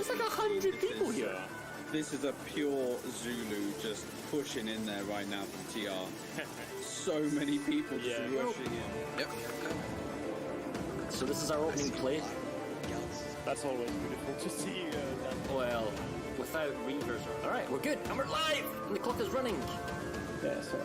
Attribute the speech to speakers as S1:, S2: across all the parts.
S1: There's like 100 people here.
S2: This is a pure Zulu just pushing in there right now from TR. So many people just rushing in.
S3: Yep.
S1: So this is our opening play.
S4: That's always beautiful to see.
S1: Well, without reavers. Alright, we're good. And we're live! And the clock is running.
S4: Yeah, so.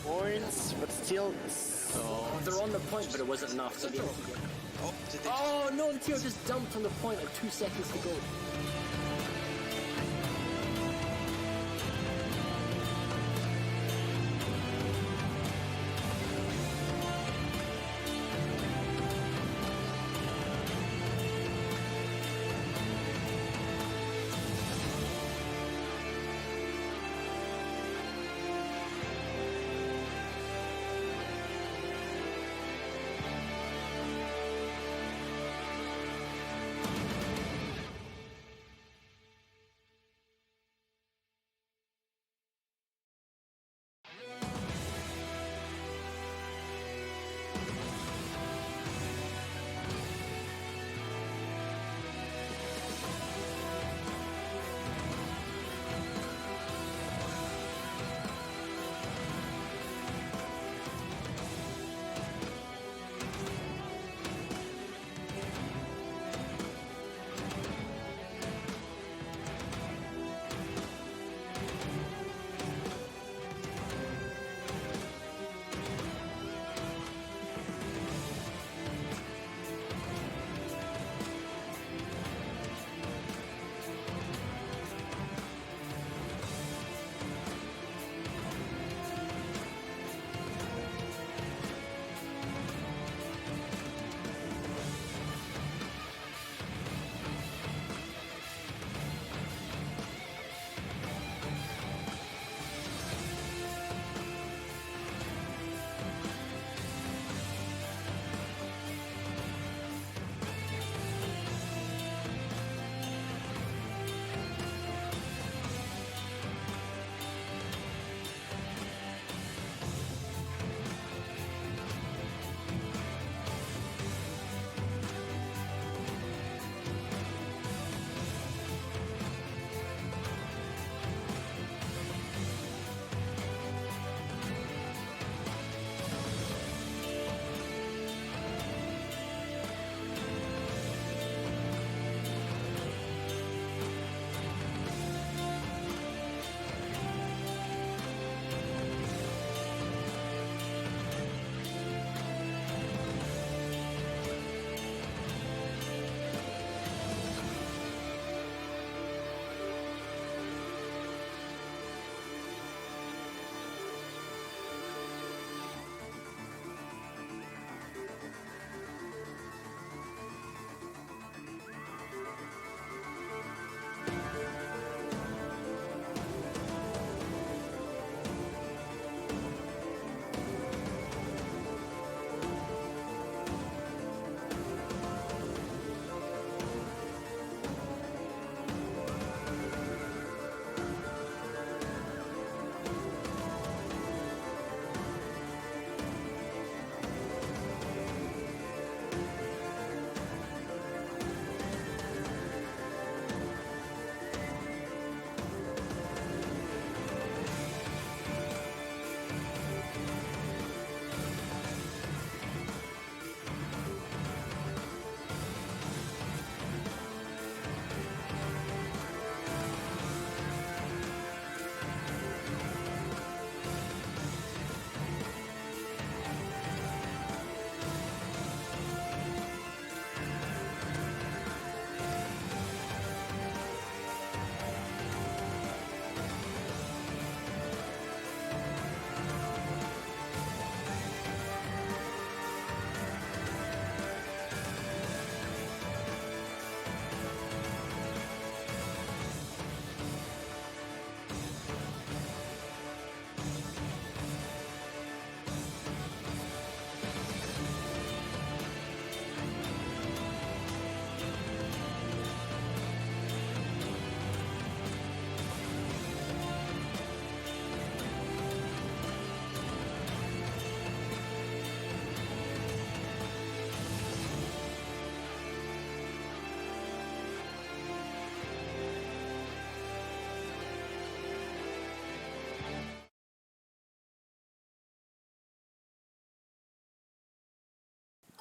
S4: Points, but still.
S1: Oh, they're on the point, but it wasn't enough. So they... Oh no, the TR just dumped on the point like 2 seconds to go.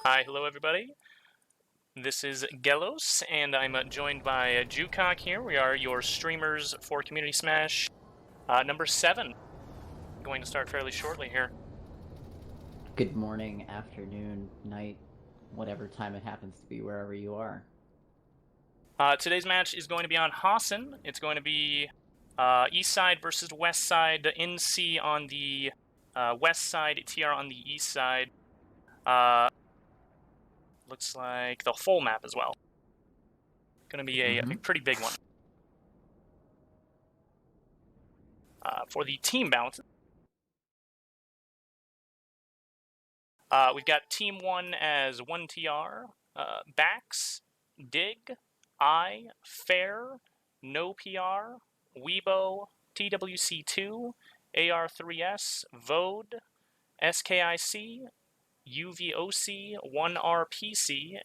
S3: Hi, hello everybody. This is Gelos, and I'm joined by Jukok here. We are your streamers for Community Smash number 7. Going to start fairly shortly here.
S5: Good morning, afternoon, night, whatever time it happens to be, wherever you are.
S3: Today's match is going to be on Hassan. It's going to be East Side versus West Side. NC on the West Side, TR on the East Side. Looks like the full map as well. Going to be a pretty big one. For the team balance, we've got Team 1 as 1TR, Bax, Dig, I, Fair, No PR, Weibo, TWC2, AR3S, Vode, SKIC, UVOC, 1RPC,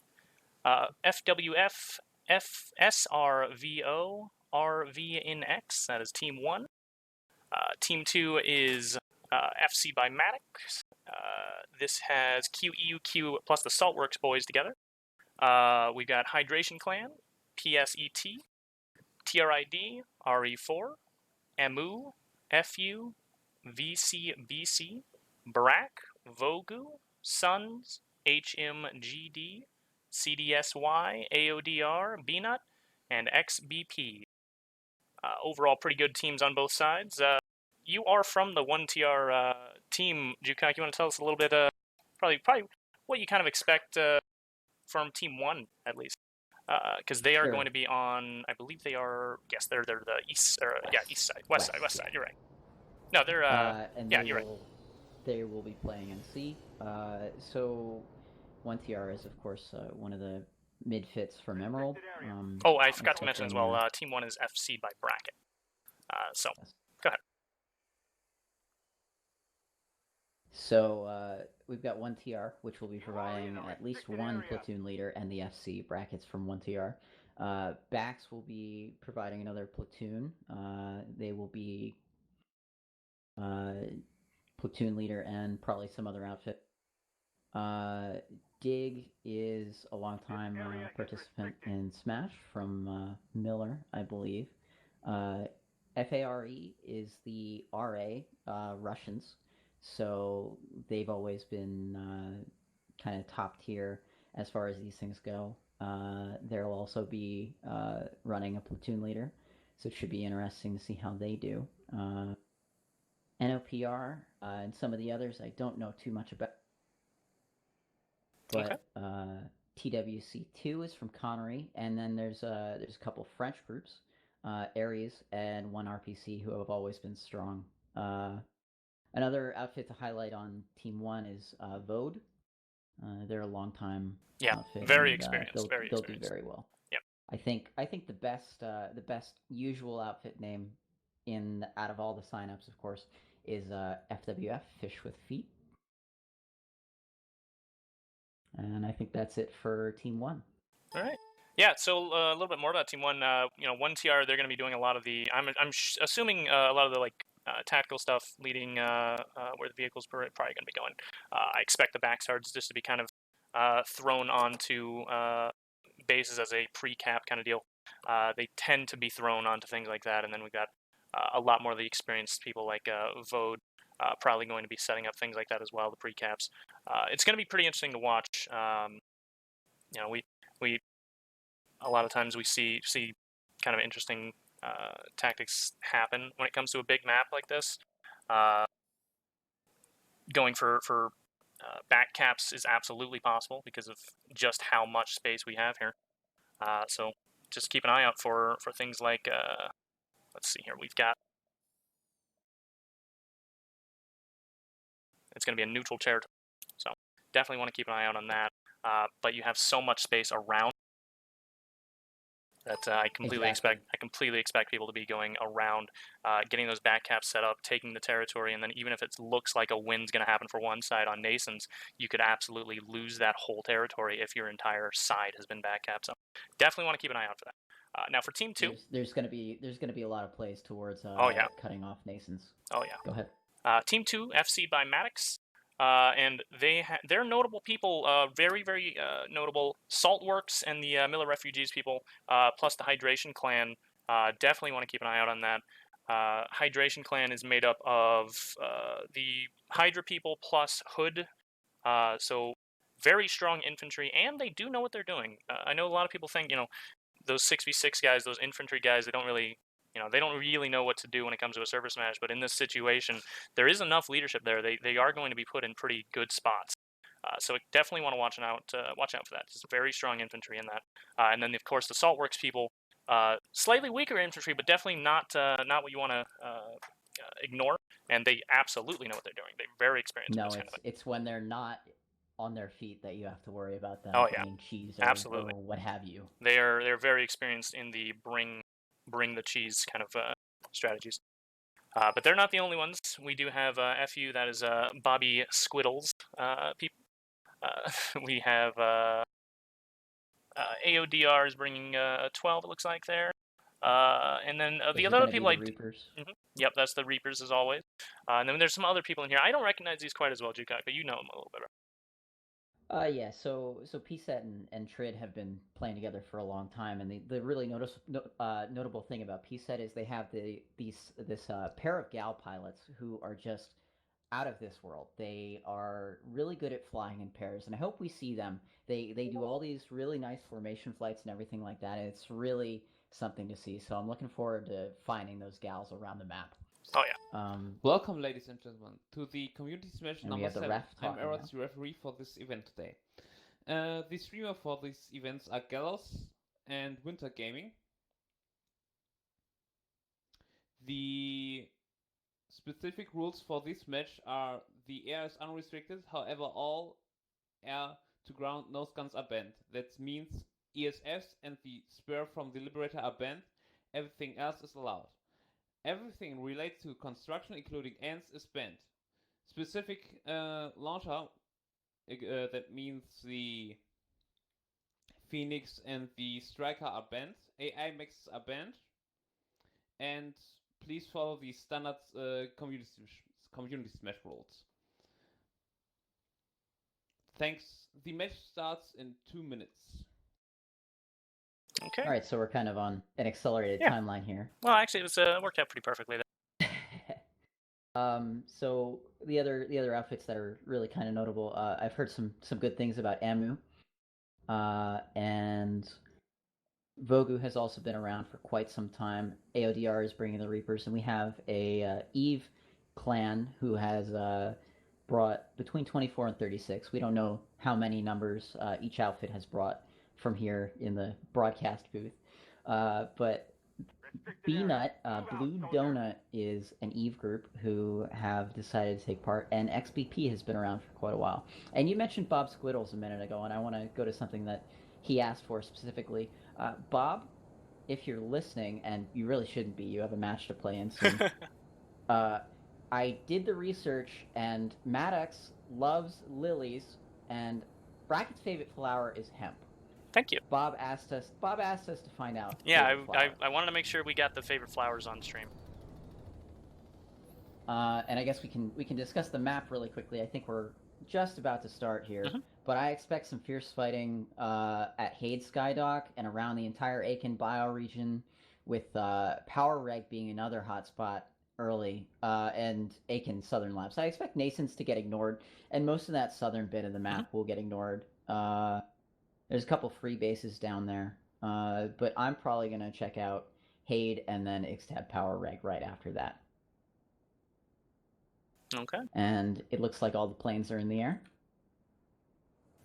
S3: FWF, FSRVO, RVNX, that is Team 1. Team 2 is FC by Maddox. This has QEUQ plus the Saltworks boys together. We've got Hydration Clan, PSET, TRID, RE4, MU, FU, VCBC, Brack, Vogu, Suns, HMGD, CDSY, AODR, BNUT, and XBP. Overall, pretty good teams on both sides. You are from the 1TR team, Jukak. You want to tell us a little bit, probably what you kind of expect from Team 1, at least? Because they are going to be on, I believe they are, yes, they're the east, east side, west side, you're right. No, they're, you're right.
S5: They will be playing NC. So 1TR is, of course, one of the mid-fits from Emerald.
S3: I forgot to mention as well, Team 1 is FC by Bracket. So, go ahead.
S5: So we've got 1TR, which will be providing at least one platoon leader and the FC brackets from 1TR. Bax will be providing another platoon. They will be platoon leader and probably some other outfit. Dig is a long-time participant in Smash from Miller, I believe. FARE is the RA, Russians. So they've always been kind of top tier as far as these things go. They'll also be running a platoon leader, so it should be interesting to see how they do. NOPR and some of the others I don't know too much about. But TWC2 is from Connery, and then there's a couple French groups, Ares and 1RPC, who have always been strong. Another outfit to highlight on Team 1 is Vode. They're a long-time outfit.
S3: Very experienced.
S5: They'll do very well.
S3: Yep.
S5: I think the best usual outfit name out of all the signups, of course, is FWF, Fish with Feet. And I think that's it for Team 1.
S3: All right. Yeah, so a little bit more about Team 1. 1TR, they're going to be doing a lot of the, I'm assuming a lot of the tactical stuff leading where the vehicle's probably going to be going. I expect the backstards just to be kind of thrown onto bases as a pre-cap kind of deal. They tend to be thrown onto things like that, and then we've got a lot more of the experienced people like Vode probably going to be setting up things like that as well, the pre-caps. It's going to be pretty interesting to watch. We a lot of times we see kind of interesting tactics happen when it comes to a big map like this. Going for back caps is absolutely possible because of just how much space we have here. So just keep an eye out for things like, let's see here, we've got, it's going to be a neutral territory, so definitely want to keep an eye out on that. But you have so much space around that I completely expect people to be going around, getting those back caps set up, taking the territory, and then even if it looks like a win's going to happen for one side on Nasons, you could absolutely lose that whole territory if your entire side has been back capped. So definitely want to keep an eye out for that. Now for Team 2,
S5: there's going to be a lot of plays towards cutting off Nasons.
S3: Oh yeah.
S5: Go ahead.
S3: Team 2, FC by Maddox. and they're notable people, very notable. Saltworks and the Miller Refugees people, plus the Hydration Clan. Definitely want to keep an eye out on that. Hydration Clan is made up of the Hydra people plus Hood, so very strong infantry, and they do know what they're doing. I know a lot of people think, those 6v6 guys, those infantry guys, they don't really know what to do when it comes to a service match, but in this situation, there is enough leadership there. They are going to be put in pretty good spots. So definitely want to watch out for that. There's very strong infantry in that. And then, of course, the Saltworks people, slightly weaker infantry, but definitely not what you want to ignore. And they absolutely know what they're doing. They're very experienced.
S5: No,
S3: in this kind of thing.
S5: it's when they're not on their feet that you have to worry about them
S3: Oh, yeah.
S5: bringing cheese
S3: Absolutely.
S5: or what have you.
S3: They're very experienced in the bring the cheese kind of strategies. But they're not the only ones. We do have FU, that is Bobby Squiddles people. We have AODR is bringing 12, it looks like, there. And then the other people
S5: the Reapers.
S3: Yep, that's the Reapers as always. And then there's some other people in here. I don't recognize these quite as well, Jukak, but you know them a little better.
S5: Yeah, so PSET and Trid have been playing together for a long time, and the really notable thing about PSET is they have this pair of gal pilots who are just out of this world. They are really good at flying in pairs, and I hope we see them. They do all these really nice formation flights and everything like that, and it's really something to see. So I'm looking forward to finding those gals around the map.
S3: Oh yeah.
S6: Welcome, ladies and gentlemen, to the Community Smash
S5: And
S6: number 7. I'm
S5: now.
S6: Eros, the referee for this event today. The streamer for these events are Gallows and Winter Gaming. The specific rules for this match are: the air is unrestricted, however all air to ground nose guns are banned. That means ESFs and the spur from the Liberator are banned, everything else is allowed. Everything related to construction, including ants, is banned. Specific launcher, that means the Phoenix and the Striker, are banned. AI mexes are banned. And please follow the standard community smash rules. Thanks. The match starts in 2 minutes.
S3: Okay.
S5: All right, so we're kind of on an accelerated timeline here.
S3: Well, actually, it was worked out pretty perfectly there.
S5: So the other outfits that are really kind of notable, I've heard some good things about Amu, and Vogu has also been around for quite some time. AODR is bringing the Reapers, and we have a Eve clan who has brought between 24 and 36. We don't know how many numbers each outfit has brought from here in the broadcast booth, but B-Nut, Blue Donut is an Eve group who have decided to take part, and XBP has been around for quite a while. And you mentioned Bob Squiddles a minute ago, and I want to go to something that he asked for specifically. Bob, if you're listening, and you really shouldn't be, you have a match to play in soon. I did the research, and Maddox loves lilies, and Bracket's favorite flower is hemp.
S3: Thank you.
S5: Bob asked us to find out.
S3: Yeah, I wanted to make sure we got the favorite flowers on stream.
S5: And I guess we can discuss the map really quickly. I think we're just about to start here, but I expect some fierce fighting at Hade Skydock and around the entire Aiken bioregion, with Power Reg being another hotspot early, and Aiken Southern Labs. I expect Nascents to get ignored, and most of that southern bit of the map will get ignored. There's a couple free bases down there, but I'm probably going to check out Hade and then Ixtab Power Reg right after that.
S3: Okay.
S5: And it looks like all the planes are in the air.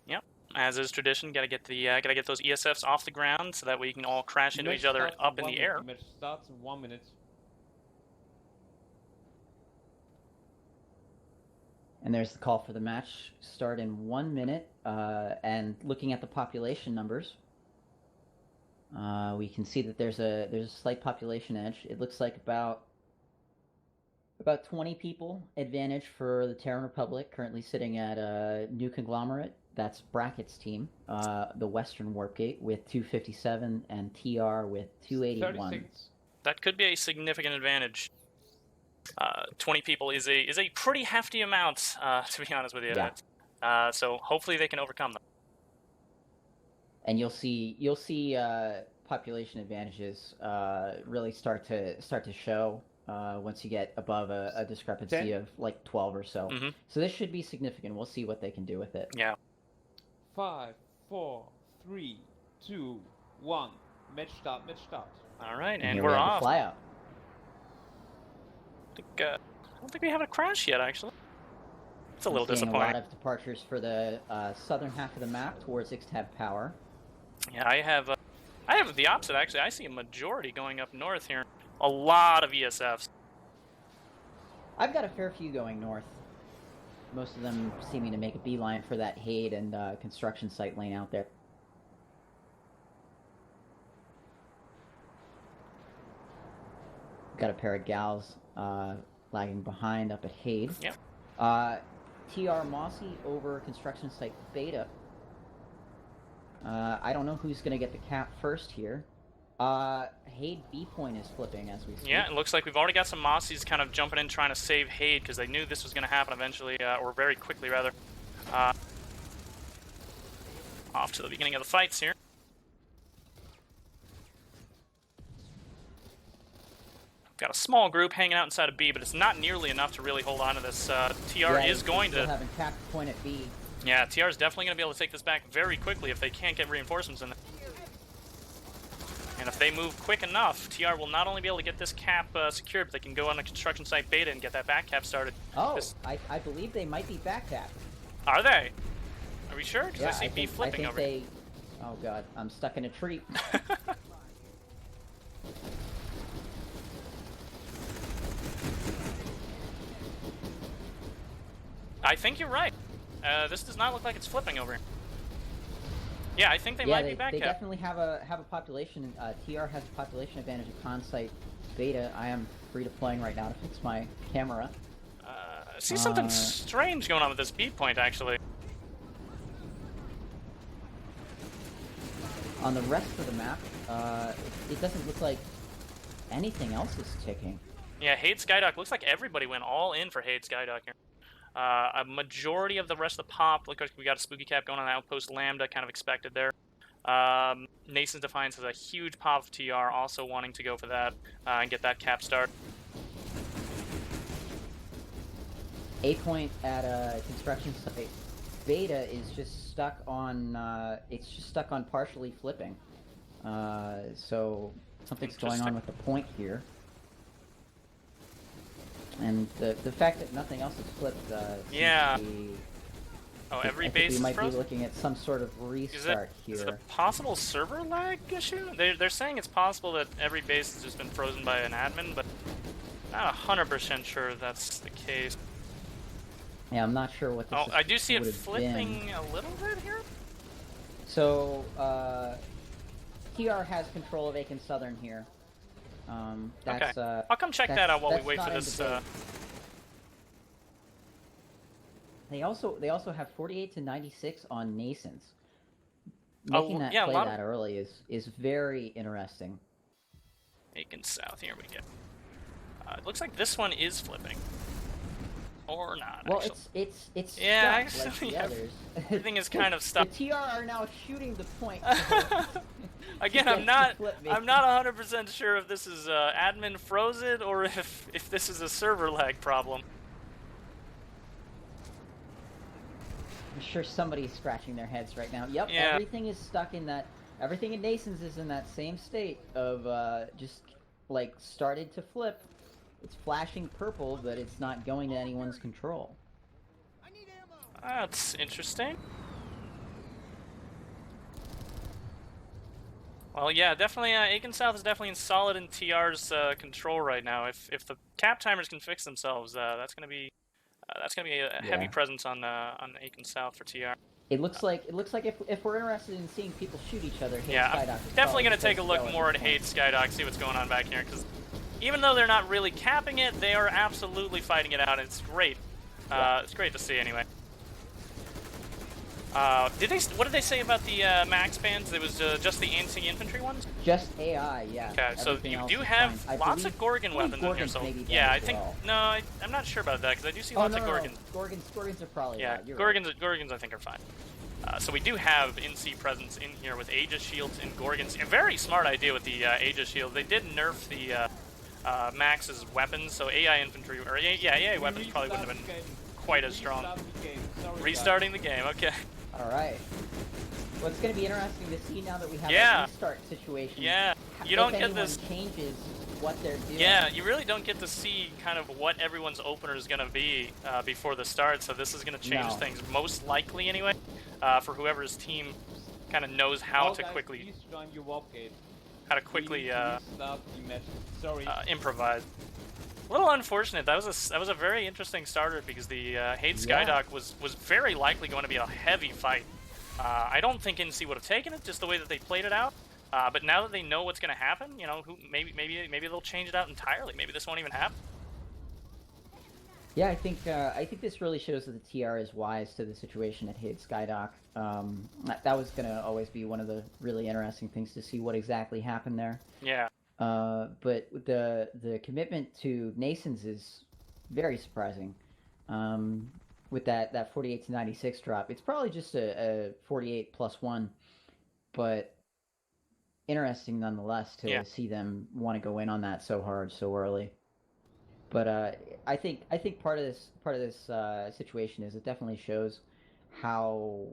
S3: Yep. As is tradition, gotta get those ESFs off the ground so that way you can all crash into each other up in the air.
S6: The match starts in 1 minute.
S5: And there's the call for the match. Start in 1 minute. And looking at the population numbers, we can see that there's a slight population edge. It looks like about 20 people advantage for the Terran Republic, currently sitting at a new conglomerate. That's Bracket's team, the Western Warp Gate, with 257 and TR with 281.
S6: 36.
S3: That could be a significant advantage 20 people is a pretty hefty amount, to be honest with you.
S5: Yeah.
S3: So hopefully they can overcome them.
S5: And you'll see population advantages really start to show once you get above a discrepancy of like 12 or so.
S3: Mhm.
S5: So this should be significant. We'll see what they can do with it.
S3: Yeah.
S6: 5, 4, 3, 2, 1. Match start.
S3: All right, and
S5: here
S3: we're
S5: we have
S3: off.
S5: the flyout.
S3: I don't think we have a crash yet, actually. It's a little
S5: Seeing
S3: disappointing.
S5: a lot of departures for the southern half of the map towards Ixtab Power.
S3: Yeah, I have the opposite, actually. I see a majority going up north here. A lot of ESFs.
S5: I've got a fair few going north. Most of them seeming to make a beeline for that Haid and construction site lane out there. Got a pair of gals lagging behind up at Haid.
S3: Yep.
S5: TR Mossy over construction site Beta. I don't know who's going to get the cap first here. Haid B point is flipping as we speak.
S3: Yeah, it looks like we've already got some Mossies kind of jumping in trying to save Haid because they knew this was going to happen eventually, or very quickly rather. Off to the beginning of the fights here. Got a small group hanging out inside of B, but it's not nearly enough to really hold on to this. TR is going to...
S5: having cap point at B.
S3: Yeah, TR is definitely going to be able to take this back very quickly if they can't get reinforcements in there. And if they move quick enough, TR will not only be able to get this cap secured, but they can go on the construction site Beta and get that back cap started.
S5: Oh, I believe they might be back cap.
S3: Are they? Are we sure? Because
S5: Yeah,
S3: I see B flipping over here.
S5: Oh god, I'm stuck in a tree.
S3: I think you're right. This does not look like it's flipping over here. Yeah, I think they might be back
S5: they
S3: cap.
S5: definitely have a population. TR has a population advantage of con site Beta. I am redeploying right now to fix my camera.
S3: I see something strange going on with this beat point, actually.
S5: On the rest of the map, it doesn't look like anything else is ticking.
S3: Yeah, Haid Skydock. Looks like everybody went all in for Haid Skydock here. A majority of the rest of the pop, look like we got a spooky cap going on Outpost Lambda, kind of expected there. Nason's Defiance has a huge pop of TR, also wanting to go for that and get that cap start.
S5: A point at a construction site Beta is just stuck on. It's just stuck on partially flipping. So something's going on with the point here. And the fact that nothing else is flipped
S3: Yeah.
S5: seems to be,
S3: Oh, every
S5: I think
S3: base
S5: we
S3: is
S5: might
S3: frozen?
S5: be looking at some sort of restart
S3: Is it a
S5: here.
S3: possible server lag issue? They're saying it's possible that every base has just been frozen by an admin, but not 100% sure that's the case.
S5: Yeah, I'm not sure what this
S3: Oh, I do see it
S5: would have
S3: flipping
S5: been.
S3: a little bit here.
S5: So, TR has control of Aiken Southern here. That's,
S3: Okay. I'll come check that out while we wait for this.
S5: They also have 48 to 96 on Nasons. Making that
S3: yeah,
S5: play that early is very interesting.
S3: Aiken South, here we go. It looks like this one is flipping. Or not,
S5: Well,
S3: actually.
S5: it's
S3: Yeah,
S5: stuck like
S3: actually,
S5: the
S3: yeah.
S5: others.
S3: Everything is kind of stuck.
S5: The TR are now shooting the point.
S3: Again, I'm not 100% sure if this is admin froze it or if this is a server lag problem.
S5: I'm sure somebody's scratching their heads right now. Yep,
S3: Yeah.
S5: everything is stuck in that. Everything in Nasons is in that same state of just like started to flip. It's flashing purple, but it's not going to anyone's control.
S3: That's interesting. Well, yeah, definitely. Aiken South is definitely in solid in TR's control right now. If the cap timers can fix themselves, that's gonna be a heavy presence on Aiken South for TR.
S5: It looks like if we're interested in seeing people shoot each other, Haid
S3: Yeah,
S5: Skydock
S3: I'm
S5: is
S3: definitely gonna
S5: probably
S3: take a look more at Haid Skydock, see what's going on back here, because even though they're not really capping it, they are absolutely fighting it out. And it's great. It's great to see anyway. Did they? What did they say about the max bans? It was just the anti-infantry ones.
S5: Just AI, yeah.
S3: Okay, so
S5: Everything
S3: you
S5: else
S3: do
S5: is
S3: have
S5: fine.
S3: lots of Gorgon weapons in here.
S5: Gorgons
S3: So
S5: may be banned
S3: yeah, I
S5: as
S3: think
S5: well.
S3: no, I'm not sure about that because I do see
S5: Oh
S3: lots
S5: no,
S3: of
S5: no,
S3: Gorgons.
S5: Gorgons are probably
S3: Yeah,
S5: allowed. You're right.
S3: Gorgons I think are fine. So we do have NC presence in here with Aegis shields and Gorgons. A very smart idea with the Aegis shield. They did nerf the Max's weapons, so AI infantry or AI weapons probably wouldn't have been quite as strong. Restarting the game, okay.
S5: All right. Well, it's going to be interesting to see now that we have
S3: Yeah.
S5: a restart situation.
S3: Yeah, you
S5: if
S3: don't get
S5: anyone
S3: this.
S5: changes what they're doing.
S3: Yeah, you really don't get to see kind of what everyone's opener is going to be before the start, so this is going to change
S5: No.
S3: things most likely anyway for whoever's team kind of knows how to quickly
S6: Please join your warp gate.
S3: improvise. A little unfortunate. That was a very interesting starter because the Hate Skydock was very likely going to be a heavy fight. I don't think NC would have taken it just the way that they played it out. But now that they know what's going to happen, you know, maybe they'll change it out entirely. Maybe this won't even happen.
S5: Yeah, I think this really shows that the TR is wise to the situation at Hate Skydock. That was going to always be one of the really interesting things to see what exactly happened there.
S3: Yeah.
S5: But the commitment to Nasons is very surprising. With that 48 to 96 drop, it's probably just a 48 plus 1, but interesting nonetheless to see them want to go in on that so hard so early. But I think part of this situation is it definitely shows how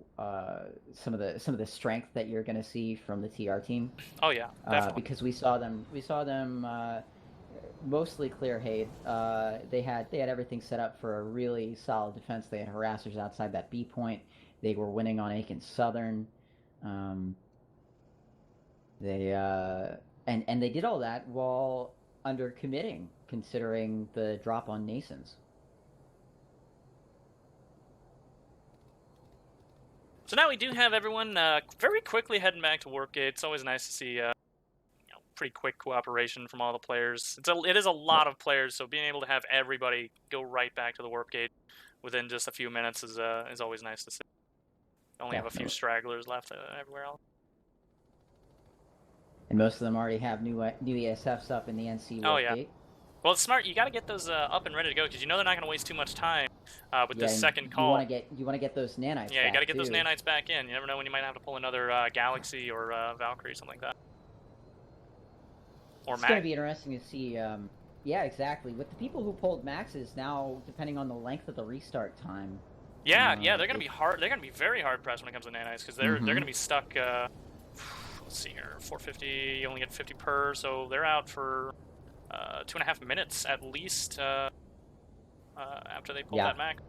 S5: some of the strength that you're going to see from the TR team.
S3: Oh yeah, definitely.
S5: Because we saw them mostly clear Hade. They had everything set up for a really solid defense. They had harassers outside that B point. They were winning on Aiken Southern. They did all that while under committing, considering the drop on Nasons.
S3: So now we do have everyone very quickly heading back to Warp Gate. It's always nice to see pretty quick cooperation from all the players. It is a lot of players, so being able to have everybody go right back to the Warp Gate within just a few minutes is always nice to see. Only have a few stragglers left everywhere else.
S5: And most of them already have new ESFs up in the NC Warp Gate.
S3: Well, it's smart. You got to get those up and ready to go because you know they're not going to waste too much time with this second call.
S5: You want to get those nanites.
S3: Yeah, you got to get those nanites back in. You never know when you might have to pull another Galaxy or Valkyrie, something like that. Or
S5: It's going to be interesting to see. Yeah, exactly. With the people who pulled maxes now, depending on the length of the restart time.
S3: Yeah, they're going to be hard. They're going to be very hard pressed when it comes to nanites because they're going to be stuck. Let's see here, 450. You only get 50 per, so they're out for 2.5 minutes at least after they pull that Mac.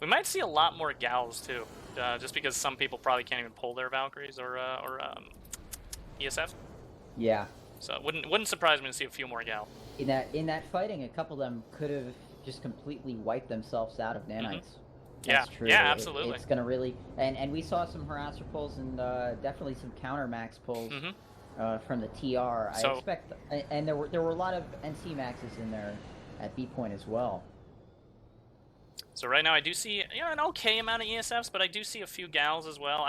S3: We might see a lot more gals too, just because some people probably can't even pull their Valkyries or ESF.
S5: Yeah.
S3: So it wouldn't surprise me to see a few more gals.
S5: In that fighting, a couple of them could have just completely wiped themselves out of nanites. That's true.
S3: Yeah, absolutely.
S5: It's going to really... And we saw some harasser pulls and definitely some counter max pulls from the TR. I expect... And there were a lot of NC maxes in there at B point as well.
S3: So right now I do see an okay amount of ESFs, but I do see a few gals as well.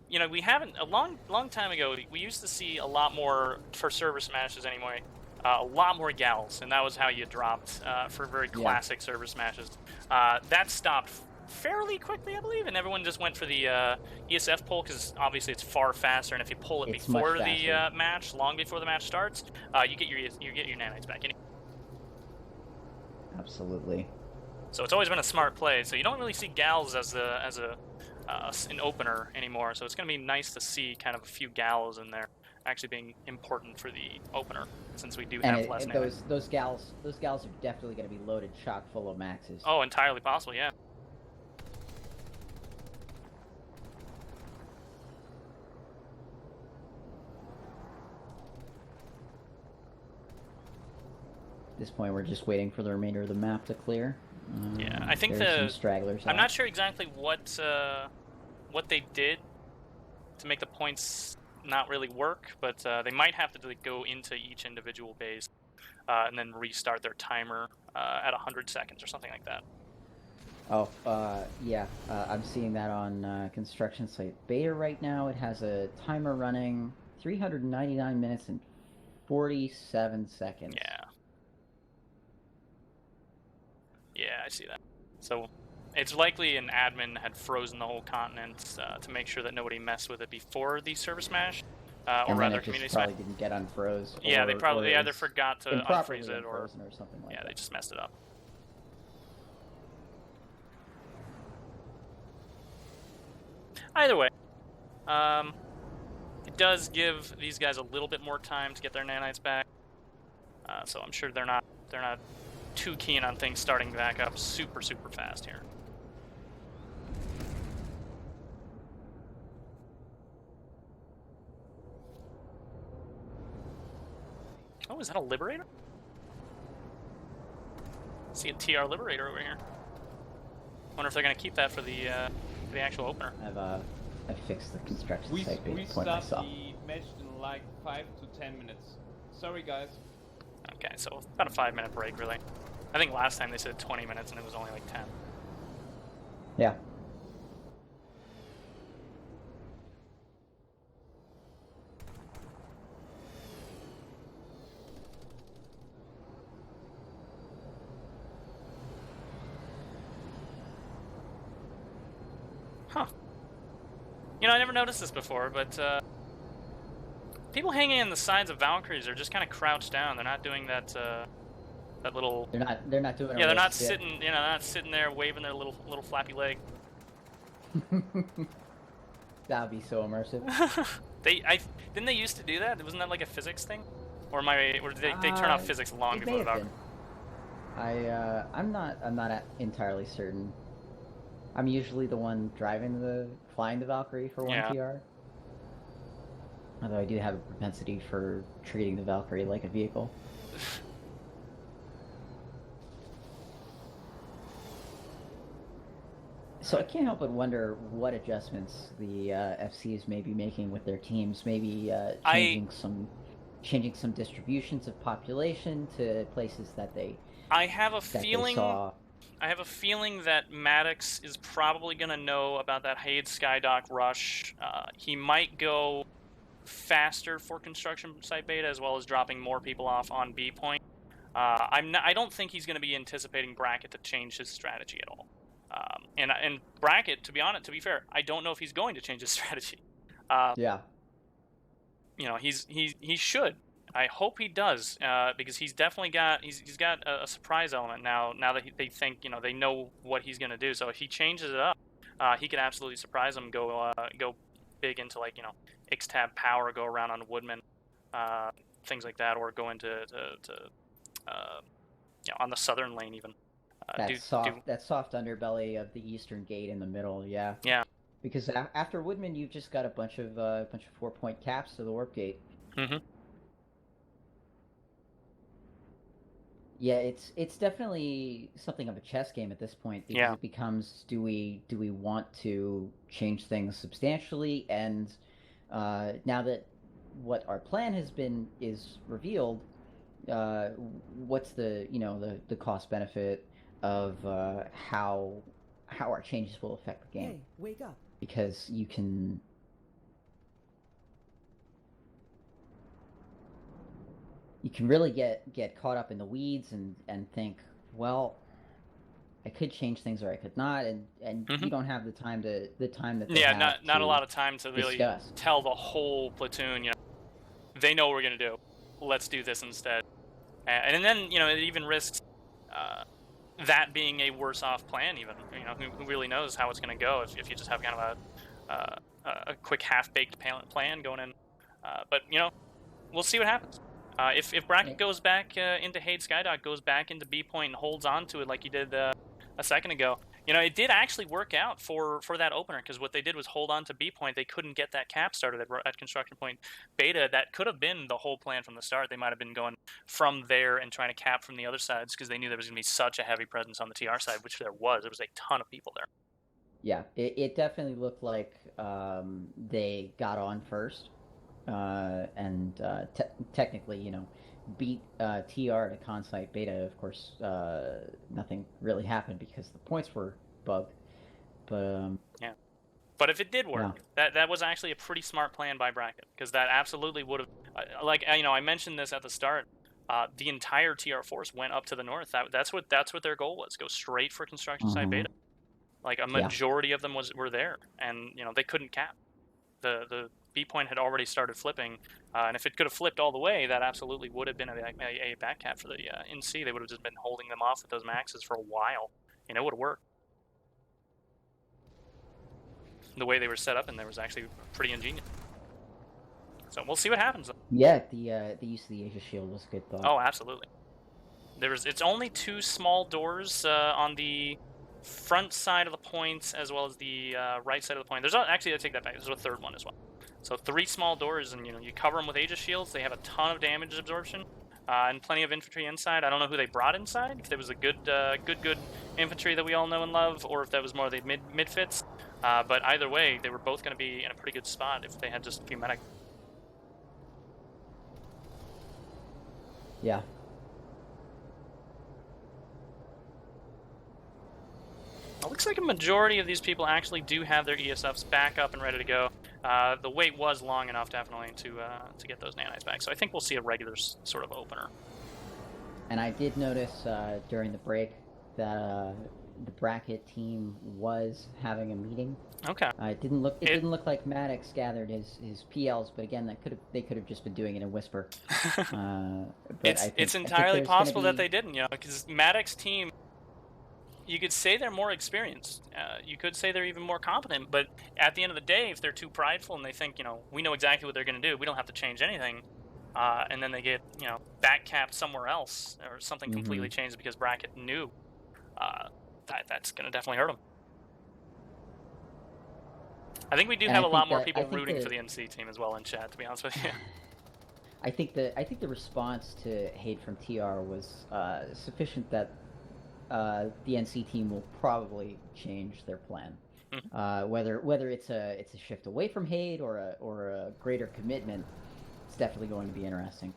S3: We haven't... A long time ago, we used to see a lot more, for server smashes anyway, a lot more gals, and that was how you dropped for very classic server smashes. That stopped fairly quickly, I believe, and everyone just went for the ESF pull because obviously it's far faster, and if you pull it before the match, long before the match starts, you get your nanites back anyway.
S5: Absolutely.
S3: So it's always been a smart play. So you don't really see gals as an opener anymore. So it's going to be nice to see kind of a few gals in there actually being important for the opener, since we do have less nanites.
S5: Those gals are definitely going to be loaded chock full of maxes.
S3: Oh, entirely possible, yeah.
S5: At this point, we're just waiting for the remainder of the map to clear.
S3: Yeah, I think
S5: some stragglers.
S3: I'm not sure exactly what they did to make the points not really work, but they might have to go into each individual base and then restart their timer at 100 seconds or something like that.
S5: Oh, yeah, I'm seeing that on construction site beta right now. It has a timer running 399 minutes and 47 seconds.
S3: Yeah, I see that. So it's likely an admin had frozen the whole continent to make sure that nobody messed with it before the server smash, or rather community smash.
S5: Probably didn't get unfroze.
S3: Yeah, they probably either forgot to unfreeze it
S5: or something like that.
S3: they just messed it up. Either way, it does give these guys a little bit more time to get their nanites back. So I'm sure they're not too keen on things starting back up super fast here. Oh, is that a Liberator? See a TR Liberator over here. Wonder if they're gonna keep that for the actual opener.
S5: I've fixed the construction site beta
S6: We
S5: point
S6: start
S5: myself.
S6: the match in like 5 to 10 minutes. Sorry, guys.
S3: Okay, so about a 5-minute break, really. I think last time they said 20 minutes and it was only like 10.
S5: Yeah.
S3: Huh. You know, I never noticed this before, but people hanging in the sides of Valkyries are just kind of crouched down. They're not doing that that little.
S5: They're not doing.
S3: Yeah, they're not sitting. You know, they're not sitting there waving their little flappy leg.
S5: That would be so immersive.
S3: Didn't they used to do that? Wasn't that like a physics thing? Or did they turn off physics long before the Valkyrie?
S5: I'm not entirely certain. I'm usually the one flying the Valkyrie for 1TR. Although I do have a propensity for treating the Valkyrie like a vehicle. So I can't help but wonder what adjustments the FCs may be making with their teams. Maybe changing some distributions of population to places that they.
S3: I have a feeling that Maddox is probably going to know about that Haid Skydock rush. He might go faster for construction site beta, as well as dropping more people off on B point. I don't think he's going to be anticipating Bracket to change his strategy at all. And Bracket, to be fair, I don't know if he's going to change his strategy.
S5: Yeah.
S3: You know, he should. I hope he does, because he's definitely got a surprise element now that they think, you know, they know what he's going to do. So if he changes it up, he can absolutely surprise them. Go big into, like, you know, X-Tab power, go around on Woodman, things like that, or go into you know, on the southern lane even.
S5: That soft underbelly of the eastern gate in the middle, yeah.
S3: Yeah.
S5: Because after Woodman, you've just got a bunch of 4-point caps to the warp gate.
S3: Mm-hmm.
S5: Yeah, it's definitely something of a chess game at this point, because it becomes, do we want to change things substantially? And now that what our plan is revealed, what's the cost benefit of how our changes will affect the game?
S7: Hey, wake up!
S5: Because you can. You can really get caught up in the weeds and think, well, I could change things or I could not, and you don't have the time that they have
S3: not a lot of time to really
S5: discuss.
S3: Tell the whole platoon, you know, they know what we're gonna do. Let's do this instead, and then, you know, it even risks that being a worse off plan. Even, you know, who really knows how it's gonna go if you just have kind of a quick half baked plan going in. But, you know, we'll see what happens. If Bracket goes back into Haid Skydock, goes back into B point and holds on to it like he did a second ago, you know, it did actually work out for that opener, because what they did was hold on to B point. They couldn't get that cap started at construction point beta. That could have been the whole plan from the start. They might have been going from there and trying to cap from the other sides, because they knew there was going to be such a heavy presence on the TR side, which there was. There was a ton of people there.
S5: Yeah, it definitely looked like they got on first. and technically, beat TR to Consite Beta. Of course, nothing really happened because the points were bugged. But
S3: yeah. But if it did work, that was actually a pretty smart plan by Bracket, because that absolutely would have, I mentioned this at the start. The entire TR force went up to the north. That's what their goal was. Go straight for construction site beta. Like a majority of them were there, and they couldn't cap. The B point had already started flipping, and if it could have flipped all the way, that absolutely would have been a back cap for the NC. They would have just been holding them off with those maxes for a while, and it would have worked. The way they were set up in there was actually pretty ingenious. So we'll see what happens.
S5: Yeah, the use of the Asia Shield was a good thought.
S3: Oh, absolutely. It's only 2 small doors on the front side of the points as well as the right side of the point. There's actually, I take that back. There's a third one as well. So 3 small doors, and you cover them with Aegis shields. They have a ton of damage absorption and plenty of infantry inside. I don't know who they brought inside. If there was a good infantry that we all know and love, or if that was more of the mid fits. But either way, they were both going to be in a pretty good spot if they had just a few medic.
S5: Yeah.
S3: It looks like a majority of these people actually do have their ESFs back up and ready to go. The wait was long enough, definitely, to get those nanites back. So I think we'll see a regular sort of opener.
S5: And I did notice during the break that the bracket team was having a meeting.
S3: Okay.
S5: It didn't look like Maddox gathered his PLs, but again, they could have just been doing it in whisper.
S3: It's entirely possible that they didn't, because Maddox's team, you could say they're more experienced. You could say they're even more competent, but at the end of the day, if they're too prideful and they think, we know exactly what they're going to do, we don't have to change anything, and then they get, back capped somewhere else or something completely changed because bracket knew, that's going to definitely hurt them. I think we do have a lot more people rooting for the NC team as well in chat, to be honest with you.
S5: I think the response to hate from TR was sufficient that the NC team will probably change their plan. Whether it's a shift away from hate or a greater commitment, it's definitely going to be interesting.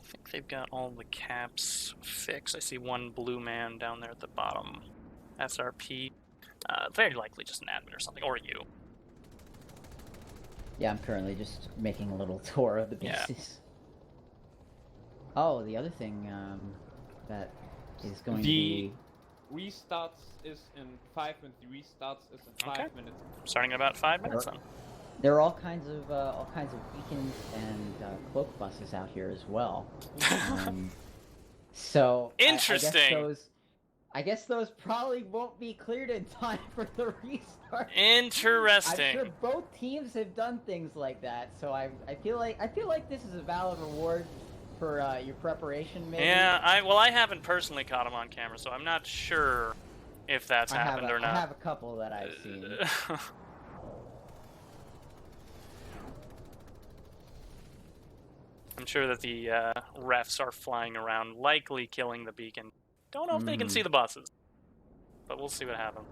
S3: I think they've got all the caps fixed. I see one blue man down there at the bottom. SRP. Very likely just an admin or something, or you.
S5: Yeah, I'm currently just making a little tour of the bases. Yeah. Oh, the other thing that is going to be...
S6: restarts is in 5 minutes. The restarts is in 5 minutes.
S3: Starting in about 5 minutes then.
S5: There are all kinds of beacons and cloak buses out here as well. So
S3: interesting.
S5: I guess those probably won't be cleared in time for the restart.
S3: Interesting.
S5: I'm sure both teams have done things like that, so I feel like this is a valid reward for your preparation. Maybe.
S3: Yeah, I haven't personally caught them on camera, so I'm not sure if that's happened or not.
S5: I have a couple that I've seen.
S3: I'm sure that the refs are flying around, likely killing the beacon. Don't know if they can see the buses, but we'll see what happens.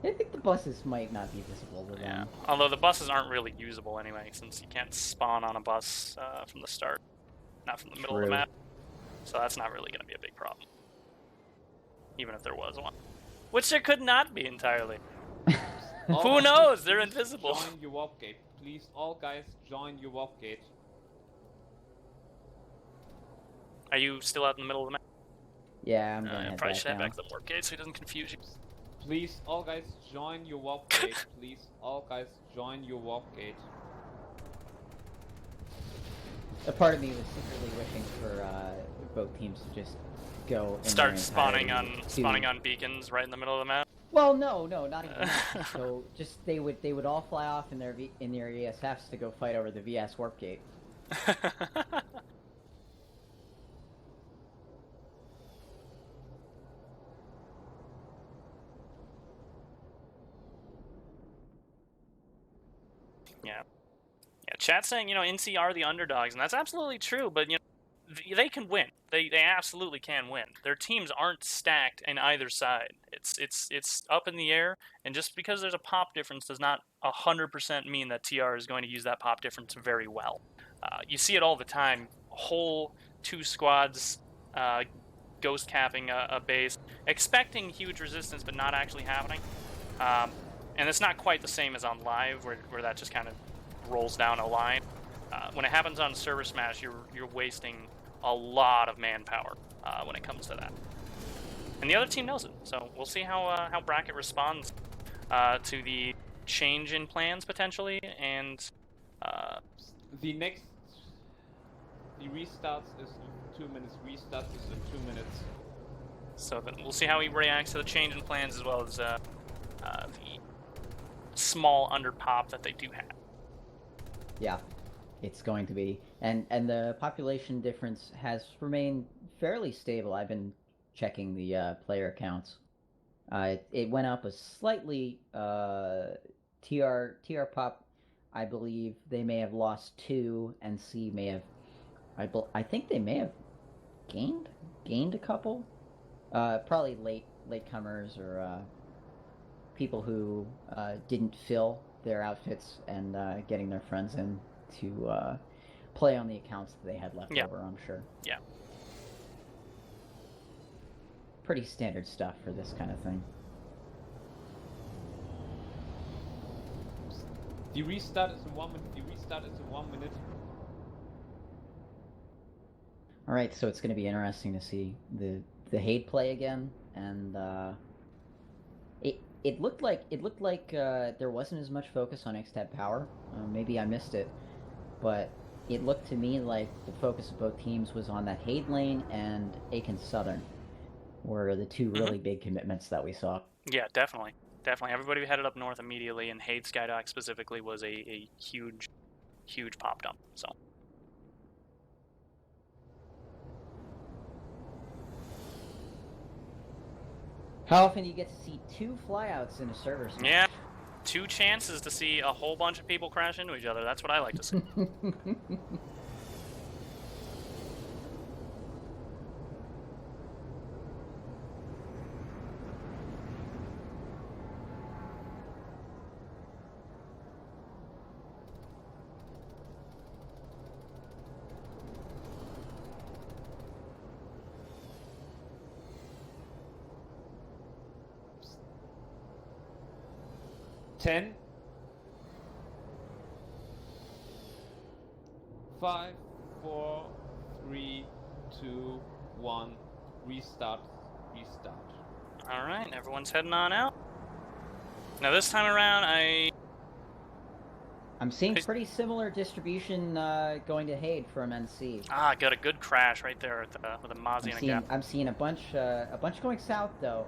S5: I think the buses might not be visible to them.
S3: Although the buses aren't really usable anyway, since you can't spawn on a bus from the start, not from the middle of the map. So that's not really going to be a big problem, even if there was one. Which there could not be entirely. Who knows? They're invisible.
S6: Join your warp gate. Please, all guys, join your warp gate.
S3: Are you still out in the middle of the map?
S5: Yeah, I'm gonna
S3: probably should head back to the warp gate so he doesn't confuse you.
S6: Please, all guys, join your warp gate. Please, all guys, join your warp gate.
S5: A part of me was secretly wishing for both teams to just go and
S3: start spawning on beacons right in the middle of the map.
S5: Well, no, not even that. So just they would all fly off in their ESFs to go fight over the VS warp gate.
S3: Chat saying, NC are the underdogs, and that's absolutely true, but, they can win. They absolutely can win. Their teams aren't stacked in either side. It's up in the air, and just because there's a pop difference does not 100% mean that TR is going to use that pop difference very well. You see it all the time. Whole 2 squads ghost capping a base, expecting huge resistance, but not actually happening. And it's not quite the same as on live, where that just kind of rolls down a line. When it happens on server smash, you're wasting a lot of manpower when it comes to that, and the other team knows it. So we'll see how Bracket responds to the change in plans potentially, and
S6: the restarts is 2 minutes. Restarts is in 2 minutes.
S3: So then we'll see how he reacts to the change in plans, as well as the small underpop that they do have.
S5: Yeah, it's going to be. And the population difference has remained fairly stable. I've been checking the player counts. It went up a slightly. TR Pop, I believe they may have lost 2, and C may have. I think they may have gained a couple. Probably latecomers or people who didn't fill their outfits and getting their friends in to play on the accounts that they had left over, I'm sure.
S3: Yeah.
S5: Pretty standard stuff for this kind of thing.
S6: The restart is in 1 minute.
S5: All right, so it's going to be interesting to see the Hade play again, and it looked like there wasn't as much focus on X-Tab power. Maybe I missed it, but it looked to me like the focus of both teams was on that Hade lane and Aiken Southern, were the 2 really big commitments that we saw.
S3: Yeah, definitely. Everybody headed up north immediately, and Hade Skydock specifically was a huge pop dump. So.
S5: How often do you get to see 2 flyouts in a server smash?
S3: Yeah, 2 chances to see a whole bunch of people crash into each other. That's what I like to see.
S6: Ten. 5, 4, 3, 2, 1. Restart.
S3: All right, everyone's heading on out. Now this time around,
S5: I'm seeing pretty similar distribution going to Hade from NC.
S3: Got a good crash right there with a Mozzie and a gap.
S5: I'm seeing a bunch going south though.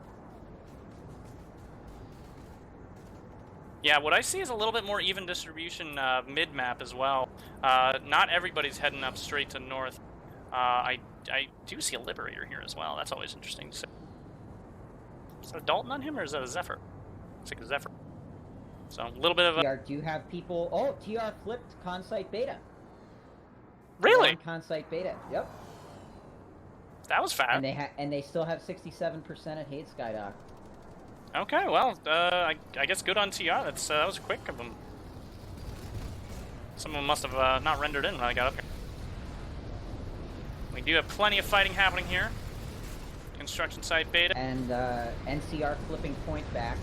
S3: Yeah, what I see is a little bit more even distribution mid-map as well. Not everybody's heading up straight to north. I do see a Liberator here as well. That's always interesting to see. Is that a Dalton on him, or is that a Zephyr? It's like a Zephyr. So a little bit of a...
S5: TR do have people... Oh, TR flipped Consite Beta.
S3: Really?
S5: Consite Beta, yep.
S3: That was fast.
S5: And they still have 67% at Hade Skydock.
S3: Okay, well, I guess good on TR. That was quick of them. Someone must have not rendered in when I got up here. We do have plenty of fighting happening here. Construction site beta.
S5: And NCR flipping point back.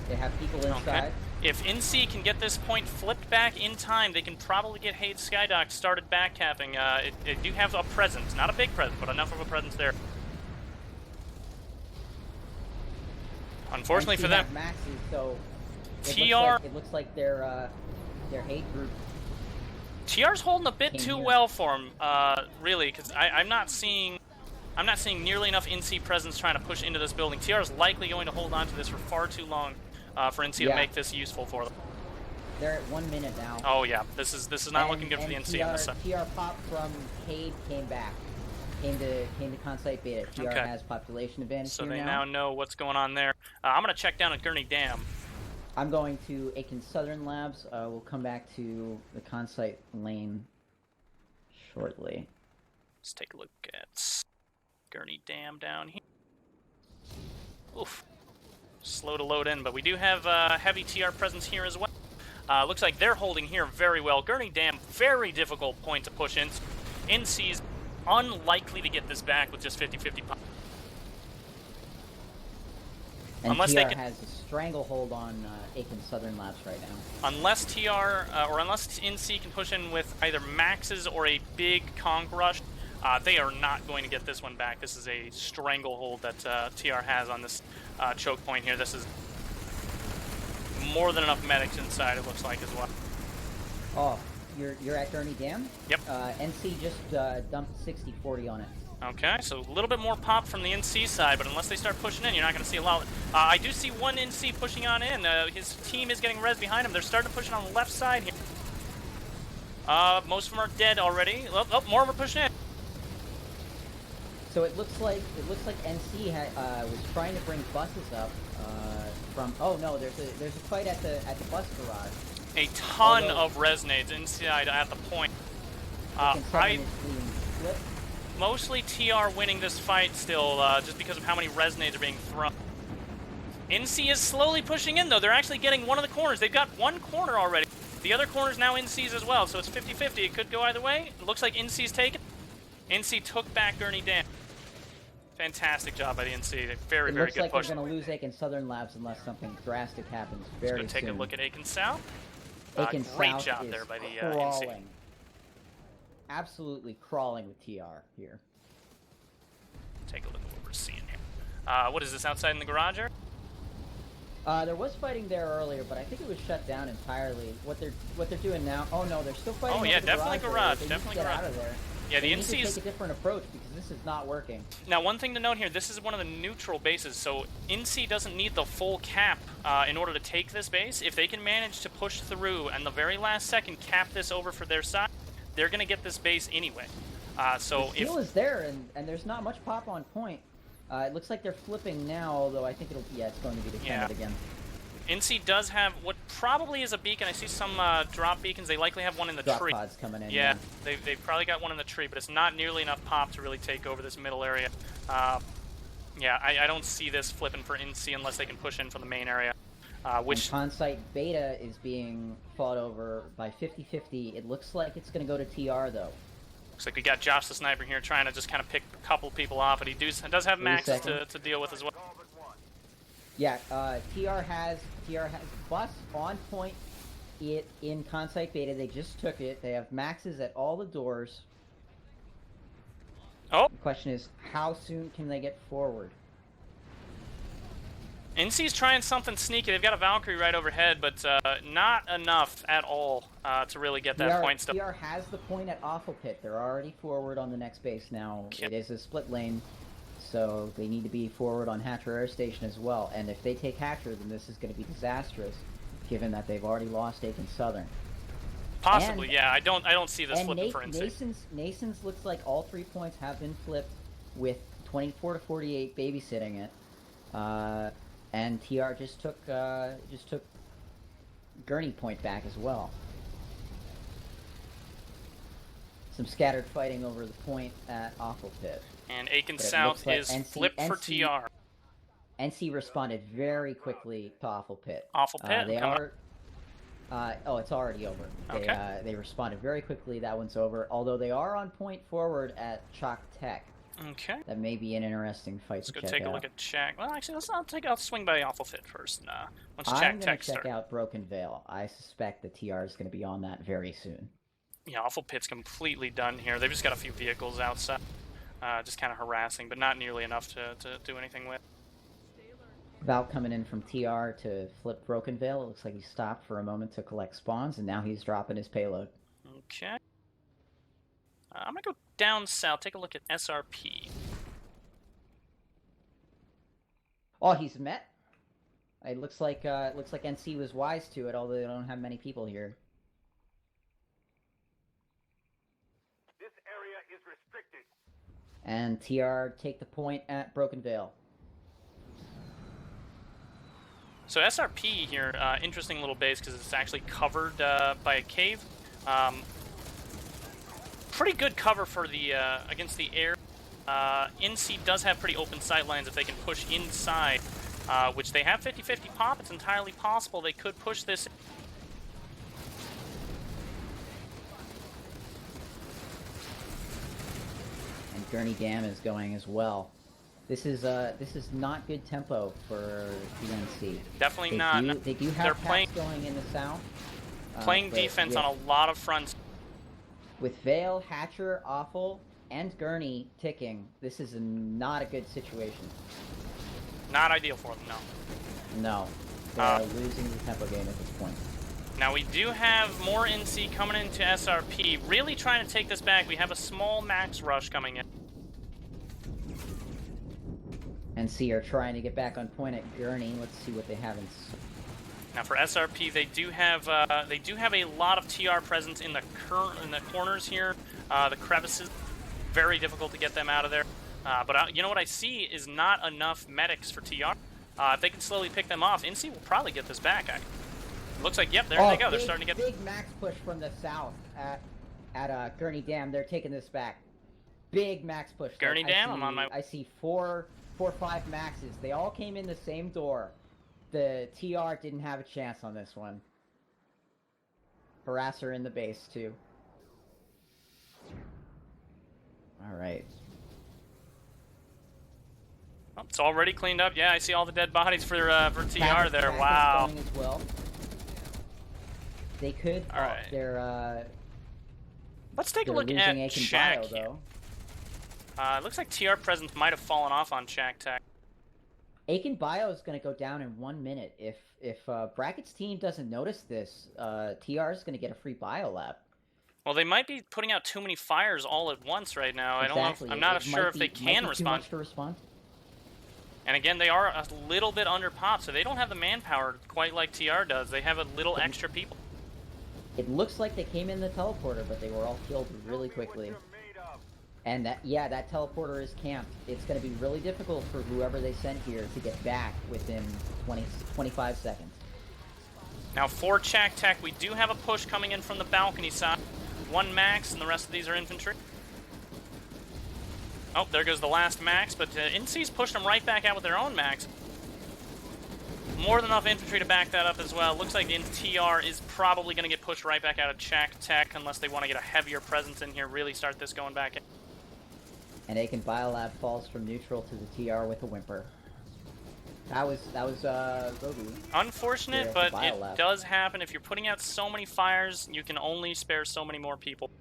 S5: They have people inside.
S3: Okay. If NC can get this point flipped back in time, they can probably get Hade Skydock started backcapping. It do have a presence. Not a big presence, but enough of a presence there. Unfortunately for them,
S5: maxes, so
S3: TR
S5: it looks like their Hade group.
S3: TR's holding a bit too well for him, really, because I'm not seeing nearly enough NC presence trying to push into this building. TR's likely going to hold on to this for far too long for NC to make this useful for them.
S5: They're at 1 minute now.
S3: Oh yeah, this is not looking good for the NC on this side.
S5: TR pop from Hade came back. Came to Consite Beta. TR has population advantage.
S3: So they now know what's going on there. I'm gonna check down at Gurney Dam.
S5: I'm going to Aiken Southern Labs. We'll come back to the Consite lane shortly.
S3: Let's take a look at Gurney Dam down here. Oof. Slow to load in, but we do have heavy TR presence here as well. Looks like they're holding here very well. Gurney Dam, very difficult point to push in. NC's unlikely to get this back with just 50-50 pop.
S5: And
S3: Unless
S5: TR
S3: they can...
S5: has a stranglehold on Aiken Southern Labs right now.
S3: Unless TR, or unless NC can push in with either Maxes or a big Conk Rush, they are not going to get this one back. This is a stranglehold that TR has on this choke point here. This is more than enough medics inside, it looks like, as well.
S5: Oh, you're at Gurney Dam?
S3: Yep.
S5: NC just dumped 60-40 on it.
S3: Okay, so a little bit more pop from the NC side, but unless they start pushing in, you're not going to see a lot. I do see one NC pushing on in. His team is getting res behind him. They're starting to push it on the left side here. Most of them are dead already. Oh, more of them are pushing in.
S5: So it looks like NC was trying to bring buses up from. Oh no, there's a fight at the bus garage.
S3: A ton of resonades inside at the point. Mostly TR winning this fight still, just because of how many resonades are being thrown. NC is slowly pushing in, though. They're actually getting one of the corners. They've got one corner already. The other corner's now NC's as well, so it's 50-50. It could go either way. It looks like NC's taken. NC took back Gurney Dam. Fantastic job by the NC. Very, very good push.
S5: It looks like they're going to lose Aiken Southern Labs unless something drastic happens very soon.
S3: Let's go take a look at Aiken South.
S5: Aiken
S3: Great
S5: South
S3: job
S5: is
S3: there by the
S5: crawling.
S3: NC.
S5: Absolutely crawling with TR here.
S3: Take a look at what we're seeing here. What is this, outside in the garage area?
S5: There was fighting there earlier, but I think it was shut down entirely. What they're doing now? Oh no, they're still fighting.
S3: Oh yeah,
S5: over the
S3: definitely garage.
S5: They
S3: Definitely
S5: need to get
S3: garage.
S5: out of there.
S3: Yeah,
S5: they
S3: the
S5: need
S3: NC
S5: to
S3: is...
S5: take a different approach because this is not working.
S3: Now, one thing to note here, this is one of the neutral bases, so NC doesn't need the full cap in order to take this base. If they can manage to push through and the very last second cap this over for their side, they're going to get this base anyway. So
S5: the steal is there, and there's not much pop on point. It looks like they're flipping now, although I think it's going to be defended again.
S3: NC does have what probably is a beacon. I see some drop beacons. They likely have one in the
S5: drop
S3: tree.
S5: Pods coming in.
S3: Yeah, they've probably got one in the tree, but it's not nearly enough pop to really take over this middle area. Yeah, I don't see this flipping for NC unless they can push in from the main area. Which
S5: Consite Beta is being fought over by 50-50. It looks like it's going to go to TR, though.
S3: Looks like we got Josh the Sniper here trying to just kind of pick a couple people off, but he does have maxes to deal with as well.
S5: Yeah, TR has bus on point in Consite Beta. They just took it. They have maxes at all the doors.
S3: Oh!
S5: The question is, how soon can they get forward?
S3: NC's trying something sneaky. They've got a Valkyrie right overhead, but not enough at all to really get that point still.
S5: TR has the point at Awful Pit. They're already forward on the next base now. It is a split lane, so they need to be forward on Hatcher Air Station as well. And if they take Hatcher, then this is going to be disastrous, given that they've already lost Aiken Southern.
S3: Possibly, yeah. I don't see this flipping for NC.
S5: Nason's looks like all 3 points have been flipped with 24-48 babysitting it. And TR just took Gurney Point back as well. Some scattered fighting over the point at Awful Pit.
S3: And Aiken South is flipped for TR.
S5: NC responded very quickly to Awful Pit.
S3: Awful Pit?
S5: They are... oh, it's already over.
S3: Okay.
S5: They responded very quickly. That one's over. Although they are on point forward at Chalk Tech.
S3: Okay.
S5: That may be an interesting fight
S3: Let's
S5: to
S3: go
S5: check
S3: take a
S5: out.
S3: look at Shack. Well, actually, I'll swing by Awful Fit first. Once
S5: I'm
S3: Shack
S5: going
S3: Tech
S5: to check
S3: starts.
S5: out Broken Veil. I suspect the TR is going to be on that very soon.
S3: Yeah, Awful Pit's completely done here. They've just got a few vehicles outside. Just kind of harassing, but not nearly enough to do anything with.
S5: Val coming in from TR to flip Broken Veil. It looks like he stopped for a moment to collect spawns, and now he's dropping his payload.
S3: Okay. I'm going to go down south, take a look at SRP.
S5: Oh, he's met. It looks like NC was wise to it, although they don't have many people here.
S7: This area is restricted.
S5: And TR take the point at Broken Veil.
S3: So SRP here, interesting little base because it's actually covered by a cave. Pretty good cover for the against the air. NC does have pretty open sight lines if they can push inside, which they have 50-50 pop. It's entirely possible they could push this.
S5: And Gurney Dam is going as well. This is not good tempo for the NC.
S3: Definitely not.
S5: They do have playing going in the south.
S3: Playing defense on a lot of fronts.
S5: With Vale, Hatcher, Awful, and Gurney ticking, this is not a good situation.
S3: Not ideal for them, no.
S5: No. They're losing the tempo game at this point.
S3: Now we do have more NC coming into SRP, really trying to take this back. We have a small max rush coming in.
S5: NC are trying to get back on point at Gurney. Let's see what they have in.
S3: Now for SRP, they do have a lot of TR presence in the corners here, the crevices. Very difficult to get them out of there. But you know what I see is not enough medics for TR. If they can slowly pick them off, NC will probably get this back. Looks like, yep, there they go. They're starting to get
S5: big max push from the south at Gurney Dam. They're taking this back. Big max push.
S3: Gurney Dam. I'm on my.
S5: I see four, 5 maxes. They all came in the same door. The TR didn't have a chance on this one. Harasser in the base too. All right.
S3: Oh, it's already cleaned up. Yeah, I see all the dead bodies for TR there.
S5: Back
S3: Wow.
S5: As well. They could.
S3: All right.
S5: They're.
S3: Let's take a look at Shack here. It looks like TR presence might have fallen off on Shack Tech.
S5: Aiken Bio is going to go down in 1 minute. If Bracket's team doesn't notice this, TR is going to get a free bio lap.
S3: Well, they might be putting out too many fires all at once right now.
S5: Exactly.
S3: I don't know. I'm not sure if they can respond.
S5: Too much to respond.
S3: And again, they are a little bit under pop, so they don't have the manpower quite like TR does. They have a little extra people.
S5: It looks like they came in the teleporter, but they were all killed really quickly. And that teleporter is camped. It's going to be really difficult for whoever they sent here to get back within 25 seconds.
S3: Now for Shack Tech, we do have a push coming in from the balcony side. 1 max, and the rest of these are infantry. Oh, there goes the last max, but NC's pushed them right back out with their own max. More than enough infantry to back that up as well. Looks like TR is probably going to get pushed right back out of Shack Tech unless they want to get a heavier presence in here, really start this going back in.
S5: And Aiken Biolab falls from neutral to the TR with a whimper. That was Rogu.
S3: Unfortunate, but it does happen. If you're putting out so many fires, you can only spare so many more people.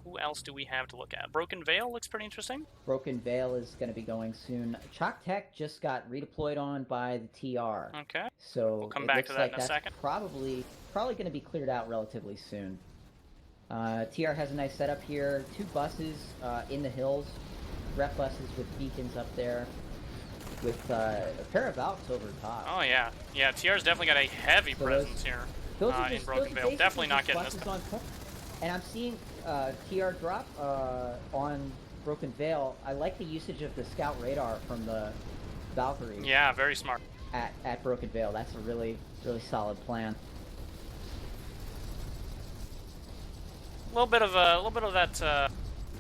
S3: Who else do we have to look at? Broken Veil looks pretty interesting.
S5: Broken Veil is going to be going soon. Chalk Tech just got redeployed on by the TR.
S3: Okay.
S5: So
S3: we'll come back to that in a second.
S5: Probably going to be cleared out relatively soon. TR has a nice setup here. 2 buses in the hills. Rep buses with beacons up there. With a pair of Valks over top.
S3: Oh yeah. Yeah, TR's definitely got a heavy presence here in Broken Veil. Definitely not getting this.
S5: And I'm seeing TR drop on Broken Veil. I like the usage of the scout radar from the Valkyrie.
S3: Yeah, very smart.
S5: At Broken Veil, that's a really solid plan.
S3: A little bit of that.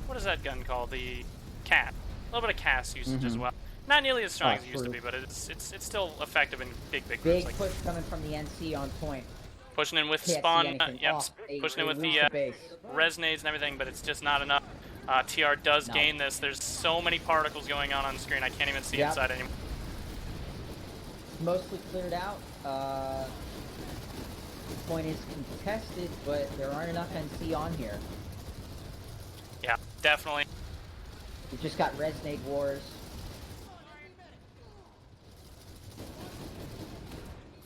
S3: What is that gun called? The CAS. A little bit of CAS usage as well. Not nearly as strong as it used to be, but it's still effective in big groups.
S5: Big push coming from the NC on point.
S3: Pushing in with spawn, pushing in with the resonades and everything, but it's just not enough. TR does gain this. There's so many particles going on screen, I can't even see inside anymore.
S5: Mostly cleared out. The point is contested, but there aren't enough NC on here.
S3: Yeah, definitely.
S5: We've just got resonate wars.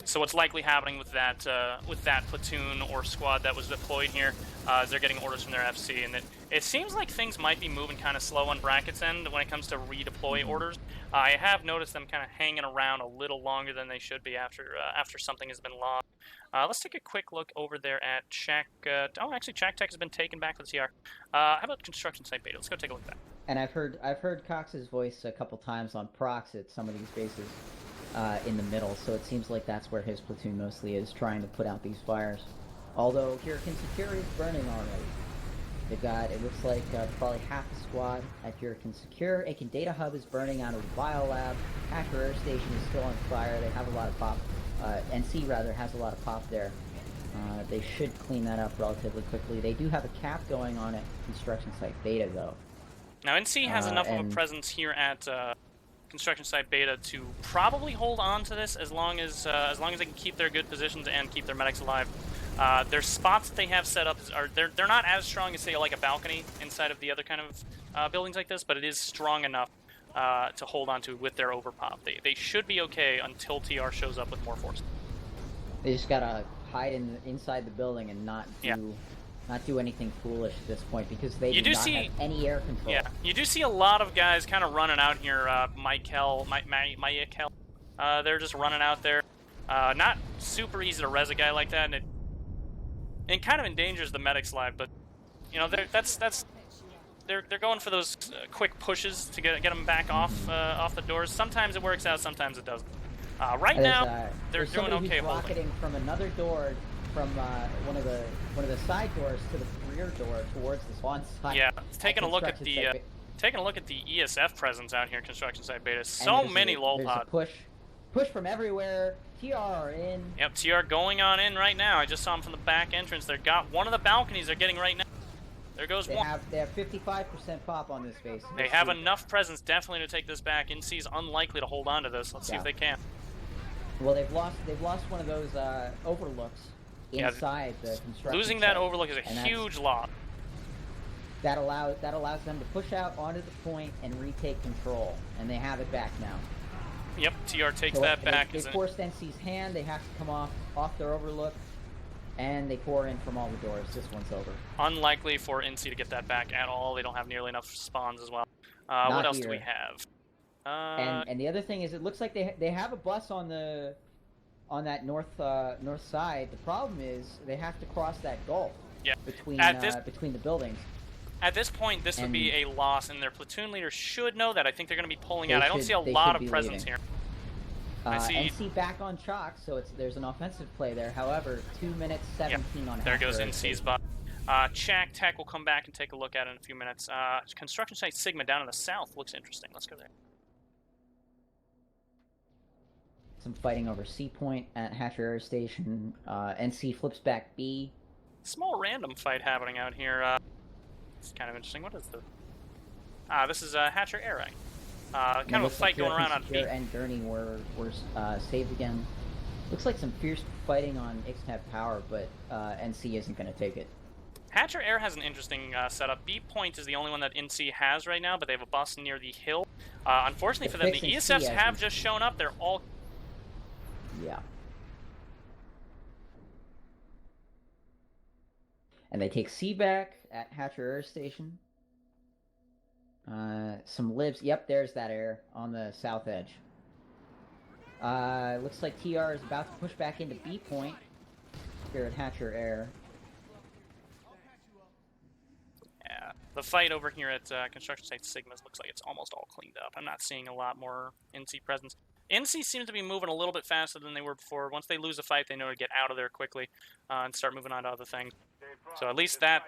S3: So what's likely happening with that platoon or squad that was deployed here is they're getting orders from their FC, and it seems like things might be moving kind of slow on Bracket's end when it comes to redeploy orders. I have noticed them kind of hanging around a little longer than they should be after something has been lost. Let's take a quick look over there at Shack. Actually, Shack Tech has been taken back with the TR. How about construction site beta? Let's go take a look at that.
S5: And I've heard Cox's voice a couple times on procs at some of these bases. in the middle, so it seems like that's where his platoon mostly is, trying to put out these fires. Although Hurricane Secure is burning already. They've got, it looks like, probably half the squad at Hurricane Secure. Aiken Data Hub is burning out of the Biolab. Hacker Air Station is still on fire. They have a lot of pop. NC, rather, has a lot of pop there. They should clean that up relatively quickly. They do have a cap going on at Construction Site Beta, though.
S3: Now, NC has enough of a presence here at Construction Site Beta to probably hold on to this as long as they can keep their good positions and keep their medics alive. Their spots that they have set up are they're not as strong as, say, like a balcony inside of the other kind of buildings like this, but it is strong enough to hold on to with their overpop. They should be okay until TR shows up with more force.
S5: They just gotta hide inside the building and not do anything foolish at this point, because they do not have any air control.
S3: Yeah, you do see a lot of guys kind of running out here. Michael, they're just running out there. Not super easy to res a guy like that, and it kind of endangers the medic's life. But you know, they're going for those quick pushes to get them back off the doors. Sometimes it works out, sometimes it doesn't. Right now, they're doing okay.
S5: Rocketing from another door, from one of the side doors to the rear door towards the spawn site.
S3: Yeah, taking a look at the ESF presence out here, Construction Site Beta. So many lol pods.
S5: Push from everywhere. TR are in.
S3: Yep, TR going on in right now. I just saw them from the back entrance. They've got one of the balconies they're getting right now. There goes one.
S5: They have 55% pop on this base.
S3: They have enough presence definitely to take this back. NC's unlikely to hold on to this. Let's see if they can.
S5: Well, they've lost one of those overlooks inside the construction.
S3: Losing that overlook is a huge loss.
S5: That allows them to push out onto the point and retake control, and they have it back now.
S3: Yep, TR takes that back.
S5: They forced NC's hand. They have to come off their overlook, and they pour in from all the doors. This one's over.
S3: Unlikely for NC to get that back at all. They don't have nearly enough spawns as well. What else do we have?
S5: And the other thing is, it looks like they have a bus on that north side. The problem is they have to cross that gulf between the buildings.
S3: At this point, this would be a loss, and their platoon leader should know that. I think they're going to be pulling out. I don't see a lot of presence here. I see
S5: NC back on chalk, so there's an offensive play there. However, 2 minutes 17 on.
S3: There goes NC's bot. Chak Tech will come back and take a look at it in a few minutes. Construction Site Sigma down in the south looks interesting. Let's go there.
S5: Some fighting over C point at Hatcher Air Station. NC flips back B.
S3: Small random fight happening out here. It's kind of interesting. What is the... this is Hatcher Air Rank. Kind of a fight going around on B.
S5: And Gurney were saved again. Looks like some fierce fighting on XTAP Power, but NC isn't going to take it.
S3: Hatcher Air has an interesting setup. B point is the only one that NC has right now, but they have a bus near the hill. Unfortunately for them, the ESFs have just shown up. They're all...
S5: Yeah. And they take C back at Hatcher Air Station. Some libs. Yep, there's that air on the south edge. Looks like TR is about to push back into B point here at Hatcher Air.
S3: Yeah, the fight over here at Construction Site Sigmas looks like it's almost all cleaned up. I'm not seeing a lot more NC presence. NC seems to be moving a little bit faster than they were before. Once they lose a fight, they know to get out of there quickly and start moving on to other things. So at least that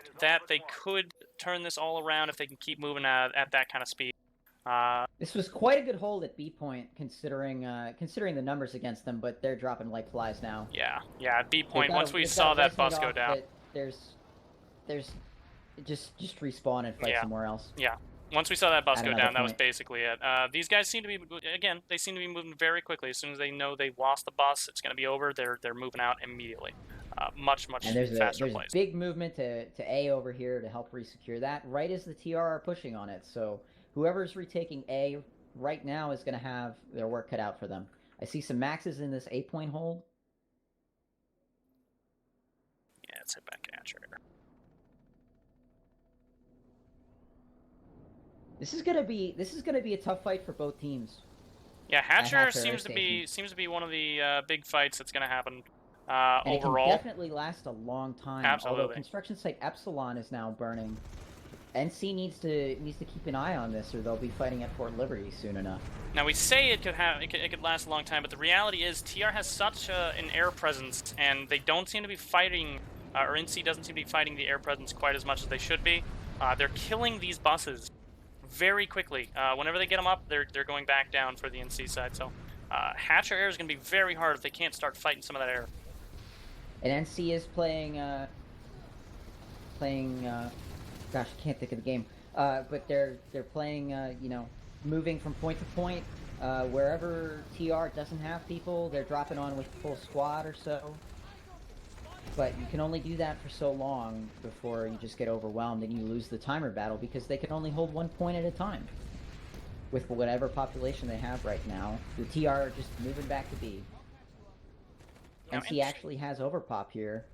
S3: they could turn this all around if they can keep moving at that kind of speed.
S5: This was quite a good hold at B point, considering the numbers against them, but they're dropping like flies now.
S3: Yeah, at B point, once we saw that bus go down,
S5: there's just respawn and fight somewhere else.
S3: Yeah. Once we saw that bus go down, that was basically it. These guys seem to be, again, they seem to be moving very quickly. As soon as they know they lost the bus, it's going to be over, they're moving out immediately. Much
S5: and there's
S3: faster
S5: a big movement to A over here to help resecure that, right as the TR are pushing on it. So whoever's retaking A right now is going to have their work cut out for them. I see some maxes in this A point hold.
S3: Yeah, let's head back at you.
S5: This is gonna be a tough fight for both teams.
S3: Yeah, Hatcher seems to be one of the big fights that's gonna happen
S5: and
S3: overall.
S5: It can definitely last a long time.
S3: Absolutely.
S5: Although construction site Epsilon is now burning. NC needs to keep an eye on this, or they'll be fighting at Fort Liberty soon enough.
S3: Now we say it could last a long time, but the reality is TR has such an air presence, and they don't seem to be fighting, or NC doesn't seem to be fighting the air presence quite as much as they should be. They're killing these buses very quickly. Whenever they get them up, they're going back down for the NC side. So Hatcher air is going to be very hard if they can't start fighting some of that air.
S5: And NC is playing. Gosh, I can't think of the game. But they're playing. Moving from point to point. Wherever TR doesn't have people, they're dropping on with full squad or so. But you can only do that for so long before you just get overwhelmed and you lose the timer battle, because they can only hold 1 point at a time. With whatever population they have right now, the TR are just moving back to B. NC actually has overpop here.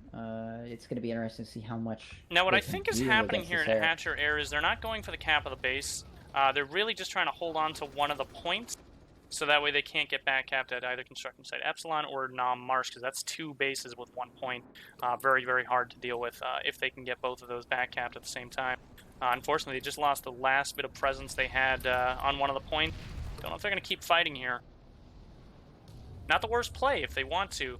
S5: It's going to be interesting to see how much.
S3: Now, what I think is happening here in Hatcher Air is they're not going for the cap of the base. They're really just trying to hold on to one of the points, so that way they can't get back capped at either construction site Epsilon or Nam Marsh, because that's 2 bases with 1 point. Very, very hard to deal with if they can get both of those back capped at the same time. Unfortunately, they just lost the last bit of presence they had on one of the points. Don't know if they're going to keep fighting here. Not the worst play if they want to.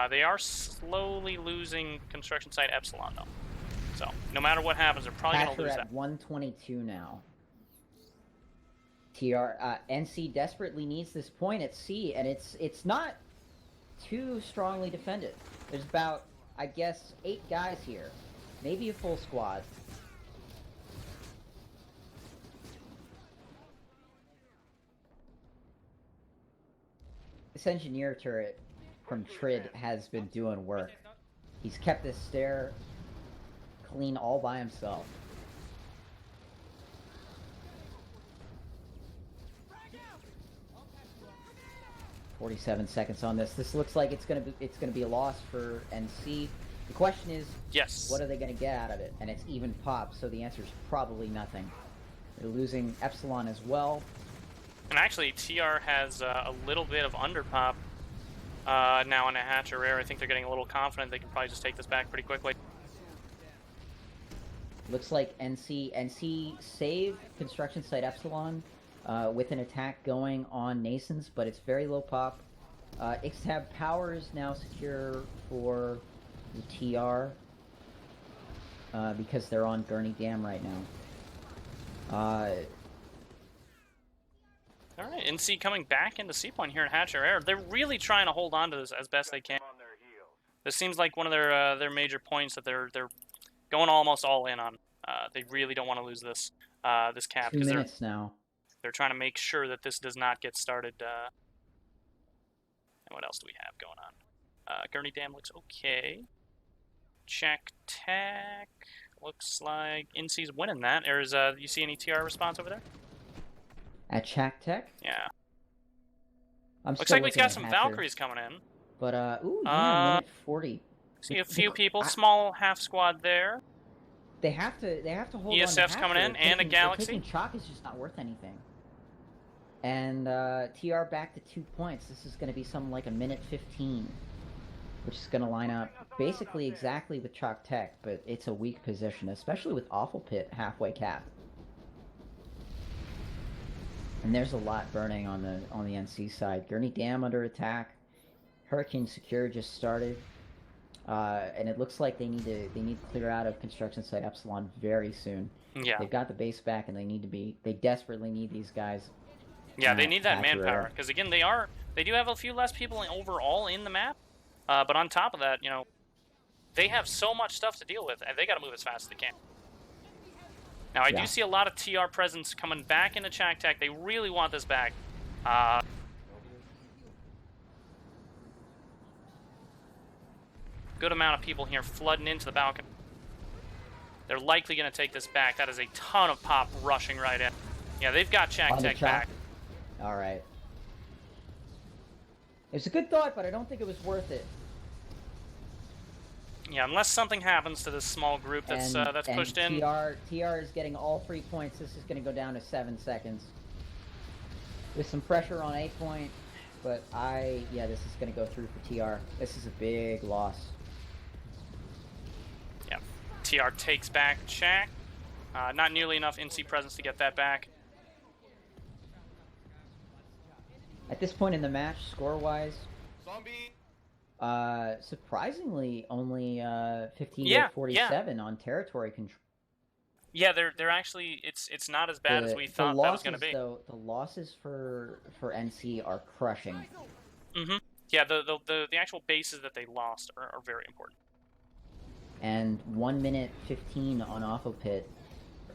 S3: They are slowly losing construction site Epsilon, though. So, no matter what happens, they're probably going to lose that.
S5: At 122 now. NC desperately needs this point at C, and it's not too strongly defended. There's about, I guess, 8 guys here. Maybe a full squad. This engineer turret from Trid has been doing work. He's kept this stair clean all by himself. 47 seconds on this. This looks like it's gonna be a loss for NC. The question is,
S3: yes,
S5: what are they gonna get out of it? And it's even pop, so the answer is probably nothing. They're losing Epsilon as well.
S3: And actually, TR has a little bit of underpop now in a Hatcher Air. I think they're getting a little confident they can probably just take this back pretty quickly.
S5: Looks like NC saved construction site Epsilon with an attack going on Nasons, but it's very low pop. Ixtab power is now secure for the TR because they're on Gurney Dam right now.
S3: Alright, NC coming back into C point here in Hatcher Air. They're really trying to hold on to this as best they can. This seems like one of their major points that they're going almost all in on. They really don't want to lose this this cap.
S5: 2 minutes now.
S3: They're trying to make sure that this does not get started. And what else do we have going on? Gurney Dam looks okay. Check Tech looks like NC's winning that. You see any TR response over there?
S5: At Chak Tech?
S3: Yeah.
S5: Looks
S3: like we've got some Valkyries coming in.
S5: But, ooh, yeah, minute 40.
S3: See a few people, small half squad there.
S5: They have to hold
S3: ESF's
S5: on to
S3: coming in, and a Galaxy.
S5: Taking Chalk is just not worth anything. And, TR back to 2 points. This is going to be something like a minute 15. Which is going to line up basically exactly with Chalk Tech, but it's a weak position, especially with Awful Pit halfway cap. And there's a lot burning on the NC side. Gurney Dam under attack. Hurricane Secure just started. And it looks like they need to clear out of construction site Epsilon very soon.
S3: Yeah.
S5: They've got the base back, and they desperately need these guys.
S3: Yeah, they need that manpower, because again, they do have a few less people overall in the map. But on top of that, they have so much stuff to deal with, and they got to move as fast as they can. Now, I do see a lot of TR presence coming back into Chak Tech. They really want this back. Good amount of people here flooding into the balcony. They're likely going to take this back. That is a ton of pop rushing right in. Yeah, they've got Chak Tech back.
S5: All right. It's a good thought, but I don't think it was worth it.
S3: Yeah, unless something happens to this small group that's pushed in.
S5: TR is getting all 3 points. This is going to go down to 7 seconds. With some pressure on 8 point, but this is going to go through for TR. This is a big loss.
S3: Yeah, TR takes back Chak. Not nearly enough NC presence to get that back.
S5: At this point in the match, score-wise, surprisingly only 15 to 47 on territory control.
S3: Yeah, they're actually it's not as bad as we thought that was going to be.
S5: Though, the losses for NC are crushing.
S3: Mm-hmm. Yeah, the actual bases that they lost are very important.
S5: And 1 minute 15 on Awful Pit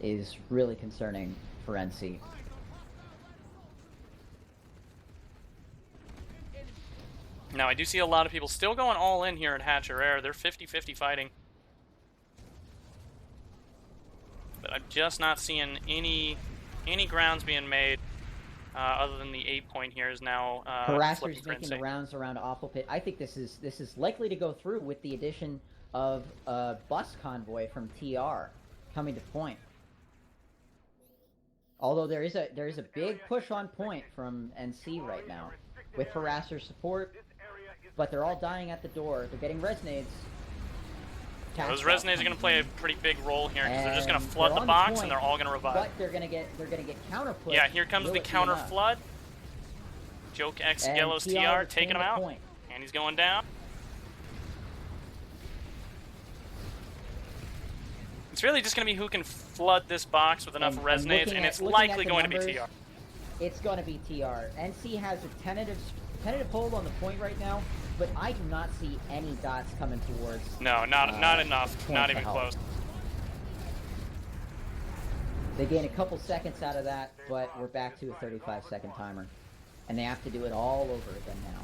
S5: is really concerning for NC.
S3: Now, I do see a lot of people still going all in here at Hatcher Air. They're 50-50 fighting. But I'm just not seeing any grounds being made other than the 8-point here is now
S5: Harassers making the rounds around Awful Pit. I think this is likely to go through with the addition of a bus convoy from TR coming to point. Although there is a big push on point from NC right now with harasser support, but they're all dying at the door. They're getting resonades.
S3: Those resonades are going to play a pretty big role here because they're just going to flood the box and they're all going to revive.
S5: But they're going to get counter push.
S3: Yeah, here comes the counter flood. Joke X Yellow's TR taking him out, and he's going down. It's really just going to be who can flood this box with enough resonades, and it's likely going to be TR.
S5: It's going to be TR. NC has a tentative hold on the point right now, but I do not see any dots coming towards.
S3: No, not enough. Not even close.
S5: They gain a couple seconds out of that, but we're back to a 35-second timer, and they have to do it all over again now.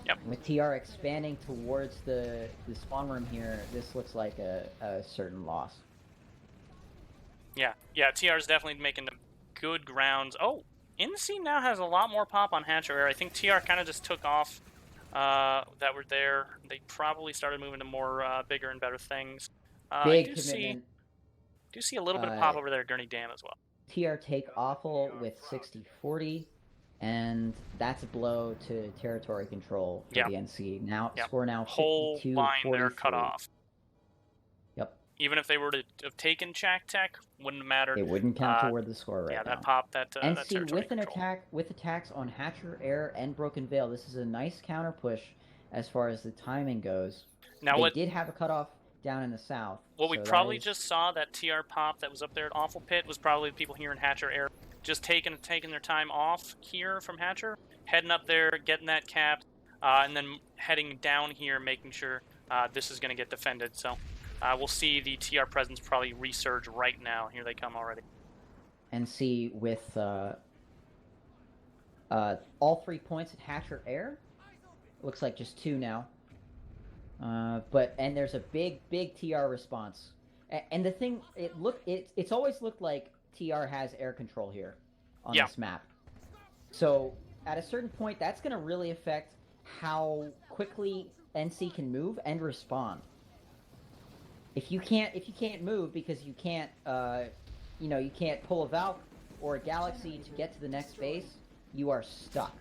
S3: Yep.
S5: With TR expanding towards the spawn room here, this looks like a certain loss.
S3: Yeah, TR's definitely making the good grounds. Oh, NC now has a lot more pop on Hatcher Air. I think TR kind of just took off that were there. They probably started moving to more bigger and better things.
S5: Big
S3: I
S5: commitment.
S3: do see a little bit of pop over there at Gurney Dam as well.
S5: TR take Awful with 60-40. And that's a blow to territory control for the NC. Now score now 52-43.
S3: Whole line there cut off.
S5: Yep.
S3: Even if they were to have taken Shack Tech, wouldn't matter.
S5: It wouldn't count toward the score right now.
S3: Yeah, that pop, that
S5: NC
S3: that
S5: with an
S3: control.
S5: with attacks on Hatcher Air and Broken Veil. This is a nice counter push as far as the timing goes.
S3: Now
S5: they did have a cutoff down in the south.
S3: What we probably just saw, that TR pop that was up there at Awful Pit, was probably the people here in Hatcher Air just taking their time off here from Hatcher, heading up there, getting that capped, and then heading down here, making sure this is going to get defended. So we'll see the TR presence probably resurge right now. Here they come already.
S5: NC with all 3 points at Hatcher Air. Looks like just 2 now. And there's a big TR response. And the thing, it's always looked like TR has air control here on this map. So at a certain point, that's going to really affect how quickly NC can move and respond. If you can't move because you can't you can't pull a Valk or a Galaxy to get to the next base, you are stuck.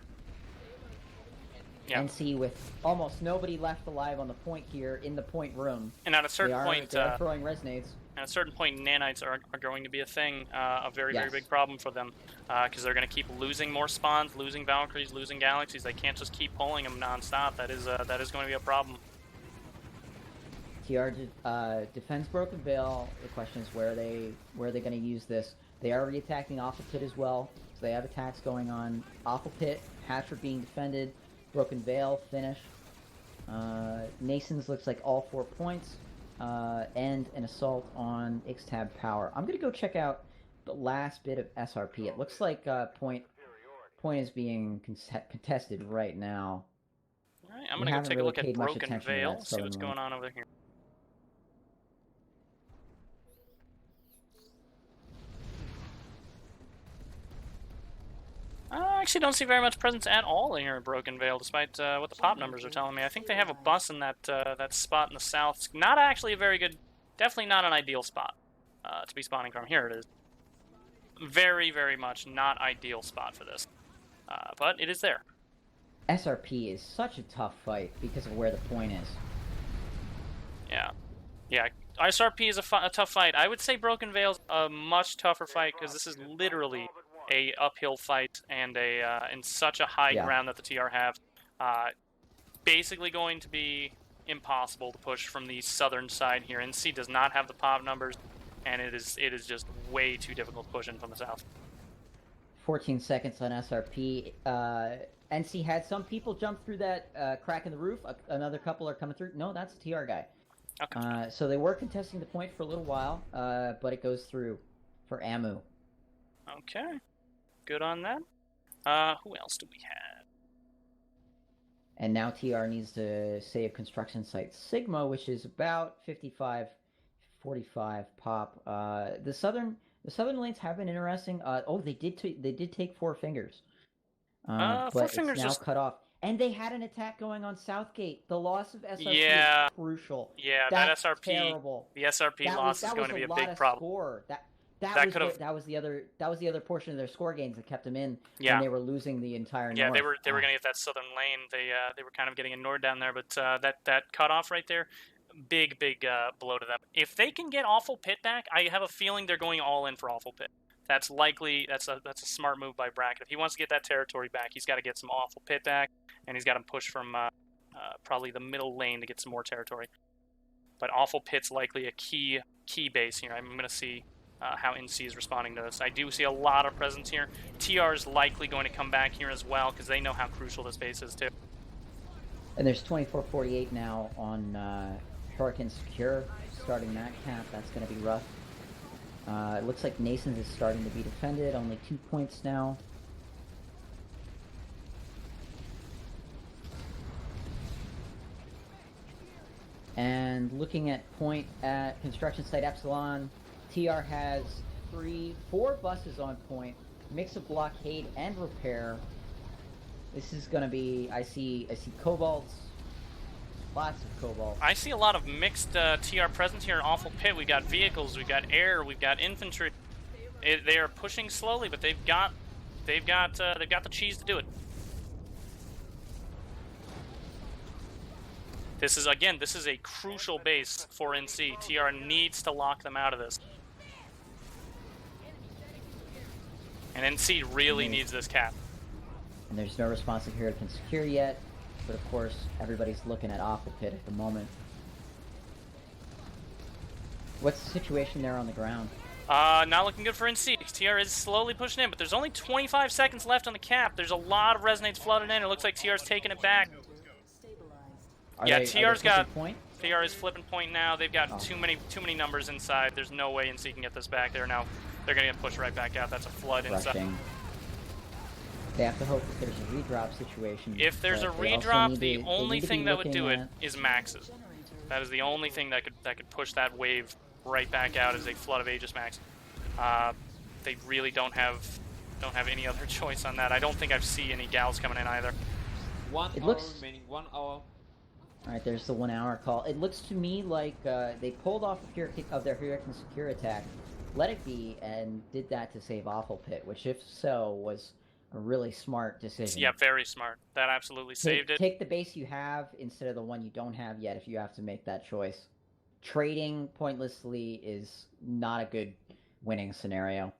S5: NC with almost nobody left alive on the point here in the point room.
S3: And at a certain point,
S5: they're throwing resonades.
S3: At a certain point, nanites are going to be a thing, a very big problem for them, because they're going to keep losing more spawns, losing Valkyries, losing Galaxies. They can't just keep pulling them nonstop. That is going to be a problem.
S5: TR defends Broken Veil. The question is where are they going to use this? They are reattacking Awful Pit as well, so they have attacks going on. Awful Pit, Hatcher being defended, Broken Veil finish. Nason's looks like all 4 points. And an assault on Ixtab Power. I'm going to go check out the last bit of SRP. It looks like point is being contested right now.
S3: All right, I'm going to go take a look at Broken Veil, see what's going on over here. I actually don't see very much presence at all in here at Broken Veil, despite what the pop numbers are telling me. I think they have a bus in that that spot in the south. It's not actually a very good, definitely not an ideal spot to be spawning from. Here it is. Very much not ideal spot for this. but it is there.
S5: SRP is such a tough fight because of where the point is.
S3: Yeah. SRP is a tough fight. I would say Broken Veil's a much tougher fight because this is literally a uphill fight and in such a high ground that the TR have. Basically going to be impossible to push from the southern side here. NC does not have the pop numbers, and it is just way too difficult to push in from the south.
S5: 14 seconds on SRP. NC had some people jump through that crack in the roof. Another couple are coming through. No, that's a TR guy.
S3: Okay.
S5: So they were contesting the point for a little while, but it goes through for Amu.
S3: Okay. Good on that. Who else do we have?
S5: And now TR needs to save construction site Sigma, which is about 55-45 pop. The southern lanes have been interesting. They did take Four Fingers. But
S3: Four Fingers
S5: it's now
S3: just
S5: cut off. And they had an attack going on Southgate. The loss of SRP is crucial.
S3: Yeah,
S5: That's
S3: that SRP.
S5: Terrible.
S3: The SRP loss is going to be a big problem.
S5: Score. That was the other portion of their score gains that kept them in when they were losing the entire north.
S3: Yeah, they were going to get that southern lane. They were kind of getting ignored down there, but that cutoff right there, big blow to them. If they can get Awful Pit back, I have a feeling they're going all in for Awful Pit. That's likely. That's a smart move by Bracket. If he wants to get that territory back, he's got to get some Awful Pit back, and he's got to push from probably the middle lane to get some more territory. But Awful Pit's likely a key base here. I'm going to see how NC is responding to this. I do see a lot of presence here. TR is likely going to come back here as well because they know how crucial this base is too.
S5: And there's 24-48 now on Hurricane Secure, starting that cap. That's going to be rough. It looks like Nasons is starting to be defended, only 2 points now. And looking at point at construction site Epsilon, TR has 4 buses on point, mix of blockade and repair. This is going to be, I see cobalts, lots of cobalt.
S3: I see a lot of mixed TR presence here in Awful Pit. We've got vehicles, we've got air, we've got infantry. They are pushing slowly, but they've got the cheese to do it. This is a crucial base for NC. TR needs to lock them out of this. And NC really needs this cap.
S5: And there's no responsive Hurricane Secure yet, but of course everybody's looking at Awful Pit at the moment. What's the situation there on the ground?
S3: Not looking good for NC. TR is slowly pushing in, but there's only 25 seconds left on the cap. There's a lot of resonates flooded in. It looks like TR's taking it back. TR is flipping point now. They've got too many numbers inside. There's no way NC can get this back. They're gonna get pushed right back out. That's a flood inside.
S5: They have to hope that there's a redrop situation.
S3: If there's a redrop, the only thing that would do it is maxes. That is the only thing that could push that wave right back out as a flood of Aegis Max. They really don't have any other choice on that. I don't think I've seen any gals coming in either.
S6: 1 hour remaining. 1 hour.
S5: Alright, there's the 1 hour call. It looks to me like they pulled off of their Hurricane Secure attack, let it be, and did that to save Awful Pit, which if so was a really smart decision.
S3: Yeah, very smart. That absolutely saved it.
S5: Take the base you have instead of the one you don't have yet if you have to make that choice. Trading pointlessly is not a good winning scenario.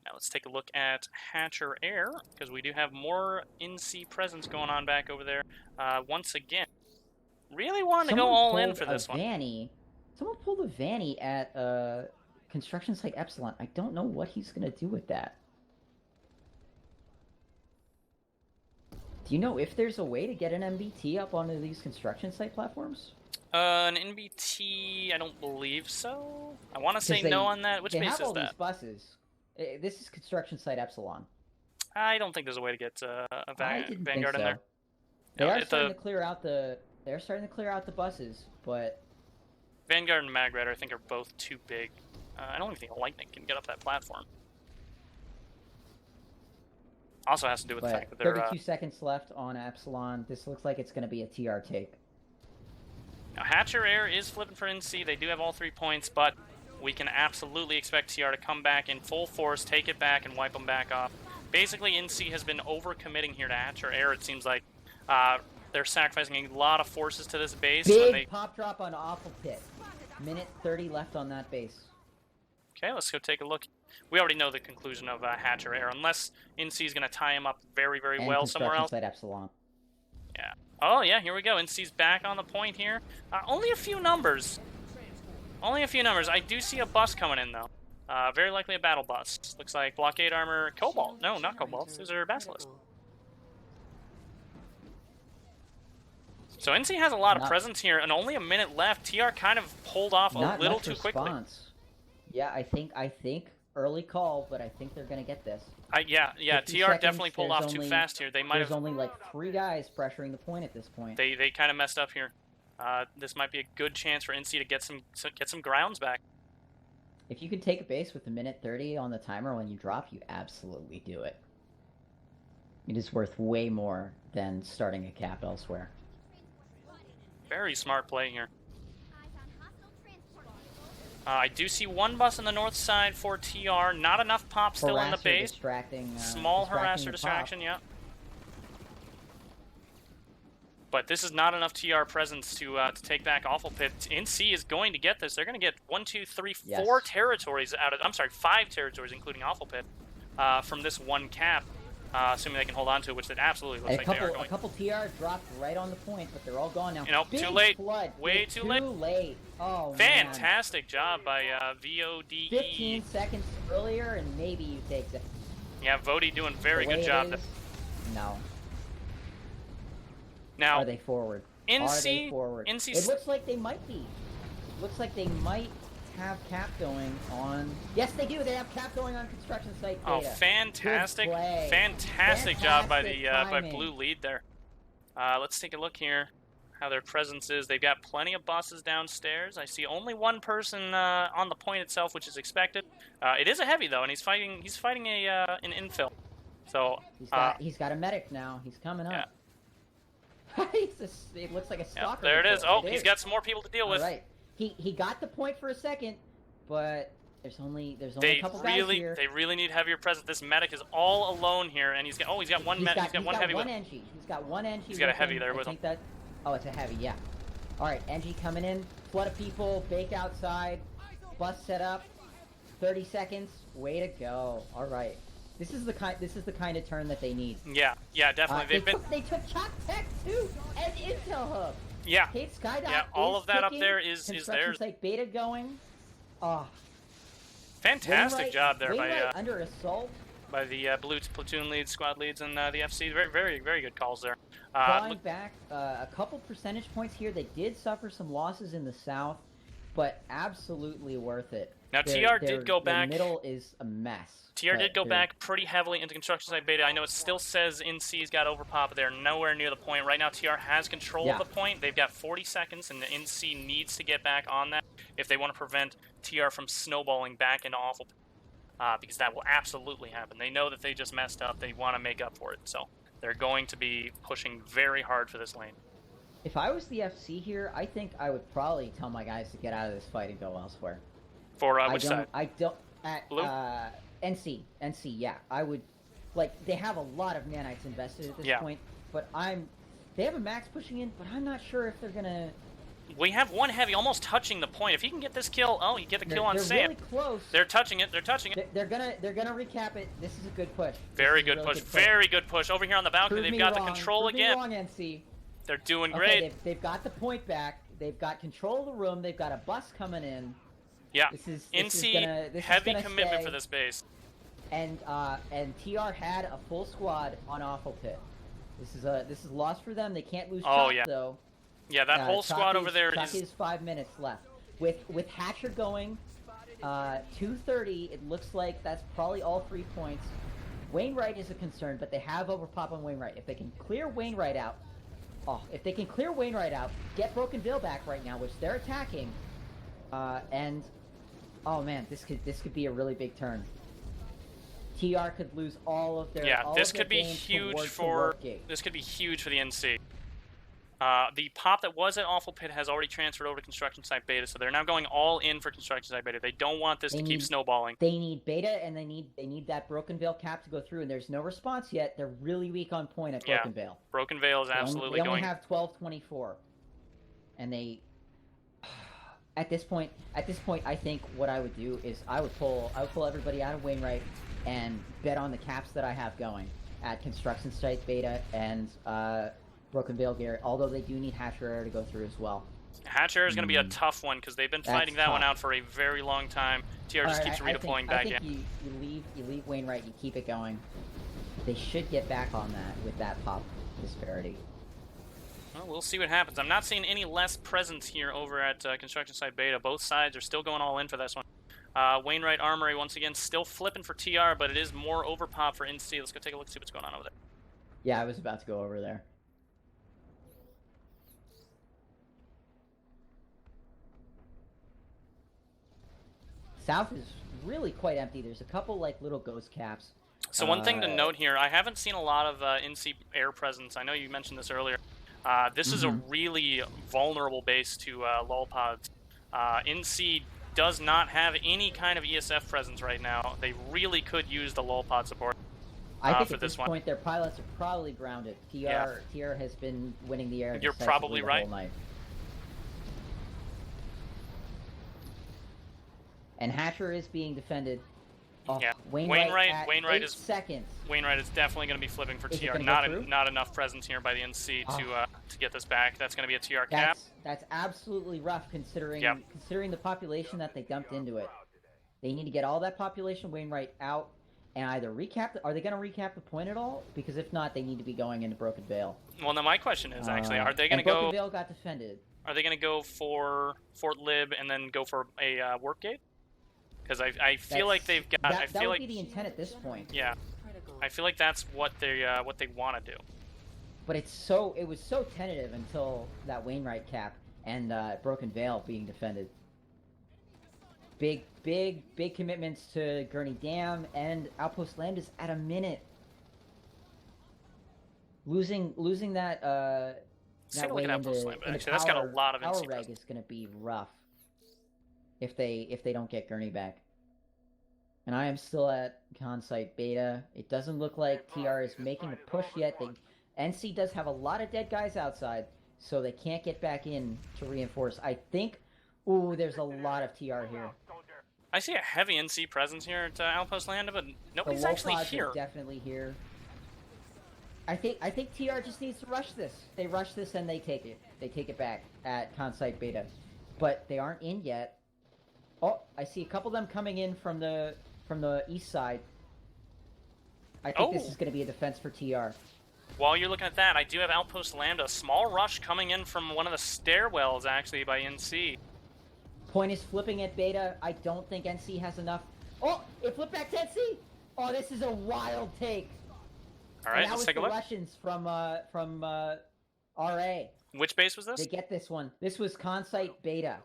S3: Now let's take a look at Hatcher Air, because we do have more NC presence going on back over there. Once again, really wanting to go all in for this one.
S5: Someone pulled a Vanny at construction site Epsilon. I don't know what he's going to do with that. Do you know if there's a way to get an MBT up onto these construction site platforms?
S3: An NBT, I don't believe so. I want to say no on that. Which base is that? They have all these
S5: buses. This is construction site Epsilon.
S3: I don't think there's a way to get a Vanguard in there.
S5: They are starting to clear out the. They're starting to clear out the buses, but
S3: Vanguard and Magrat, I think, are both too big. I don't even think Lightning can get up that platform. Also has to do with the fact that they're
S5: 32 seconds left on Epsilon. This looks like it's going to be a TR take.
S3: Now, Hatcher Air is flipping for NC. They do have all 3 points, but we can absolutely expect TR to come back in full force, take it back, and wipe them back off. Basically, NC has been overcommitting here to hatch or air. It seems like they're sacrificing a lot of forces to this base.
S5: Big
S3: when they...
S5: pop drop on Awful Pit. Minute 30 left on that base.
S3: Okay, let's go take a look. We already know the conclusion of hatch or air, unless NC is going to tie him up very, very
S5: And
S3: well somewhere else.
S5: Site Epsilon.
S3: Yeah. Oh, yeah, here we go. NC's back on the point here. Only a few numbers. Only a few numbers. I do see a bus coming in, though. Very likely a battle bus. Looks like blockade armor, cobalt. No, not cobalt. Those are basilisk. So NC has a lot of presence here, and only a minute left. TR kind of pulled off a little too quickly.
S5: Yeah, I think early call, but I think they're gonna get this.
S3: Yeah. TR definitely pulled off too fast here. They might have.
S5: There's only like 3 guys pressuring the point at this point.
S3: They kind of messed up here. This might be a good chance for NC to get some grounds back.
S5: If you can take a base with a minute 30 on the timer when you drop, you absolutely do it. It is worth way more than starting a cap elsewhere.
S3: Very smart play here. I do see one bus on the north side for TR. Not enough pop still in the base. Small harasser distraction, yeah. But this is not enough TR presence to take back Awful Pit. NC is going to get this. They're going to get 1, 2, 3, 4 territories out of... I'm sorry, 5 territories, including Awful Pit, from this one cap. Assuming they can hold on to it, which it absolutely looks like they are going.
S5: A couple TR dropped right on the point, but they're all gone now.
S3: You know,
S5: Big
S3: too late.
S5: Flood.
S3: Way too late.
S5: Too late. Oh,
S3: Fantastic job by VODE.
S5: 15 seconds earlier, and maybe you take it.
S3: Yeah, Vodi doing very good job.
S5: No.
S3: Now,
S5: are they forward?
S3: NC,
S5: it looks like they might be. Looks like they might have cap going on. Yes, they do. They have cap going on construction site data.
S3: Oh, fantastic! Fantastic job by the by Blue lead there. Let's take a look here. How their presence is. They've got plenty of buses downstairs. I see only one person on the point itself, which is expected. It is a heavy though, and he's fighting an infill. So
S5: he's got a medic now. He's coming up.
S3: Yeah.
S5: It looks like a stalker.
S3: There it is. Oh, he's got some more people to deal with.
S5: All right. He got the point for a second, but there's only a couple guys here.
S3: They really need heavier presence. This medic is all alone here, and he's got one medic. He's got one heavy with him.
S5: He's got one NG.
S3: He's got a heavy there with him.
S5: Oh, it's a heavy, yeah. All right, NG coming in. Flood of people. Bake outside. Bus set up. 30 seconds. Way to go. All right. This is the kind of turn that they need.
S3: Yeah, definitely.
S5: They took Chalk Tech too, and Intel Hub.
S3: Yeah.
S5: Kate Skydot
S3: yeah, all of that up there is theirs.
S5: Like beta going. Oh.
S3: Fantastic job there by
S5: under assault.
S3: By the blue platoon leads, squad leads, and the FC. Very, very, very good calls there.
S5: Falling back a couple percentage points here. They did suffer some losses in the south, but absolutely worth it.
S3: Now TR did go back.
S5: The middle is a mess.
S3: TR did go back pretty heavily into construction site beta. I know it still says NC's got overpop, but they're nowhere near the point. Right now, TR has control of the point. They've got 40 seconds, and the NC needs to get back on that if they want to prevent TR from snowballing back into Awful, because that will absolutely happen. They know that they just messed up. They want to make up for it, so they're going to be pushing very hard for this lane.
S5: If I was the FC here, I think I would probably tell my guys to get out of this fight and go elsewhere.
S3: For which side?
S5: I don't.
S3: Blue?
S5: NC, yeah. I would, they have a lot of nanites invested at this point, but they have a max pushing in, but I'm not sure if they're gonna...
S3: We have one heavy almost touching the point. If he can get this kill, you get the kill on Sam.
S5: They're really close.
S3: They're touching it,
S5: They're gonna recap it. This is a good push.
S3: Very good push. Very good push. Over here on the balcony, they've got the control again.
S5: Prove me wrong, NC.
S3: They're doing great.
S5: They've got the point back. They've got control of the room. They've got a bus coming in.
S3: Yeah, NC heavy commitment for this base.
S5: And TR had a full squad on Awful Pit. This is lost for them. They can't lose Chalk, though.
S3: Yeah, that whole squad over there
S5: is 5 minutes left. With Hatcher going 2:30, it looks like that's probably all 3 points. Wainwright is a concern, but they have overpop on Wainwright. If they can clear Wainwright out, get Broken Veil back right now, which they're attacking, and oh man, this could be a really big turn. TR could lose all of their
S3: this could be huge for the NC. The pop that was at Awful Pit has already transferred over to Construction Site Beta, so they're now going all in for Construction Site Beta. They don't want this to keep snowballing.
S5: They need Beta, and they need that Broken Veil cap to go through, and there's no response yet. They're really weak on point at Broken Veil.
S3: Broken Veil is absolutely
S5: they only
S3: going...
S5: have 12-24. And they... At this point, I think what I would do is I would pull everybody out of Wainwright and bet on the caps that I have going at Construction Site Beta and Broken Veil Garrett, although they do need Hatcher Air to go through as well.
S3: Hatcher is going to be a tough one because they've been fighting that one out for a very long time. TR just keeps redeploying back in.
S5: I think you leave Wainwright, you keep it going. They should get back on that with that pop disparity.
S3: Well, we'll see what happens. I'm not seeing any less presence here over at Construction Site Beta. Both sides are still going all in for this one. Wainwright Armory, once again, still flipping for TR, but it is more overpop for NC. Let's go take a look, see what's going on over there.
S5: Yeah, I was about to go over there. South is really quite empty. There's a couple, like, little ghost caps.
S3: So one thing to note here, I haven't seen a lot of NC air presence. I know you mentioned this earlier. This is a really vulnerable base to lolpods. NC does not have any kind of ESF presence right now. They really could use the lolpod support.
S5: I think at this point their pilots are probably grounded. TR has been winning the air.
S3: You're probably right.
S5: Whole night. And Hatcher is being defended. Oh,
S3: yeah,
S5: Wainwright is seconds.
S3: Wainwright is definitely going to be flipping for TR. Not enough presence here by the NC to get this back. That's going to be a TR cap.
S5: That's absolutely rough considering the population that they dumped into it. They need to get all that population Wainwright out and either recap. Are they going to recap the point at all? Because if not, they need to be going into Broken Veil.
S3: Well, now my question is actually, are they going to go?
S5: Broken Veil got defended.
S3: Are they going to go for Fort Lib and then go for a work gate? Because I feel like they've got.
S5: That would be the intent at this point.
S3: Yeah, I feel like that's what they want to do.
S5: But it was so tentative until that Wainwright cap and Broken Veil being defended. Big commitments to Gurney Dam and Outpost Land is at a minute. Losing that that way into
S3: that's got a lot of
S5: power reg is going to be rough. If they don't get Gurney back. And I am still at Con Site Beta. It doesn't look like TR is making a push yet. NC does have a lot of dead guys outside, so they can't get back in to reinforce. I think, there's a lot of TR here.
S3: I see a heavy NC presence here at Outpost Land, but nobody's actually here.
S5: Definitely here. I think TR just needs to rush this. They rush this and they take it. They take it back at Con Site Beta. But they aren't in yet. Oh, I see a couple of them coming in from the east side. I think this is going to be a defense for TR.
S3: While you're looking at that, I do have Outpost Lambda. A small rush coming in from one of the stairwells, actually, by NC.
S5: Point is flipping at Beta. I don't think NC has enough. Oh, it flipped back to NC! Oh, this is a wild take.
S3: All right, let's take a look.
S5: Russians from RA.
S3: Which base was this?
S5: They get this one. This was Con Site Beta.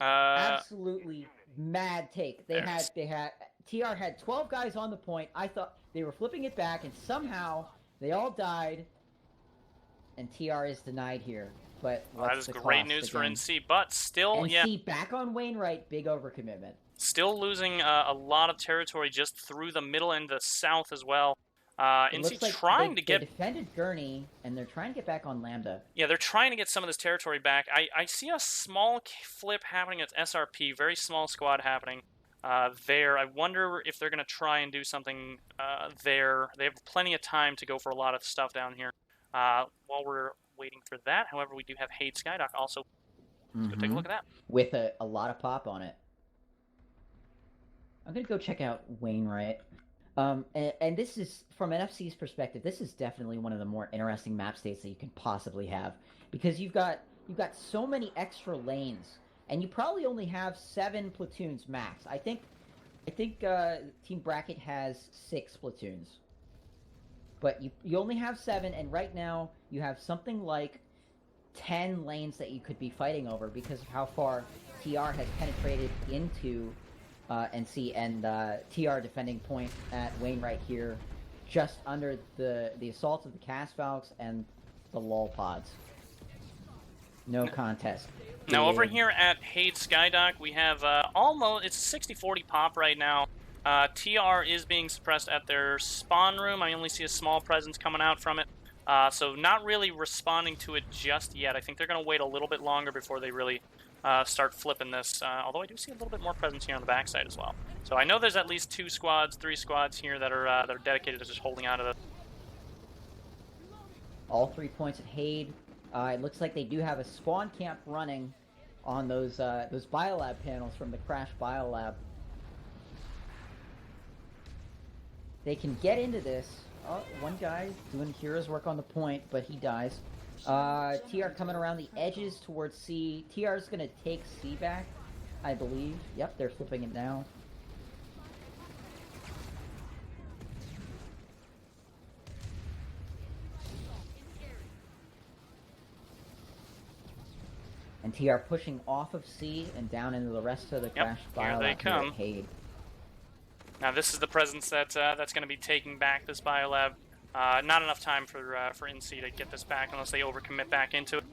S5: Absolutely mad take. They had TR had 12 guys on the point. I thought they were flipping it back, and somehow they all died, and TR is denied here. But
S3: that is great news for NC, but still,
S5: NC back on Wainwright, big overcommitment.
S3: Still losing a lot of territory just through the middle and the south as well. NC like trying to get...
S5: They defended Gurney, and they're trying to get back on Lambda.
S3: Yeah, they're trying to get some of this territory back. I see a small flip happening at SRP, very small squad happening there. I wonder if they're going to try and do something there. They have plenty of time to go for a lot of stuff down here. While we're waiting for that, however, we do have Hade Skydock also. Let's go take a look at that.
S5: With a lot of pop on it. I'm going to go check out Wainwright. And this is, from NFC's perspective, this is definitely one of the more interesting map states that you can possibly have, because you've got so many extra lanes, and you probably only have 7 platoons max. I think Team Bracket has 6 platoons, but you only have 7, and right now you have something like 10 lanes that you could be fighting over because of how far TR has penetrated into NC, and TR defending point at Wainwright here, just under the assault of the Cast Valks and the lol pods. No contest.
S3: Now over
S5: Big.
S3: here at Hade Skydock, we have almost, it's a 60-40 pop right now. TR is being suppressed at their spawn room. I only see a small presence coming out from it. So not really responding to it just yet. I think they're going to wait a little bit longer before they really start flipping this. Although I do see a little bit more presence here on the backside as well. So I know there's at least 2 squads, 3 squads here that are dedicated to just holding on to the...
S5: All 3 points at Hade. It looks like they do have a spawn camp running on those biolab panels from the Crash Biolab. They can get into this. Oh, one guy doing hero's work on the point, but he dies. TR coming around the edges towards C. TR is going to take C back, I believe. Yep, they're flipping it now. And TR pushing off of C and down into the rest of the Crash
S3: here they
S5: Biolab
S3: come.
S5: at Hade.
S3: Now this is the presence that's going to be taking back this biolab. Not enough time for NC to get this back unless they overcommit back into it.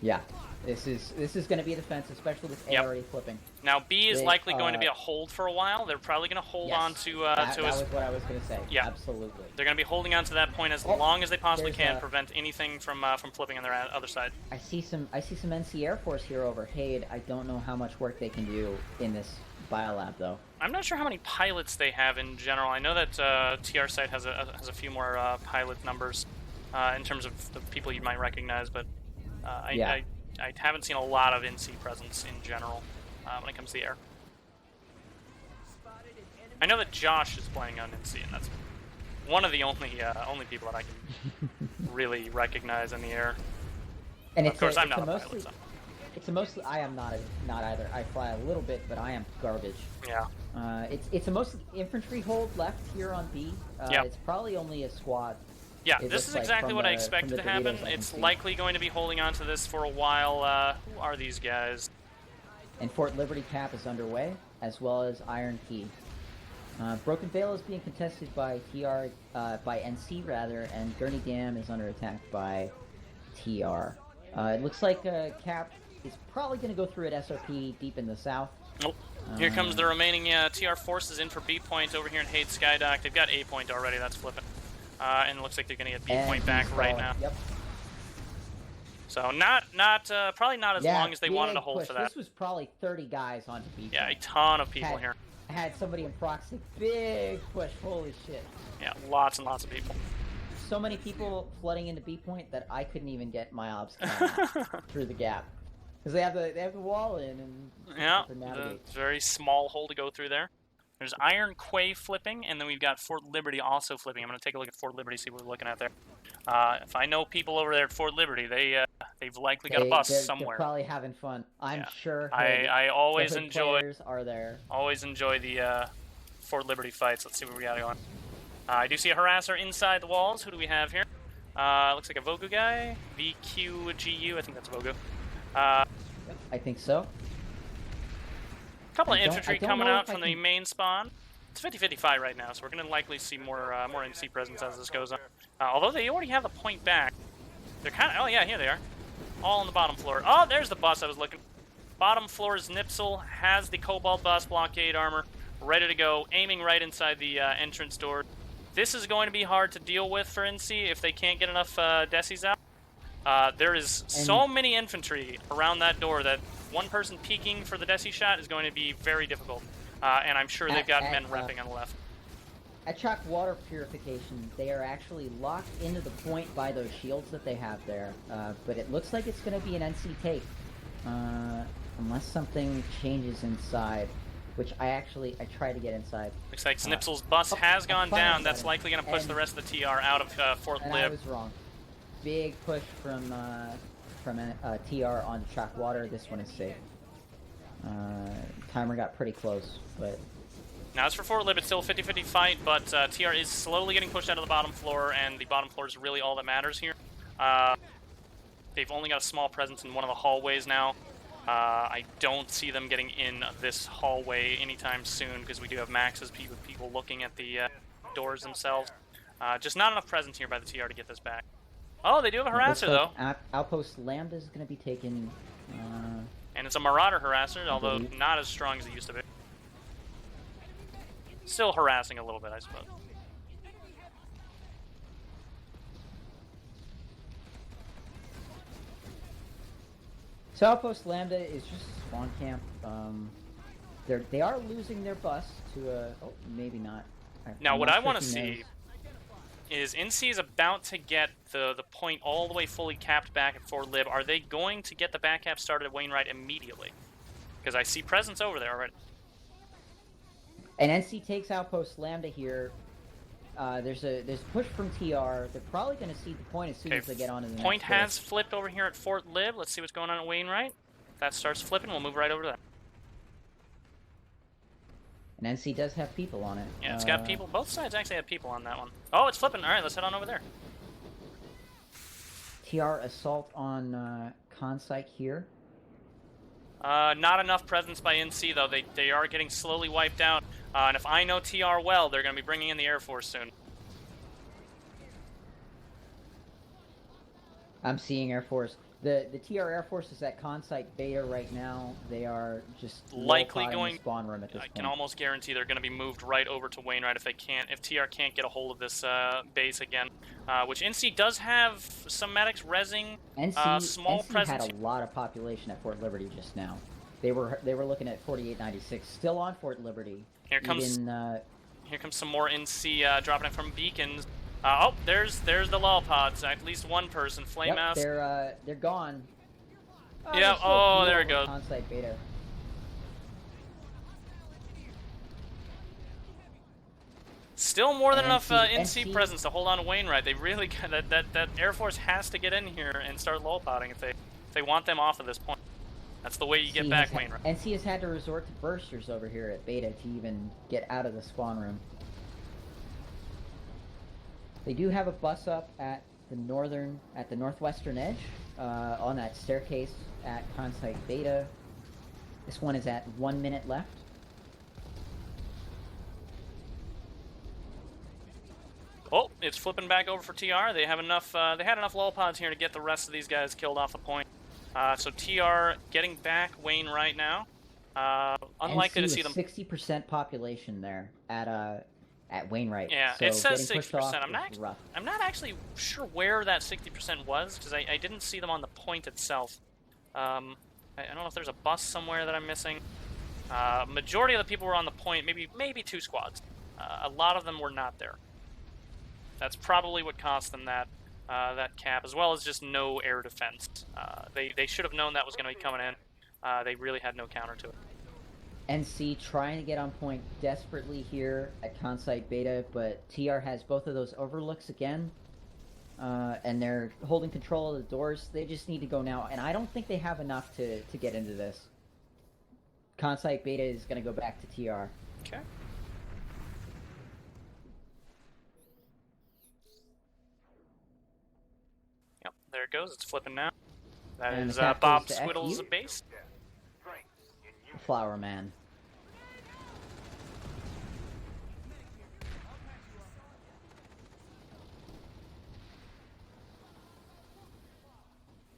S5: Yeah, this is going to be a defense, especially with A already flipping.
S3: Now B is likely going to be a hold for a while. They're probably going to hold on to
S5: that was what I was going to say.
S3: Yeah,
S5: absolutely.
S3: They're going to be holding on to that point as long as they possibly can, prevent anything from flipping on their other side.
S5: I see some NC Air Force here over Hade. I don't know how much work they can do in this biolab though.
S3: I'm not sure how many pilots they have in general. I know that TR site has a few more pilot numbers in terms of the people you might recognize, but I haven't seen a lot of NC presence in general when it comes to the air. I know that Josh is playing on NC, and that's one of the only people that I can really recognize in the air.
S5: And
S3: of course, I'm not a pilot. So.
S5: It's a mostly. I am not either. I fly a little bit, but I am garbage.
S3: Yeah.
S5: It's a mostly infantry hold left here on B. It's probably only a squad.
S3: Yeah, this is exactly what I expected to happen. It's likely going to be holding on to this for a while. Who are these guys?
S5: And Fort Liberty Cap is underway, as well as Iron Key. Broken Vale is being contested by by NC rather, and Gurney Dam is under attack by TR. It looks like Cap is probably going to go through at SRP deep in the south.
S3: Oh, here comes the remaining TR forces in for B point over here in Hade Skydock. They've got A point already. That's flipping. And it looks like they're going to get B point back right now.
S5: Yep.
S3: So probably not as long as they wanted to hold
S5: push.
S3: for that.
S5: This was probably 30 guys onto B point.
S3: Yeah, a ton of people here.
S5: Had somebody in proxy. Big push. Holy shit.
S3: Yeah, lots and lots of people.
S5: So many people flooding into B point that I couldn't even get my ops through the gap. Because they have the wall in and
S3: the very small hole to go through there. There's Iron Quay flipping, and then we've got Fort Liberty also flipping. I'm going to take a look at Fort Liberty, see what we're looking at there. If I know people over there at Fort Liberty, they've likely got a bus somewhere.
S5: They're probably having fun. I'm sure.
S3: I always enjoy.
S5: Are there?
S3: Always enjoy the Fort Liberty fights. Let's see what we got going. I do see a harasser inside the walls. Who do we have here? Looks like a Vogu guy. VQGU. I think that's Vogu.
S5: I think so.
S3: A couple of infantry coming out from the main spawn. It's 50-50 fight right now, so we're going to likely see more NC presence as this goes on. Although they already have the point back. They're kind of... Oh, yeah, here they are. All on the bottom floor. Oh, there's the bus I was looking. Bottom floor is Nipsel, has the Cobalt bus blockade armor, ready to go, aiming right inside the entrance door. This is going to be hard to deal with for NC if they can't get enough decis out. There is so many infantry around that door that one person peeking for the deci shot is going to be very difficult. And I'm sure they've got men repping on the left.
S5: At Chalk Water Purification, they are actually locked into the point by those shields that they have there. But it looks like it's going to be an NC take. Unless something changes inside. Which I tried to get inside. Looks
S3: like Snipsel's bus has gone down. That's likely going to push the rest of the TR out of Fort Lib.
S5: I was wrong. Big push from TR onto Chalk Water. This one is safe. Timer got pretty close, but...
S3: Now, as for Fort Lib, it's still a 50-50 fight, but TR is slowly getting pushed out of the bottom floor, and the bottom floor is really all that matters here. They've only got a small presence in one of the hallways now. I don't see them getting in this hallway anytime soon, because we do have maxes with people looking at the doors themselves. Just not enough presence here by the TR to get this back. Oh, they do have a
S5: It looks
S3: harasser,
S5: like
S3: though.
S5: Outpost Lambda is going to be taken.
S3: And it's a Marauder harasser, although
S5: believe.
S3: not as strong as it used to be. Still harassing a little bit, I suppose.
S5: So Outpost Lambda is just a spawn camp. They are losing their bus to a. Oh, maybe not.
S3: Now,
S5: I'm
S3: what
S5: not
S3: I
S5: sure
S3: want
S5: if
S3: to
S5: he
S3: see
S5: knows.
S3: is NC is about to get the point all the way fully capped back at Fort Lib. Are they going to get the back cap started at Wainwright immediately? Because I see presence over there already.
S5: And NC takes Outpost Lambda here. There's a push from TR. They're probably going to see the point as soon as they get onto the
S3: Point
S5: next
S3: has
S5: push.
S3: flipped over here at Fort Lib. Let's see what's going on at Wainwright. If that starts flipping, we'll move right over there.
S5: And NC does have people on it.
S3: Yeah, it's got people. Both sides actually have people on that one. Oh, it's flipping. All right, let's head on over there.
S5: TR assault on Consite here.
S3: Not enough presence by NC, though. They are getting slowly wiped out. And if I know TR well, they're going to be bringing in the Air Force soon.
S5: I'm seeing Air Force. The TR Air Force is at Consite Beta right now. They are just
S3: Likely
S5: in the
S3: going.
S5: spawn room at this
S3: I
S5: point.
S3: can almost guarantee they're going to be moved right over to Wainwright if TR can't get a hold of this base again. Which NC does have some medics rezzing. Small
S5: NC
S3: presence.
S5: had a lot of population at Fort Liberty just now. They were looking at 4896, still on Fort Liberty.
S3: Here comes some more NC dropping it from beacons. Oh, there's the lull pods. At least one person. Flame Mouse.
S5: They're gone.
S3: Yeah. Oh, there it goes.
S5: Consite Beta.
S3: Still more than enough
S5: NC
S3: NC presence to hold on to Wainwright. They really that Air Force has to get in here and start lull podding if they want them off at this point. That's the way you get back Wainwright.
S5: NC has had to resort to bursters over here at Beta to even get out of the spawn room. They do have a bus up at the northwestern edge, on that staircase at Consite Beta. This one is at 1 minute left.
S3: Oh, it's flipping back over for TR. They have enough. They had enough lull pods here to get the rest of these guys killed off the point. So TR getting back Wainwright now. Unlikely to see them.
S5: 60% population there at Wainwright.
S3: Yeah,
S5: so
S3: it says
S5: 60%.
S3: I'm not actually sure where that 60% was because I didn't see them on the point itself. I don't know if there's a bus somewhere that I'm missing. Majority of the people were on the point, maybe two squads. A lot of them were not there. That's probably what cost them that cap, as well as just no air defense. They should have known that was going to be coming in. They really had no counter to it.
S5: NC trying to get on point desperately here at Consite Beta, but TR has both of those overlooks again, and they're holding control of the doors. They just need to go now, and I don't think they have enough to get into this. Consite Beta is going to go back to TR.
S3: Okay. Yep, there it goes. It's flipping now. That
S5: And
S3: is
S5: the cap
S3: Bob
S5: goes to
S3: Swiddle's
S5: FU.
S3: base.
S5: Flower Man.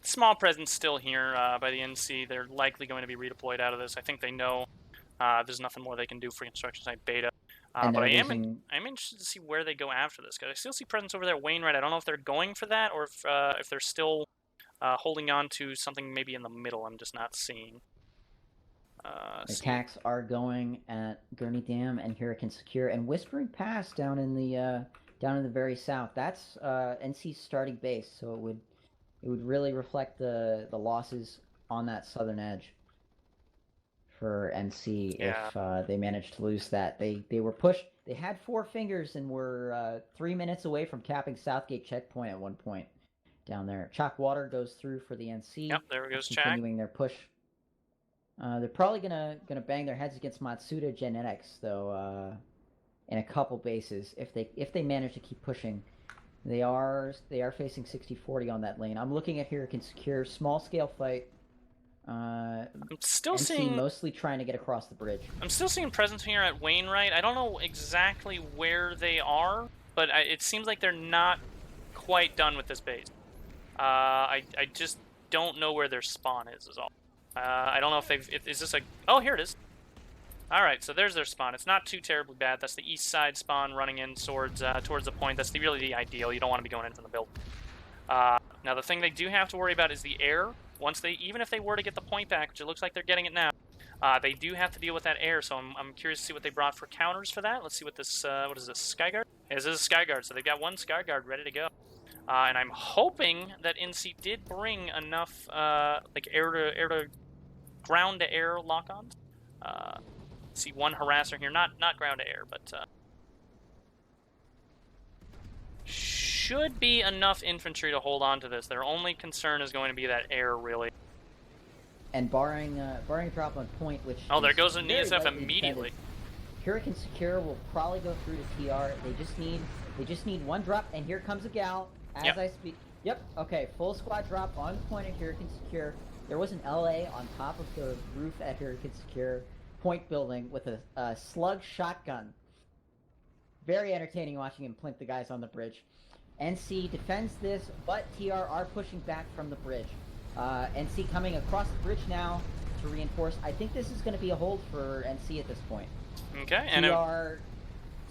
S3: Small presence still here by the NC. They're likely going to be redeployed out of this. I think they know there's nothing more they can do for construction site beta. But I'm interested to see where they go after this, because I still see presence over there at Wainwright. I don't know if they're going for that or if they're still holding on to something maybe in the middle I'm just not seeing.
S5: Attacks are going at Gurney Dam and Hurricane Secure, and Whispering Pass down in the very south. That's NC's starting base, so it would really reflect the losses on that southern edge for NC if they managed to lose that. They were pushed. They had 4 fingers and were 3 minutes away from capping Southgate checkpoint at one point down there. Chalk Water goes through for the NC.
S3: Yep, there goes Chalk.
S5: Continuing their push. They're probably gonna bang their heads against Matsuda Genetics though, in a couple bases if they manage to keep pushing. They are facing 60-40 on that lane. I'm looking at Hurricane Secure, small scale fight.
S3: I'm still
S5: NC
S3: seeing
S5: mostly trying to get across the bridge.
S3: I'm still seeing presence here at Wainwright. I don't know exactly where they are, but it seems like they're not quite done with this base. I just don't know where their spawn is all. I don't know if they've... Is this a... Oh, here it is. Alright, so there's their spawn. It's not too terribly bad. That's the east side spawn running in towards the point. That's really the ideal. You don't want to be going in from the build. Now, the thing they do have to worry about is the air. Even if they were to get the point back, which it looks like they're getting it now, they do have to deal with that air, so I'm curious to see what they brought for counters for that. Let's see what this, what is this, Skyguard? Yeah, this is a Skyguard, so they've got one Skyguard ready to go. And I'm hoping that NC did bring enough, like, ground-to-air lock-ons. See one harasser here, not ground-to-air, but, should be enough infantry to hold on to this. Their only concern is going to be that air, really.
S5: And barring drop on point, which
S3: there goes an ESF immediately.
S5: Hurricane Secure will probably go through to TR. They just need one drop, and here comes a gal as I speak. Yep. Okay. Full squad drop on point at Hurricane Secure. There was an LA on top of the roof at Hurricane Secure point building with a slug shotgun. Very entertaining watching him plink the guys on the bridge. NC defends this, but TR are pushing back from the bridge. NC coming across the bridge now to reinforce. I think this is going to be a hold for NC at this point.
S3: Okay, and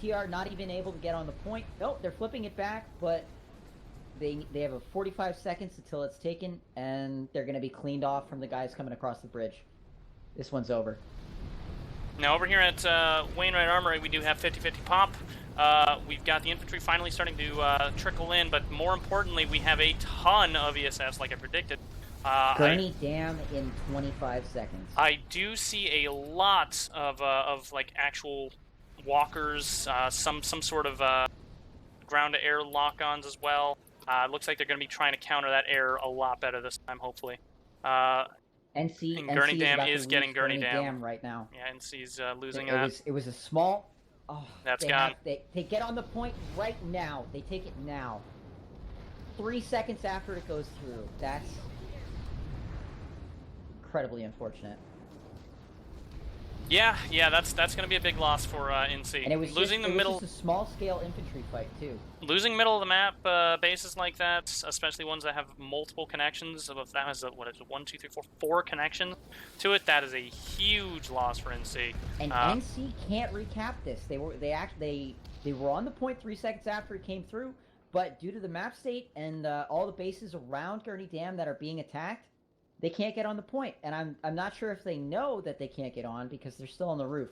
S5: TR not even able to get on the point. Nope, they're flipping it back, but they have a 45 seconds until it's taken, and they're going to be cleaned off from the guys coming across the bridge. This one's over.
S3: Now over here at Wainwright Armory, we do have 50-50 pop. We've got the infantry finally starting to trickle in, but more importantly, we have a ton of ESFs, like I predicted.
S5: Gurney Dam in 25 seconds.
S3: I do see a lot of like actual walkers, some sort of ground-to-air lock-ons as well. Looks like they're going to be trying to counter that air a lot better this time, hopefully.
S5: NC
S3: Gurney Dam
S5: is
S3: getting Gurney
S5: Dam right now.
S3: Yeah, NC's losing
S5: it was a small. Oh,
S3: that's gone.
S5: They get on the point right now. They take it now. 3 seconds after it goes through. That's incredibly unfortunate.
S3: Yeah, that's going to be a big loss for NC.
S5: And it was
S3: losing the middle.
S5: It was just a small-scale infantry fight too.
S3: Losing middle of the map bases like that, especially ones that have multiple connections. If that has what is it, 1, 2, 3, 4, 4 connections to it, that is a huge loss for NC.
S5: And NC can't recap this. They were on the point 3 seconds after it came through, but due to the map state and all the bases around Gurney Dam that are being attacked, they can't get on the point, and I'm not sure if they know that they can't get on because they're still on the roof.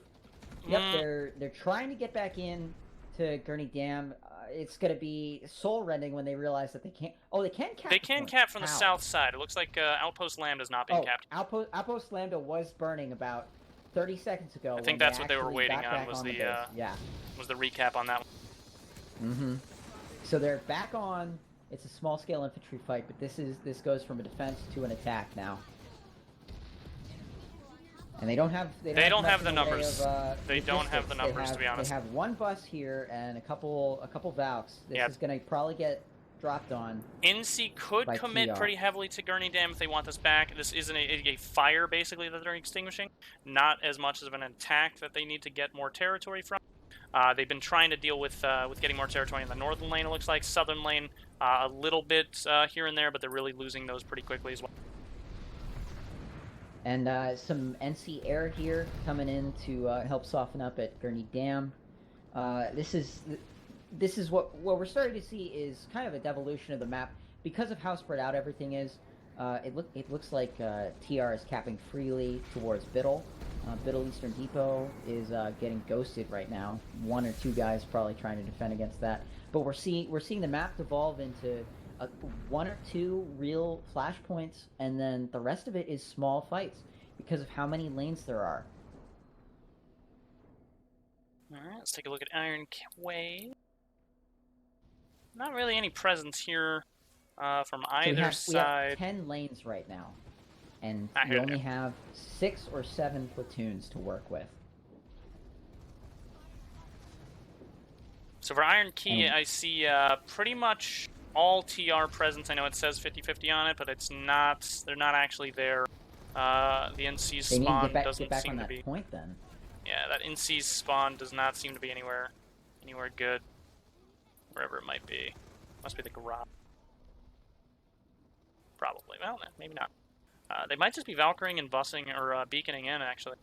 S5: Yep, they're trying to get back in to Gurney Dam. It's going to be soul-rending when they realize that they can't. Oh, they can cap.
S3: They can cap from the south side. It looks like Outpost Lambda's not being capped.
S5: Outpost Lambda was burning about 30 seconds ago.
S3: I think that's what they were waiting on was the recap on that one.
S5: Mm-hmm. So they're back on. It's a small-scale infantry fight, but this goes from a defense to an attack now. And they don't have
S3: the numbers. They don't have the numbers, to be honest.
S5: They have one bus here and a couple Valks. This is going to probably get dropped on.
S3: NC could commit pretty heavily to Gurney Dam if they want this back. This isn't a fire, basically, that they're extinguishing. Not as much as an attack that they need to get more territory from. They've been trying to deal with getting more territory in the northern lane, it looks like. Southern lane, a little bit here and there, but they're really losing those pretty quickly as well.
S5: And some NC air here coming in to help soften up at Gurney Dam. This is what we're starting to see is kind of a devolution of the map. Because of how spread out everything is, it looks like TR is capping freely towards Biddle. Biddle Eastern Depot is getting ghosted right now. 1 or 2 guys probably trying to defend against that. But we're seeing the map devolve into 1 or 2 real flashpoints, and then the rest of it is small fights because of how many lanes there are.
S3: Alright, let's take a look at Iron Way. Not really any presence here from either side.
S5: We have 10 lanes right now, and we only have 6 or 7 platoons to work with.
S3: So for Iron Key, I see pretty much all TR presence. I know it says 50-50 on it, but it's not. They're not actually there. The NC's spawn doesn't seem to be.
S5: Point then.
S3: Yeah, that NC's spawn does not seem to be anywhere good. Wherever it might be. Must be the garage. probably. Well, maybe not. They might just be Valkyring and bussing or beaconing in, actually.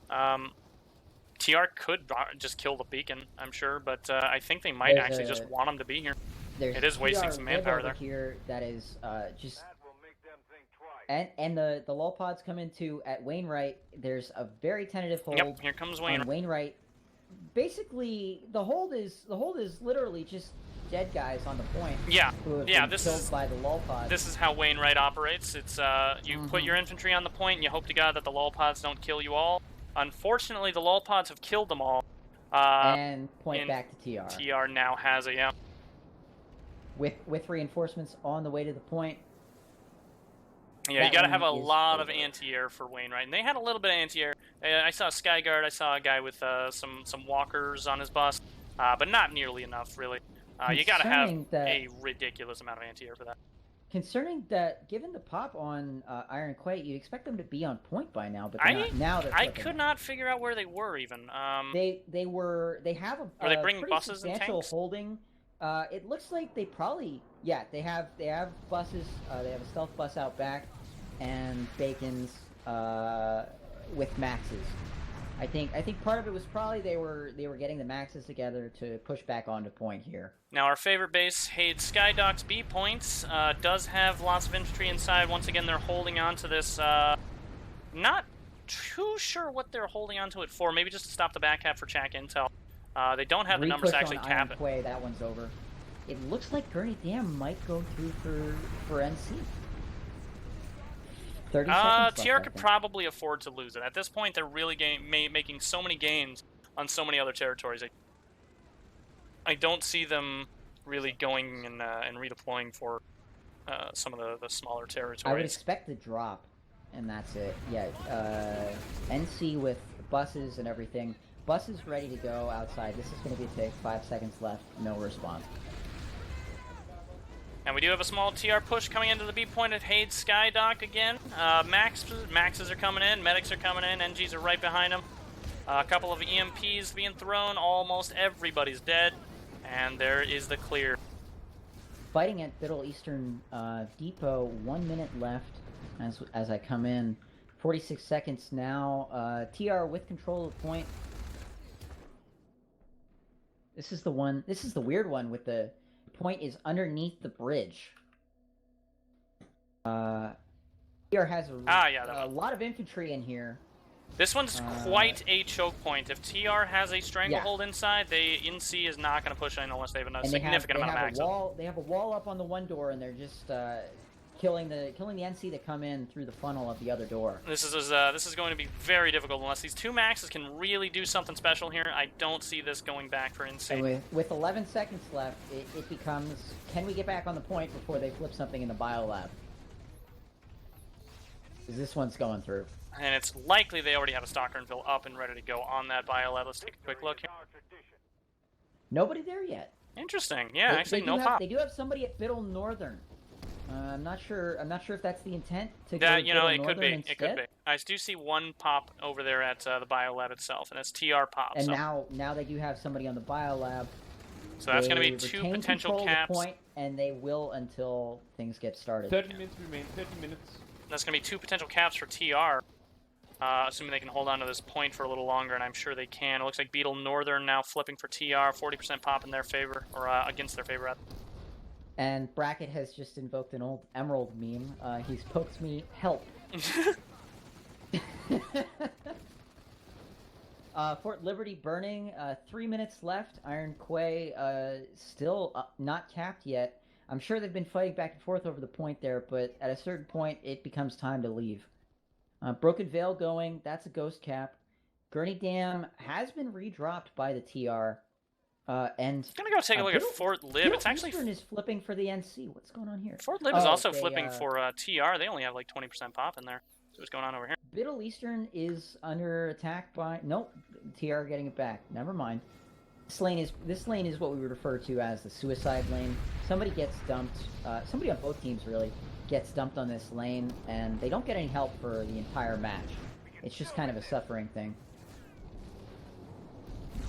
S3: TR could just kill the beacon, I'm sure, but I think they might actually just want them to be here.
S5: There's
S3: It is wasting
S5: TR
S3: some manpower
S5: over
S3: there.
S5: here that is just
S7: That will make them think twice.
S5: and the lull pods come into at Wainwright. There's a very tentative hold.
S3: Yep, here comes Wayne.
S5: On Wainwright. Basically, the hold is literally just dead guys on the point.
S3: Yeah,
S5: who have
S3: yeah.
S5: been
S3: This
S5: killed
S3: is
S5: by the lull pods.
S3: this is how Wainwright operates. It's you put your infantry on the point, and you hope to God that the lull pods don't kill you all. Unfortunately, the lull pods have killed them all.
S5: And point back to TR.
S3: TR now has a
S5: With reinforcements on the way to the point.
S3: Yeah,
S5: That
S3: you got to
S5: one
S3: have a
S5: is
S3: lot of
S5: over.
S3: anti-air for Wainwright, and they had a little bit of anti-air. I saw a Skyguard, I saw a guy with some walkers on his bus, but not nearly enough, really. You got to have a ridiculous amount of anti-air for that.
S5: Concerning that, given the pop on Iron Quay, you'd expect them to be on point by now, but they're not. Now they're
S3: I
S5: flipping.
S3: could not figure out where they were even.
S5: They have a
S3: Are they bringing
S5: pretty
S3: buses and
S5: substantial
S3: tanks?
S5: holding. It looks like they probably they have buses. They have a stealth bus out back, and Bacons with Maxes. I think part of it was probably they were getting the Maxes together to push back onto point here.
S3: Now our favorite base, Hade Skydocks B points, does have lots of infantry inside. Once again, they're holding on to this. Not too sure what they're holding on to it for. Maybe just to stop the back half for Chak Intel. They don't have the numbers to actually cap it.
S5: Iron Quay, that one's over. It looks like Gurney Dam might go through for NC. 30 seconds left,
S3: TR could probably afford to lose it. At this point, they're really making so many gains on so many other territories. I don't see them really going and redeploying for some of the smaller territories.
S5: I would expect the drop, and that's it. Yeah, NC with buses and everything. Buses ready to go outside. This is going to be a take. 5 seconds left. No response.
S3: And we do have a small TR push coming into the B point at Hade Skydock again. Maxes are coming in, medics are coming in, NGs are right behind them. A couple of EMPs being thrown, almost everybody's dead, and there is the clear.
S5: Fighting at Biddle Eastern Depot, 1 minute left as I come in. 46 seconds now. TR with control of the point. This is the weird one with the point is underneath the bridge. TR has a lot of infantry in here.
S3: This one's quite a choke point. If TR has a stranglehold inside, NC is not going to push in unless they have a significant amount of access.
S5: They have a wall up on the one door, and they're just killing the NC that come in through the funnel of the other door.
S3: This is going to be very difficult unless these two Maxes can really do something special here. I don't see this going back for NC.
S5: And with 11 seconds left, it becomes, can we get back on the point before they flip something in the biolab? Because this one's going through.
S3: And it's likely they already have a Stalker and Ville up and ready to go on that biolab. Let's take a quick look here.
S5: Nobody there yet.
S3: Interesting. Yeah, actually, no pop.
S5: They do have somebody at Biddle Northern. I'm not sure if that's the intent to go
S3: that,
S5: to Biddle
S3: it
S5: Northern
S3: could be.
S5: instead.
S3: It could be. I do see one pop over there at the biolab itself, and that's TR pop.
S5: And now they do have somebody on the biolab.
S3: So that's going to be two potential caps.
S5: The point, and they will until things get started.
S6: 30 minutes remain. 30 minutes.
S3: That's going to be two potential caps for TR. Assuming they can hold on to this point for a little longer, and I'm sure they can. It looks like Beetle Northern now flipping for TR, 40% pop in their favor, or against their favor, rather.
S5: And Brackett has just invoked an old Emerald meme. He's poked me, help. Fort Liberty burning, 3 minutes left. Iron Quay still not capped yet. I'm sure they've been fighting back and forth over the point there, but at a certain point, it becomes time to leave. Broken Veil going, that's a ghost cap. Gurney Dam has been redropped by the TR. And
S3: I'm gonna go take a look at Fort Lib. It's actually
S5: Eastern is flipping for the NC. What's going on here?
S3: Fort Lib is also flipping for TR. They only have like 20% pop in there. So what's going on over here?
S5: Biddle Eastern is under attack by TR getting it back. Never mind. This lane is what we would refer to as the suicide lane. Somebody gets dumped. Somebody on both teams really gets dumped on this lane, and they don't get any help for the entire match. It's just kind of a suffering thing.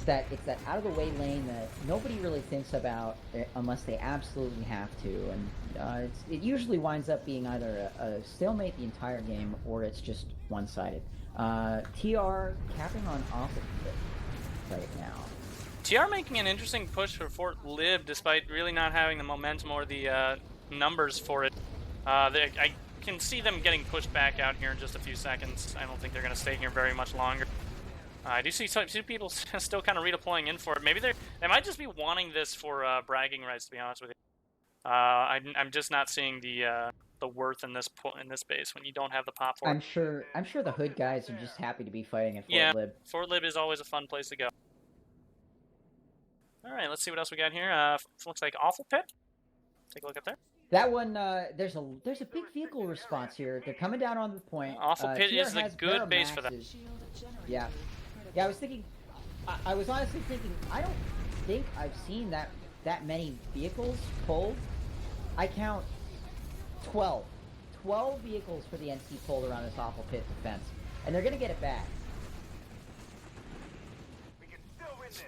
S5: that out of the way lane that nobody really thinks about unless they absolutely have to, and it usually winds up being either a stalemate the entire game or it's just one-sided. TR capping on Alpha right now.
S3: TR making an interesting push for Fort Lib despite really not having the momentum or the numbers for it. I can see them getting pushed back out here in just a few seconds. I don't think they're going to stay here very much longer. I do see two people still kind of redeploying in for it. Maybe they might just be wanting this for bragging rights, to be honest with you. I'm just not seeing the worth in this base when you don't have the pop for it.
S5: I'm sure the Hood guys are just happy to be fighting at Fort
S3: Yeah,
S5: Lib.
S3: Fort Lib is always a fun place to go. All right, let's see what else we got here. Looks like Awful Pit. Take a look up there.
S5: That one, there's a big vehicle response here. They're coming down on the point.
S3: Awful Pit
S5: TR
S3: is the
S5: has
S3: good base for that.
S5: Yeah. Yeah, I was thinking, I was honestly thinking, I don't think I've seen that many vehicles pulled. I count 12 vehicles for the NC pulled around this Awful Pit defense, and they're gonna get it back.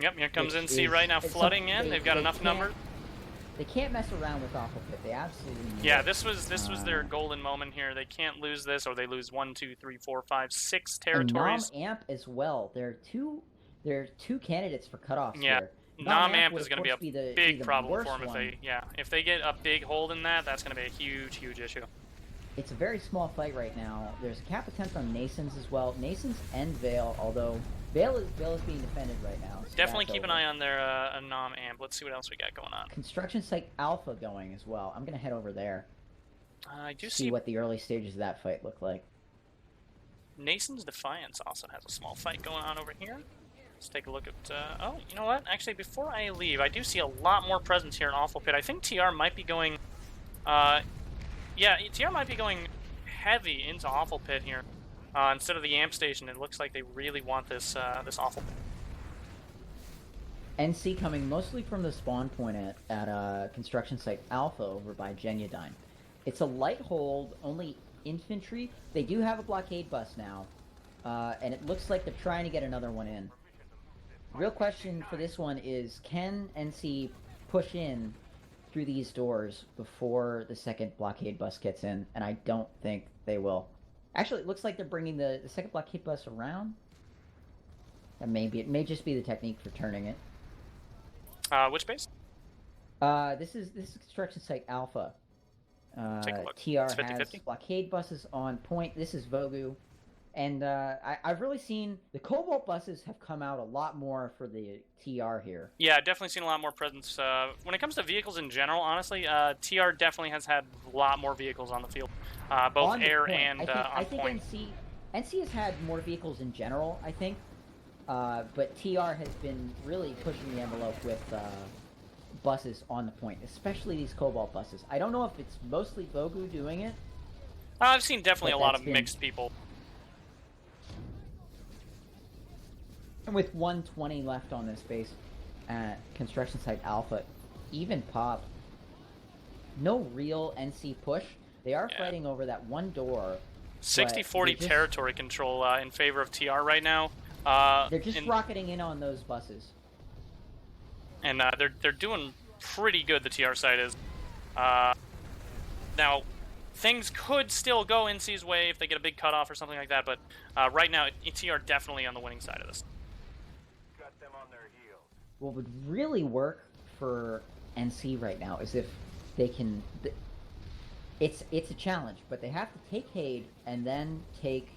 S3: Yep, here comes NC right now flooding in. They've got enough numbers.
S5: They can't mess around with Awful Pit. They absolutely need
S3: Yeah,
S5: it.
S3: this was their golden moment here. They can't lose this, or they lose 1, 2, 3, 4, 5, 6 territories.
S5: And Nom Amp as well. There are two candidates for cutoffs
S3: Yeah.
S5: here.
S3: Nom Amp is going to be a
S5: be
S3: big
S5: the
S3: problem for them
S5: one.
S3: if they get a big hold in that. That's going to be a huge issue.
S5: It's a very small fight right now. There's a cap attempt on Nasons as well. Nasons and Vale, although Vale is being defended right now. So
S3: Definitely keep an eye on their Nom Amp. Let's see what else we got going on.
S5: Construction Site Alpha going as well. I'm going to head over there.
S3: I do
S5: see what the early stages of that fight look like.
S3: Nason's Defiance also has a small fight going on over here. Let's take a look at... oh, you know what? Actually, before I leave, I do see a lot more presence here in Awful Pit. I think TR might be going... yeah, TR might be going heavy into Awful Pit here. Instead of the amp station, it looks like they really want this this Awful Pit.
S5: NC coming mostly from the spawn point at Construction Site Alpha over by Genudyne. It's a light hold, only infantry. They do have a blockade bus now, and it looks like they're trying to get another one in. Real question for this one is, can NC push in through these doors before the second blockade bus gets in? And I don't think they will. Actually, it looks like they're bringing the second blockade bus around. And it may just be the technique for turning it.
S3: Which base?
S5: This is Construction Site Alpha.
S3: Take a look.
S5: TR
S3: It's 50/50.
S5: has blockade buses on point. This is Vogu. And I've really seen the Cobalt buses have come out a lot more for the TR here.
S3: Yeah, I've definitely seen a lot more presence. When it comes to vehicles in general, honestly, TR definitely has had a lot more vehicles on the field, both
S5: On the
S3: air
S5: point.
S3: and
S5: I
S3: on
S5: think
S3: point.
S5: NC has had more vehicles in general, I think. But TR has been really pushing the envelope with buses on the point, especially these Cobalt buses. I don't know if it's mostly Vogu doing it.
S3: I've seen definitely a lot of
S5: been...
S3: mixed people.
S5: And with 120 left on this base at Construction Site Alpha, even Pop, no real NC push. They are fighting over that one door.
S3: 60-40 territory control in favor of TR right now.
S5: They're just rocketing in on those buses.
S3: And they're doing pretty good, the TR side is. Now, things could still go NC's way if they get a big cutoff or something like that, but right now, TR definitely on the winning side of this.
S7: Got them on their heels.
S5: What would really work for NC right now is if they can... It's a challenge, but they have to take Hade and then take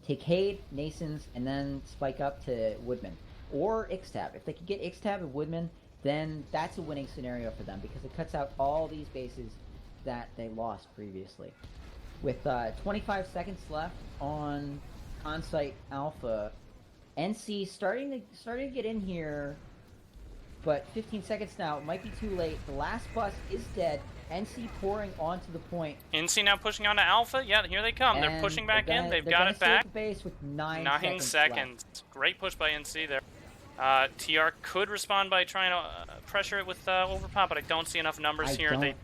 S5: Hade, Nasons, and then spike up to Woodman. Or Ixtab. If they could get Ixtab and Woodman, then that's a winning scenario for them because it cuts out all these bases that they lost previously. With 25 seconds left on site Alpha, NC starting to get in here, but 15 seconds now. It might be too late. The last bus is dead. NC pouring onto the point.
S3: NC now pushing on to Alpha. Yeah, here they come. They're pushing back in. They've got it back.
S5: The base with 9
S3: seconds.
S5: Left.
S3: Great push by NC there. TR could respond by trying to pressure it with overpop, but I don't see enough numbers here. They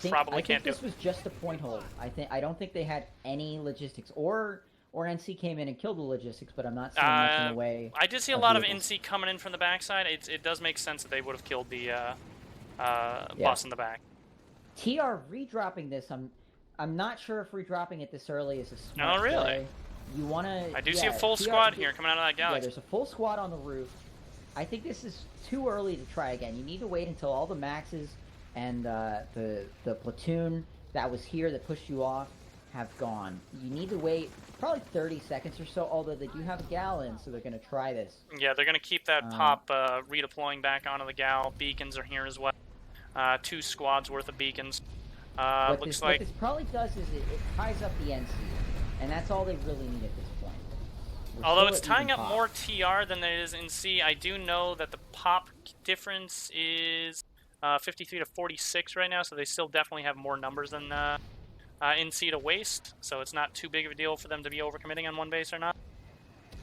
S3: probably can't do it.
S5: This was just a point hold. I don't think they had any logistics, or or NC came in and killed the logistics, but I'm not seeing much in the way.
S3: I did see a lot of NC coming in from the backside. It does make sense that they would have killed the boss in the back.
S5: TR redropping this. I'm not sure if redropping it this early is a smart
S3: really?
S5: play. You want to?
S3: I do see a full squad here coming out of that galaxy.
S5: Yeah, there's a full squad on the roof. I think this is too early to try again. You need to wait until all the maxes and the platoon that was here that pushed you off have gone. You need to wait probably 30 seconds or so, although they do have a gal in, so they're going to try this.
S3: Yeah, they're going to keep that pop redeploying back onto the gal. Beacons are here as well. 2 squads worth of beacons. What this
S5: probably does is it ties up the NC, and that's all they really need at this point.
S3: Although it's tying up more TR than it is NC, I do know that the pop difference is 53 to 46 right now, so they still definitely have more numbers than NC to waste, so it's not too big of a deal for them to be overcommitting on one base or not.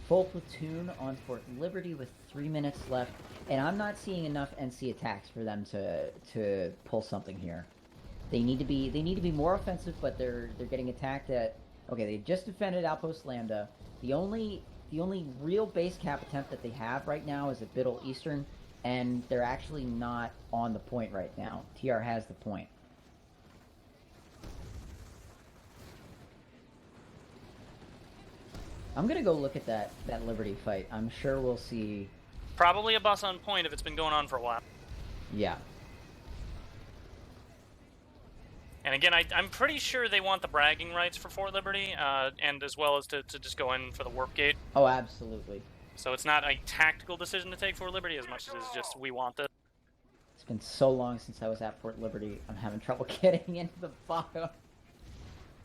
S5: Full platoon on Fort Liberty with 3 minutes left, and I'm not seeing enough NC attacks for them to pull something here. They need to be more offensive, but they're getting attacked at. Okay, they just defended Outpost Lambda. The only real base cap attempt that they have right now is at Biddle Eastern, and they're actually not on the point right now. TR has the point. I'm gonna go look at that Liberty fight. I'm sure we'll see.
S3: Probably a bus on point if it's been going on for a while.
S5: Yeah.
S3: And again, I'm pretty sure they want the bragging rights for Fort Liberty, and as well as to just go in for the warp gate.
S5: Oh, absolutely.
S3: So it's not a tactical decision to take Fort Liberty as much as it's just we want this.
S5: It's been so long since I was at Fort Liberty. I'm having trouble getting into the bio.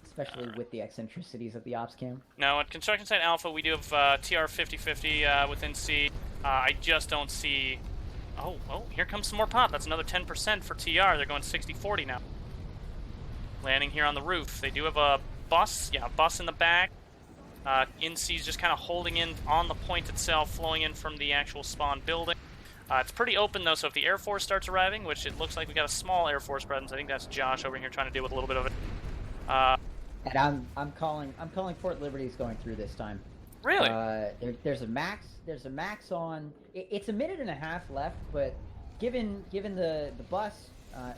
S5: Especially with the eccentricities of the ops cam.
S3: Now, at Construction Site Alpha, we do have TR 50-50 within C. I just don't see... Oh, here comes some more pop. That's another 10% for TR. They're going 60-40 now. Landing here on the roof. They do have a bus. Yeah, a bus in the back. NC's just kind of holding in on the point itself, flowing in from the actual spawn building. It's pretty open, though, so if the Air Force starts arriving, which it looks like we got a small Air Force presence, I think that's Josh over here trying to deal with a little bit of it.
S5: And I'm calling Fort Liberty's going through this time.
S3: Really?
S5: There's a max on. It's a minute and a half left, but given the bus,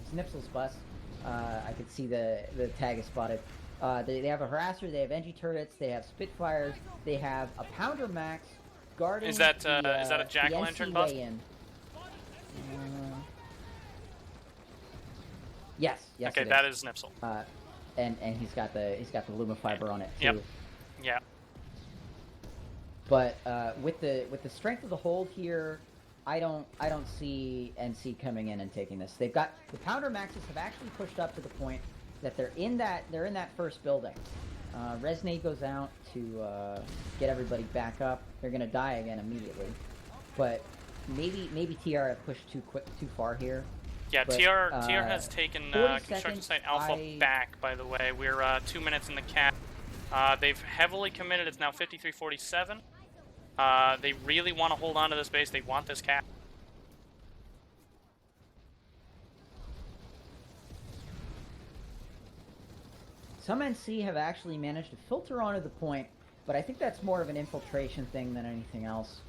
S5: it's Nipsel's bus. I could see the tag is spotted. They have a harasser, they have NG turrets, they have Spitfires, they have a Pounder Max guarding.
S3: Is that a jack-o'-lantern bus?
S5: Yes.
S3: Okay, that is Nipsel.
S5: And he's got the Luma fiber on it too.
S3: Yep. Yeah.
S5: But with the strength of the hold here, I don't see NC coming in and taking this. They've got the Pounder Maxes have actually pushed up to the point that they're in that first building. Resnade goes out to get everybody back up. They're gonna die again immediately. But maybe TR have pushed too far here.
S3: Yeah,
S5: but,
S3: TR has taken Construction Site Alpha back, by the way. We're 2 minutes in the cap. They've heavily committed. It's now 53-47. They really want to hold on to this base. They want this cap.
S5: Some NC have actually managed to filter onto the point, but I think that's more of an infiltration thing than anything else.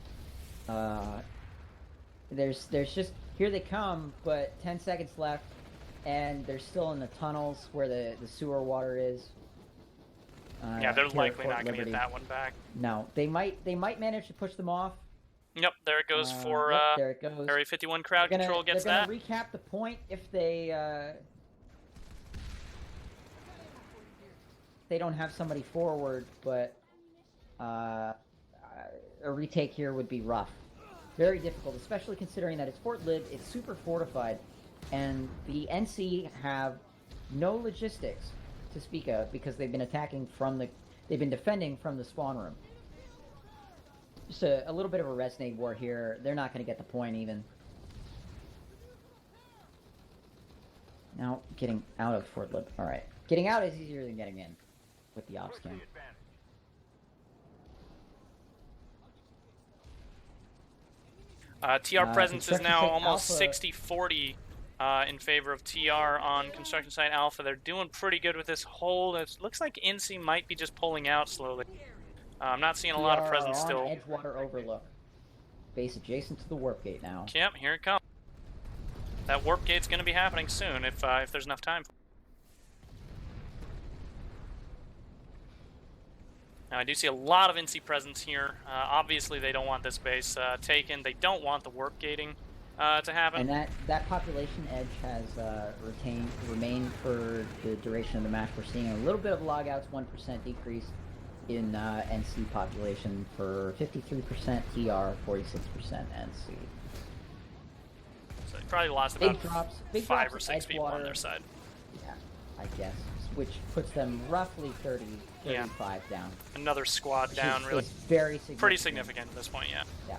S5: There's just, here they come, but 10 seconds left, and they're still in the tunnels where the sewer water is.
S3: Yeah, they're likely not going to get that one back.
S5: No, they might manage to push them off.
S3: Yep, there it goes for
S5: there it goes.
S3: Area 51 crowd control gets that.
S5: They're going to recap the point if they don't have somebody forward, but a retake here would be rough. Very difficult, especially considering that it's Fort Lib, it's super fortified, and the NC have no logistics to speak of because they've been defending from the spawn room. Just a little bit of a Resnade war here. They're not going to get the point even. Now, getting out of Fort Lib. Alright. Getting out is easier than getting in with the ops cam.
S3: TR presence is now almost 60-40 in favor of TR on Construction Site Alpha. They're doing pretty good with this hold. It looks like NC might be just pulling out slowly. I'm not seeing a lot of
S5: TR
S3: presence
S5: are
S3: still.
S5: on Edgewater Overlook. Base adjacent to the warp gate now.
S3: Yep, here it comes. That warp gate's going to be happening soon if there's enough time. Now, I do see a lot of NC presence here. Obviously, they don't want this base taken. They don't want the warp gating to happen.
S5: And that population edge has remained for the duration of the match. We're seeing a little bit of logouts, 1% decrease in NC population for 53% TR, 46% NC.
S3: So they probably lost
S5: Big
S3: about
S5: drops,
S3: 5 or 6 people on their side.
S5: Yeah, I guess, which puts them roughly 35 down.
S3: Another squad down, really.
S5: Is very significant.
S3: Pretty significant at this point, yeah.
S5: Yeah.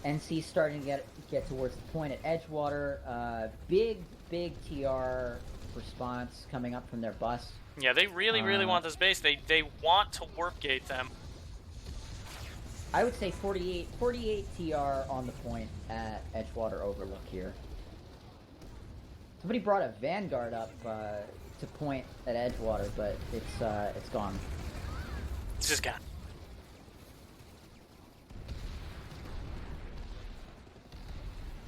S5: NC starting to get towards the point at Edgewater. Big TR response coming up from their bus.
S3: Yeah, they really want this base. They want to warp gate them.
S5: I would say 48 TR on the point at Edgewater Overlook here. Somebody brought a Vanguard up to point at Edgewater, but it's gone.
S3: It's just gone.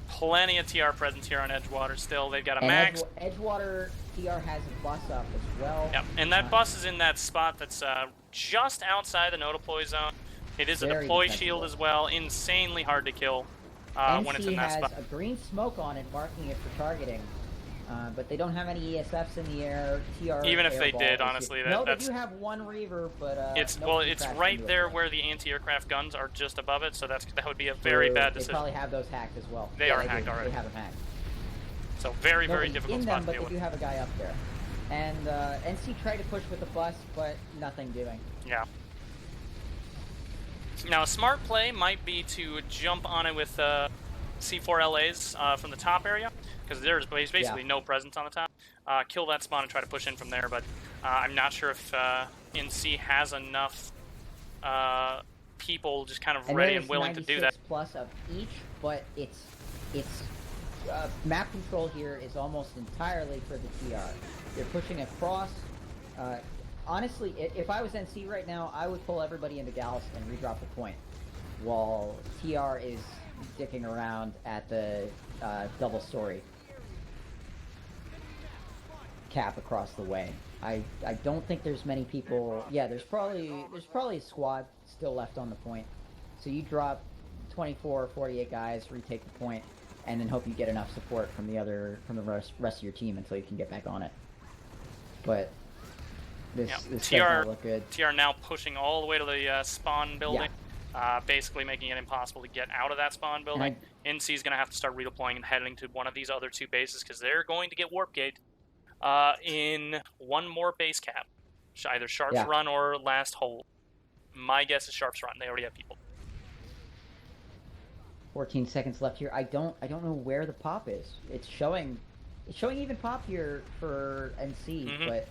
S3: Plenty of TR presence here on Edgewater still. They've got a
S5: And
S3: max.
S5: Edgewater TR has a bus up as well.
S3: Yep, and that bus is in that spot that's just outside the no deploy zone. It is a
S5: Very
S3: deploy
S5: defensible.
S3: shield as well. Insanely hard to kill when it's in that
S5: NC
S3: spot.
S5: has a green smoke on it, marking it for targeting. But they don't have any ESFs in the air. TR
S3: Even if they
S5: airball
S3: did,
S5: is
S3: honestly,
S5: no,
S3: that's...
S5: they do have one Reaver, but
S3: it's
S5: no
S3: it's
S5: crashed
S3: right
S5: into
S3: there
S5: it.
S3: where the anti-aircraft guns are just above it, so that would be a very bad
S5: They
S3: decision.
S5: probably have those hacked as well.
S3: They
S5: Yeah,
S3: are
S5: do.
S3: hacked already.
S5: They have them hacked.
S3: So very
S5: Nobody's
S3: difficult
S5: in
S3: spot
S5: them,
S3: to
S5: but
S3: deal
S5: they
S3: with.
S5: do have a guy up there. And NC tried to push with the bus, but nothing doing.
S3: Yeah. Now, a smart play might be to jump on it with C4LAs from the top area, because there's basically no presence on the top. Kill that spawn and try to push in from there, but I'm not sure if NC has enough people just kind of ready and willing to do that.
S5: Plus of each, but it's map control here is almost entirely for the TR. They're pushing across. Honestly, if I was NC right now, I would pull everybody into Gallus and redrop the point, while TR is dicking around at the double story cap across the way. I don't think there's many people. Yeah, there's probably a squad still left on the point. So you drop 24 or 48 guys, retake the point, and then hope you get enough support from the rest of your team until you can get back on it. But this does not look good.
S3: TR now pushing all the way to the spawn building, basically making it impossible to get out of that spawn building. NC is going to have to start redeploying and heading to one of these other two bases because they're going to get warp gate in one more base cap, either Sharp's Run or Last Hold. My guess is Sharp's Run. They already have people.
S5: 14 seconds left here. I don't know where the pop is. It's showing even pop here for NC, but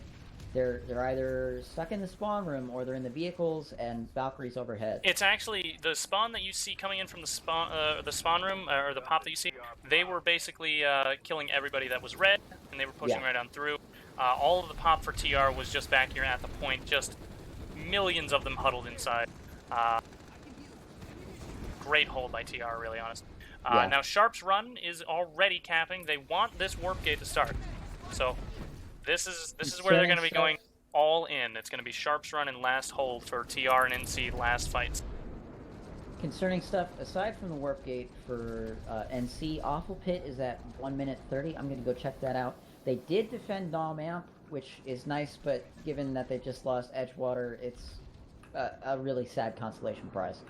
S5: they're either stuck in the spawn room or they're in the vehicles and Valkyrie's overhead.
S3: It's actually the spawn that you see coming in from the spawn room, or the pop that you see. They were basically killing everybody that was red, and they were pushing right on through. All of the pop for TR was just back here at the point, just millions of them huddled inside. Great hold by TR, really honest. Now Sharp's Run is already capping. They want this warp gate to start, so this is where they're going to be going all in. It's going to be Sharp's Run and Last Hold for TR and NC last fights.
S5: Concerning stuff aside from the warp gate for NC, Awful Pit is at 1 minute 30. I'm going to go check that out. They did defend Dom Amp, which is nice, but given that they just lost Edgewater, it's a really sad consolation prize.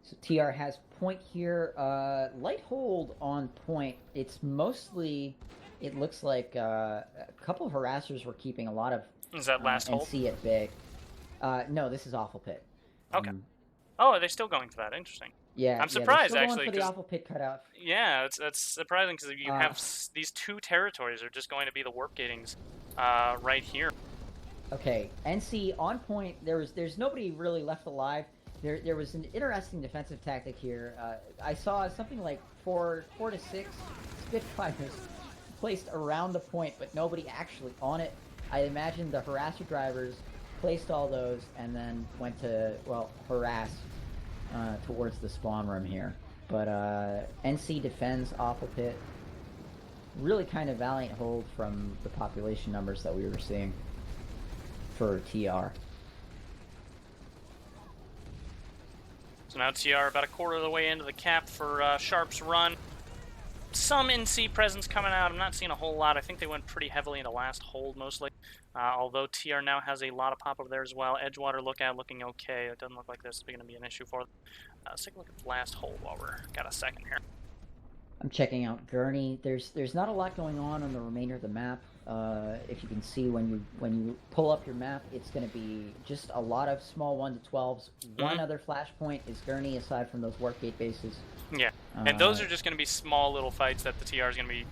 S5: So TR has point here. Light hold on point. It's mostly, it looks like a couple of harassers were keeping a lot of
S3: Is that Last Hold?
S5: NC at big. No, this is Awful Pit.
S3: Okay. Oh, are they still going for that? Interesting.
S5: Yeah,
S3: I'm surprised
S5: they're still
S3: actually.
S5: going for the Awful Pit cutout.
S3: Yeah, that's surprising because you have these two territories are just going to be the warp gatings right here. Okay,
S5: NC on point. There's nobody really left alive. There was an interesting defensive tactic here. I saw something like 4 to 6 Spitfires placed around the point, but nobody actually on it. I imagine the harasser drivers placed all those and then went to, well, harass towards the spawn room here. But NC defends off of pit. Really kind of valiant hold from the population numbers that we were seeing for TR.
S3: So now TR about a quarter of the way into the cap for Sharp's run. Some NC presence coming out. I'm not seeing a whole lot. I think they went pretty heavily into last hold mostly. Although TR now has a lot of pop over there as well. Edgewater lookout looking okay. It doesn't look like this is going to be an issue for them. Let's take a look at the last hold while we're got a second here.
S5: I'm checking out Gurney. There's not a lot going on the remainder of the map. If you can see when you pull up your map, it's going to be just a lot of small 1 to 12s. One other flashpoint is Gurney, aside from those workgate bases.
S3: Yeah, and those are just going to be small little fights that the TR is going to be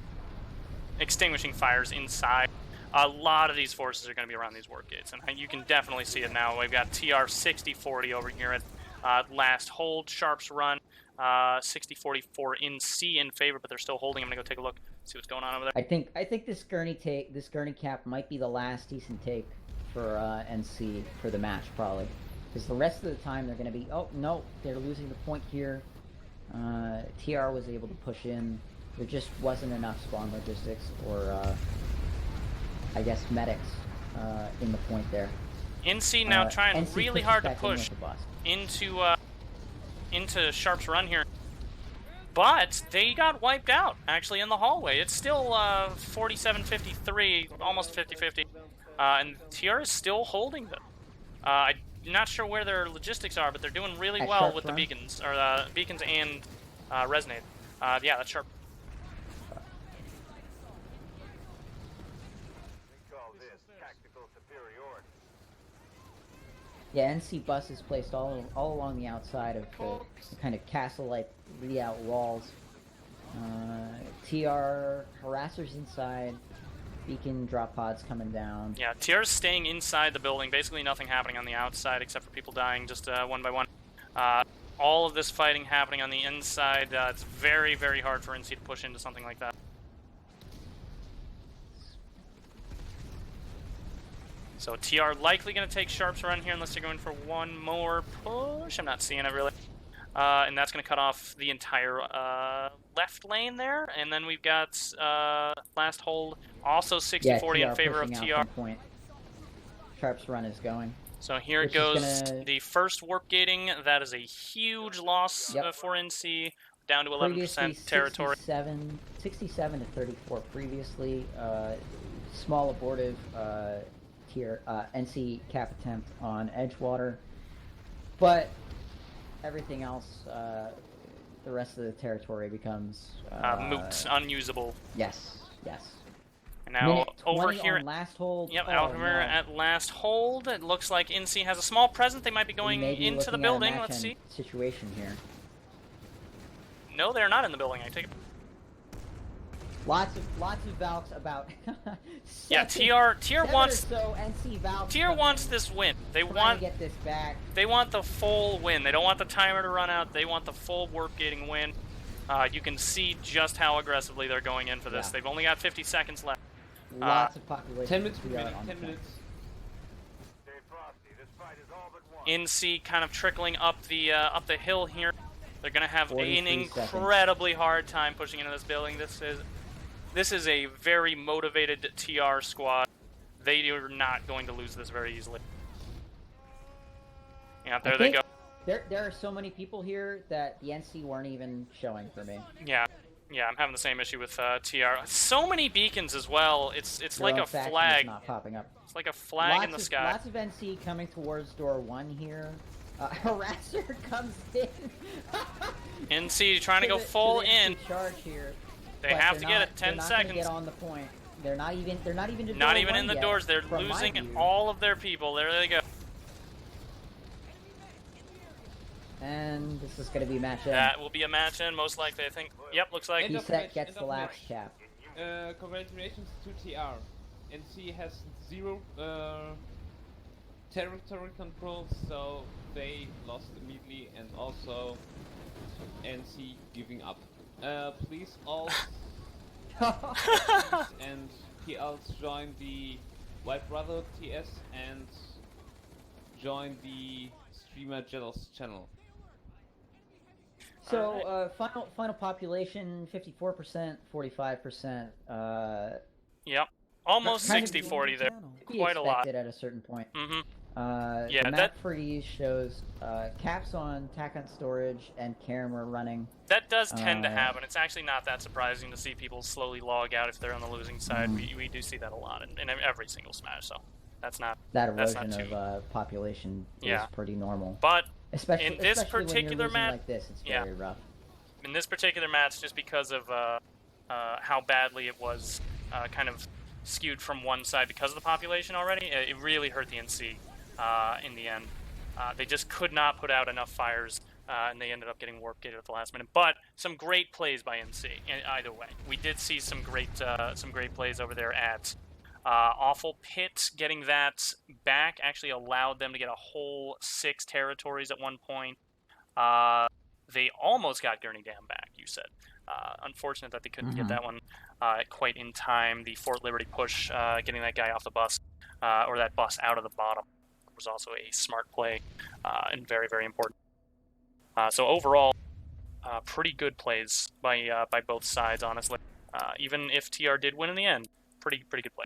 S3: extinguishing fires inside. A lot of these forces are going to be around these workgates, and you can definitely see it now. We've got TR 60-40 over here at last hold. Sharp's run 60-40 for NC in favor, but they're still holding. I'm going to go take a look, see what's going on over there.
S5: I think this Gurney cap might be the last decent take for NC for the match, probably, because the rest of the time they're going to be, oh no, they're losing the point here. TR was able to push in. There just wasn't enough spawn logistics or I guess medics in the point there.
S3: NC now trying
S5: NC
S3: really hard to
S5: back
S3: push
S5: in
S3: into Sharp's run here. But they got wiped out, actually, in the hallway. It's still 47-53, almost 50-50. And TR is still holding them. I'm not sure where their logistics are, but they're doing really well with the beacons, or beacons and resonate. Yeah, that's Sharp.
S7: We call this tactical superiority.
S5: Yeah, NC buses placed all along the outside of the kind of castle-like layout walls. TR harassers inside, beacon drop pods coming down.
S3: Yeah, TR's staying inside the building. Basically nothing happening on the outside except for people dying just one by one. All of this fighting happening on the inside. It's very, very hard for NC to push into something like that. So TR likely going to take Sharp's run here unless they're going for one more push. I'm not seeing it really. And that's going to cut off the entire left lane there. And then we've got last hold, also 60-40 in favor of TR.
S5: Point. Sharp's run is going.
S3: So here it goes, the first warp gating. That is a huge loss for NC, down to 11% territory.
S5: 67 to 34 previously. Small abortive tier NC cap attempt on Edgewater, but everything else, the rest of the territory becomes
S3: moot, unusable.
S5: Yes.
S3: And now over here
S5: on last hold.
S3: Yep, out here at last hold. It looks like NC has a small presence. They might be going into the building. Let's see.
S5: Situation here.
S3: No, they're not in the building. I take it.
S5: Lots of Valks about.
S3: Yeah, TR wants.
S5: So NC Valks.
S3: TR wants this win. They want
S5: to get this back.
S3: They want the full win. They don't want the timer to run out. They want the full warp gating win. You can see just how aggressively they're going in for this. They've only got 50 seconds left.
S5: Lots of population.
S6: 10 minutes remaining. 10 minutes.
S7: Stay frosty. This fight is all but won.
S3: NC kind of trickling up the hill here. They're gonna have an
S5: 43
S3: incredibly hard time pushing into this building. This is a very motivated TR squad. They are not going to lose this very easily. Yeah, there they go.
S5: There are so many people here that the NC weren't even showing for me.
S3: Yeah, I'm having the same issue with TR. So many beacons as well. It's like a flag.
S5: Not popping up.
S3: It's like a flag in the sky.
S5: Lots of NC coming towards door 1 here. Harasser comes in.
S3: NC trying to go full in.
S5: Charge here.
S3: They have to get it. 10 seconds.
S5: Get on the point. They're not even
S3: in the doors. They're losing all of their people. There they go.
S5: And this is going to be a match end.
S3: That will be a match end, most likely, I think. Yep, looks like.
S5: Set gets the last cap.
S6: Congratulations to TR. NC has 0 territory control, so they lost immediately, and also NC giving up. Please all and he also joined the White Brother TS and joined the streamer Jealous channel.
S5: So, final population 54%, 45%.
S3: Yep. Almost
S5: Kind of
S3: 60-40 there.
S5: To be
S3: Quite a lot.
S5: expected at a certain point.
S3: Mm-hmm.
S5: The map freeze shows caps on TAC storage and camera running.
S3: That does tend to happen. It's actually not that surprising to see people slowly log out if they're on the losing side. We do see that a lot in every single Smash, so that's not
S5: that
S3: that's
S5: erosion
S3: not too...
S5: of population is pretty normal.
S3: But
S5: especially
S3: in this
S5: especially
S3: particular
S5: when you're
S3: match,
S5: like this, it's very rough.
S3: In this particular match, just because of how badly it was kind of skewed from one side because of the population already, it really hurt the NC in the end. They just could not put out enough fires, and they ended up getting warp gated at the last minute. But some great plays by NC. Either way, we did see some great plays over there at Awful Pit. Getting that back actually allowed them to get a whole 6 territories at one point. They almost got Gurney Dam back, you said. Unfortunate that they couldn't get that one quite in time. The Fort Liberty push, getting that guy off the bus, or that bus out of the bottom, was also a smart play and very, very important. So overall, pretty good plays by both sides, honestly. Even if TR did win in the end, pretty good play.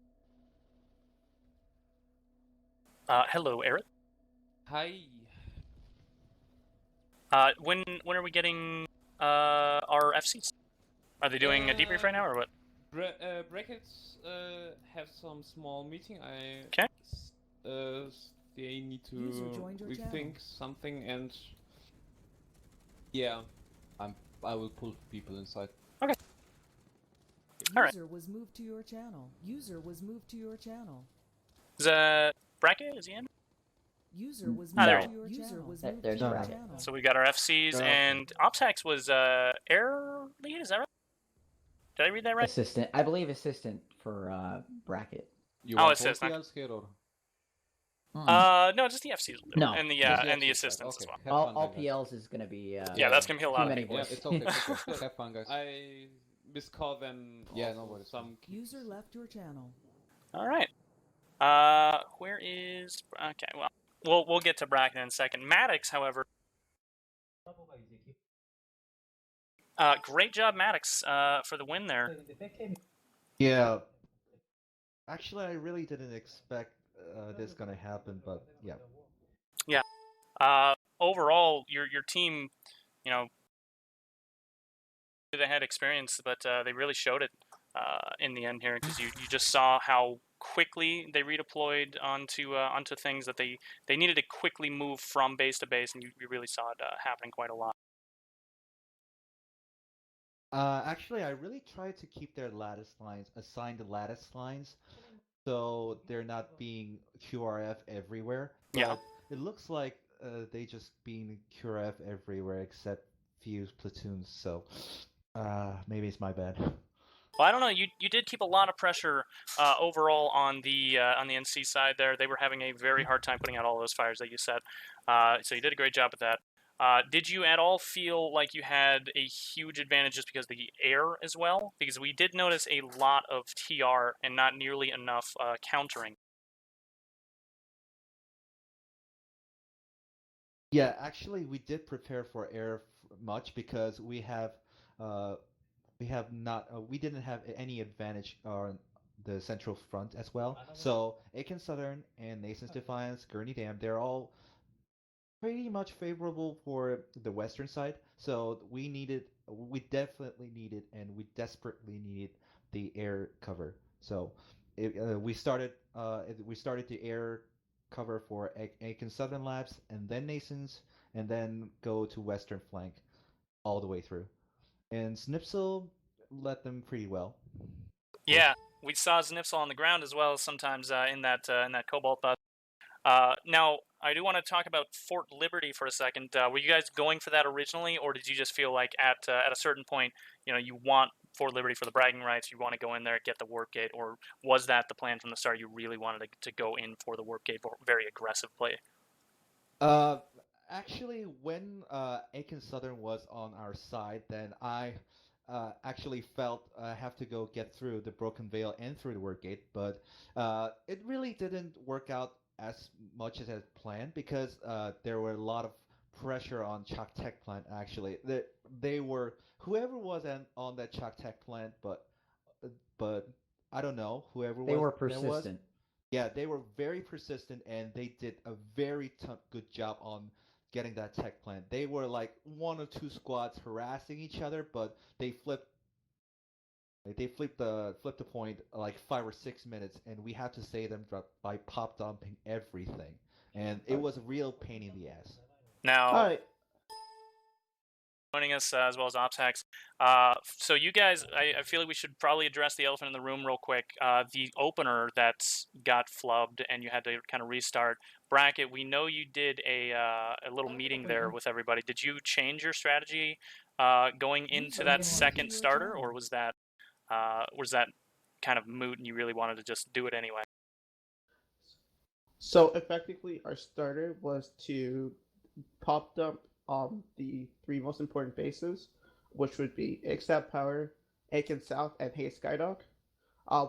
S3: Hello, Eric.
S6: Hi.
S3: When are we getting our FCs? Are they doing a debrief right now, or what?
S6: Brackets have some small meeting.
S3: Okay.
S6: They need to rethink something, and yeah,
S8: I will pull people inside.
S3: Okay. All right.
S9: User was moved to your channel. User was moved to your channel.
S3: Is Bracket, is he in?
S9: User was
S3: there
S9: moved to your channel.
S5: There's Bracket.
S3: So we got our FCs, and OpsHax was air lead, is that right? Did I read that right?
S5: Assistant, I believe assistant for Bracket.
S8: You want
S3: assistant.
S8: else here, or?
S3: No, just the FCs will do.
S5: No.
S3: And the assistants as well.
S5: All PLs is gonna be
S3: yeah, that's gonna be a lot
S5: too
S3: of
S5: many
S3: people.
S8: Yeah,
S5: voices.
S8: it's okay. It's okay. Have fun, guys.
S6: I miscall them.
S8: Yeah, no worries.
S6: Some
S9: User left your channel.
S3: All right. Where is... Okay, well, we'll get to Bracket in a second. Maddox, however... great job, Maddox, for the win there.
S10: Yeah. Actually, I really didn't expect this gonna happen, but yeah.
S3: Yeah. Overall, your team, you know, they had experience, but they really showed it in the end here, because you just saw how quickly they redeployed onto things that they needed to quickly move from base to base, and you really saw it happening quite a lot.
S10: Actually, I really tried to keep their lattice lines, assign the lattice lines, so they're not being QRF everywhere. But
S3: yeah.
S10: It looks like they just being QRF everywhere except few platoons, so maybe it's my bad.
S3: Well, I don't know. You did keep a lot of pressure overall on the NC side there. They were having a very hard time putting out all those fires that you said. So you did a great job with that. Did you at all feel like you had a huge advantage just because of the air as well? Because we did notice a lot of TR and not nearly enough countering.
S10: Yeah, actually, we did prepare for air much because we didn't have any advantage on the central front as well. So Aiken Southern and Nason's Defiance, Gurney Dam, they're all pretty much favorable for the western side. So we definitely needed, and we desperately needed the air cover. So we started the air cover for Aiken Southern Labs, and then Nason's, and then go to western flank all the way through. And Snipsel led them pretty well.
S3: Yeah, we saw Snipsel on the ground as well sometimes in that Cobalt bus. Now, I do want to talk about Fort Liberty for a second. Were you guys going for that originally, or did you just feel like at a certain point, you want Fort Liberty for the bragging rights, you want to go in there, get the warp gate, or was that the plan from the start? You really wanted to go in for the warp gate, for very aggressive play?
S10: Actually, when Aiken Southern was on our side, then I actually felt have to go get through the Broken Veil and through the Word Gate, but it really didn't work out as much as I had planned because there were a lot of pressure on Chalk Tech plant. Actually, they were whoever was on that Chalk Tech plant, but I don't know whoever
S5: They
S10: was
S5: were
S10: there was.
S5: persistent.
S10: Yeah, they were very persistent and they did a very good job on getting that tech plant. They were like one or two squads harassing each other, but they flipped the point like 5 or 6 minutes, and we had to save them by pop dumping everything, and it was a real pain in the ass.
S3: Now,
S4: Hi.
S3: joining us as well as OpsHacks. So you guys, I feel like we should probably address the elephant in the room real quick. The opener that got flubbed and you had to kind of restart. Bracket, we know you did a little meeting there with everybody. Did you change your strategy going into that second starter, or was that kind of moot and you really wanted to just do it anyway?
S11: So effectively, our starter was to pop dump the three most important bases, which would be Ixtab Power, Aiken South, and Hay Skydock.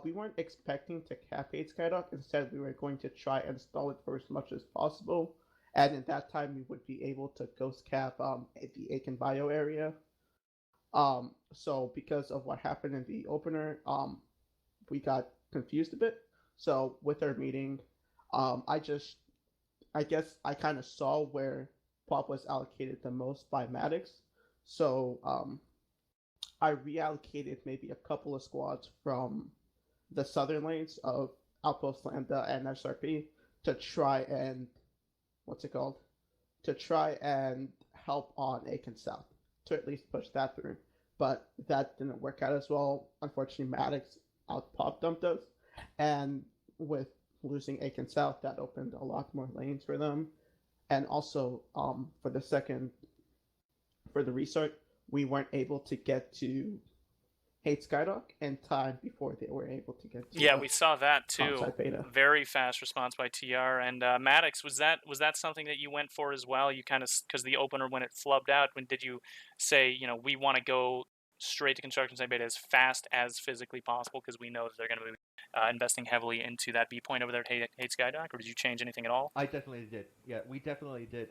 S11: We weren't expecting to cap Hay Skydock. Instead, we were going to try and stall it for as much as possible. And in that time, we would be able to ghost cap the Aiken Bio area. So because of what happened in the opener, we got confused a bit. So with our meeting, I guess I kind of saw where Pop was allocated the most by Maddox. So I reallocated maybe a couple of squads from the southern lanes of Outpost Lambda and SRP to try and to try and help on Aiken South to at least push that through. But that didn't work out as well. Unfortunately, Maddox out pop dumped us, and with losing Aiken South, that opened a lot more lanes for them. And also, for the restart, we weren't able to get to Hate Skydock in time before they were able to get to.
S3: Yeah, we saw that too.
S11: Beta.
S3: Very fast response by TR and Maddox. Was that something that you went for as well? You kind of, because the opener when it flubbed out, when did you say, we want to go straight to construction site beta as fast as physically possible because we know that they're going to be investing heavily into that B point over there at Hate Skydock, or did you change anything at all?
S10: I definitely did. Yeah, we definitely did.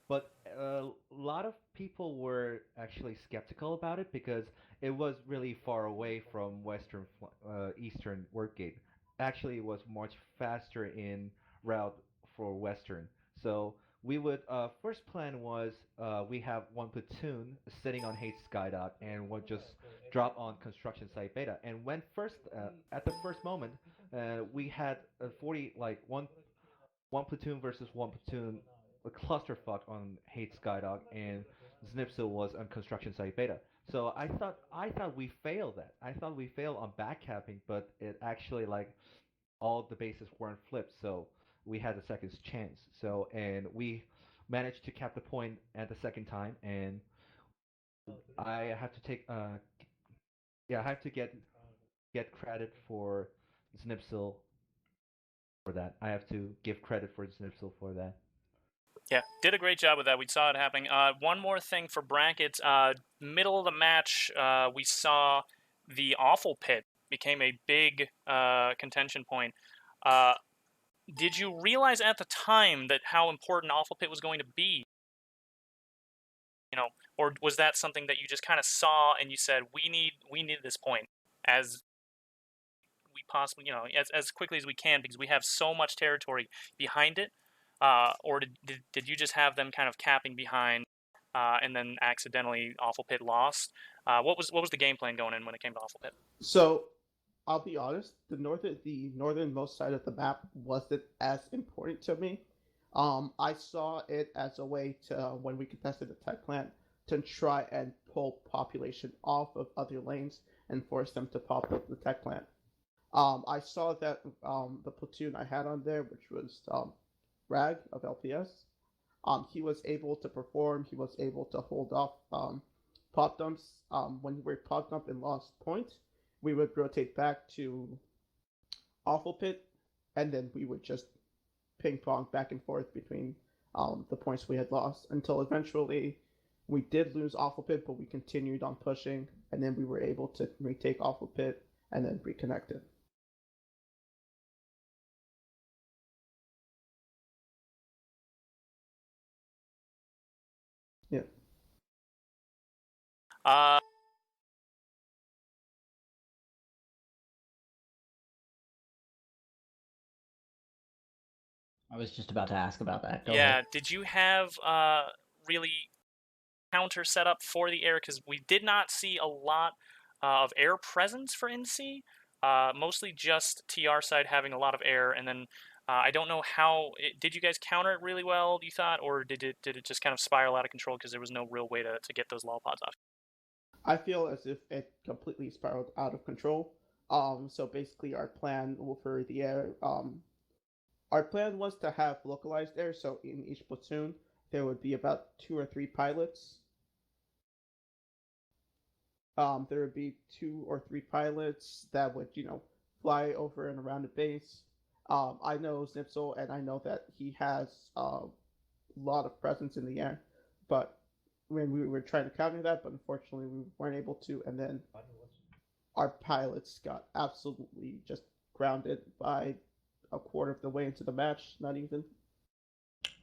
S10: But a lot of people were actually skeptical about it because it was really far away from Eastern Workgate. Actually, it was much faster in route for Western. So we would first plan was we have one platoon sitting on Hate Skydock and would just drop on construction site beta. And when first at the first moment we had 40 like one platoon versus one platoon, a clusterfuck on Hate Skydog, and Znipsil was on construction site beta. So I thought we failed that. I thought we failed on backcapping, but it actually like all the bases weren't flipped, so we had a second chance. So and we managed to cap the point at the second time, and I have to take I have to get credit for Znipsil for that. I have to give credit for Znipsil for that.
S3: Yeah, did a great job with that. We saw it happening. One more thing for brackets. Middle of the match, we saw the Awful Pit became a big contention point. Did you realize at the time that how important Awful Pit was going to be? Or was that something that you just kind of saw and you said, we need this point as we possibly, as quickly as we can because we have so much territory behind it? Or did you just have them kind of capping behind, and then accidentally Awful Pit lost? What was the game plan going in when it came to Awful Pit?
S11: So, I'll be honest. The northernmost side of the map wasn't as important to me. I saw it as a way to when we contested the tech plant to try and pull population off of other lanes and force them to pop up the tech plant. I saw that the platoon I had on there, which was Rag of LPS, he was able to perform. He was able to hold off pop dumps. When we were pop dump and lost point, we would rotate back to Awful Pit, and then we would just ping pong back and forth between the points we had lost until eventually We did lose Awful Pit, but we continued on pushing, and then we were able to retake Awful Pit and then reconnect it. Yeah.
S5: I was just about to ask about that. Go
S3: yeah,
S5: ahead.
S3: did you have really counter set up for the air? Because we did not see a lot of air presence for NC. Mostly just TR side having a lot of air, and then I don't know did you guys counter it really well, you thought, or did it just kind of spiral out of control because there was no real way to get those lollipods off?
S11: I feel as if it completely spiraled out of control. So basically, our plan for the air, our plan was to have localized air. So in each platoon, there would be about 2 or 3 pilots. There would be 2 or 3 pilots that would, fly over and around the base. I know Snipsel, and I know that he has a lot of presence in the air, but when we were trying to counter that, but unfortunately we weren't able to, and then our pilots got absolutely just grounded by a quarter of the way into the match, not even.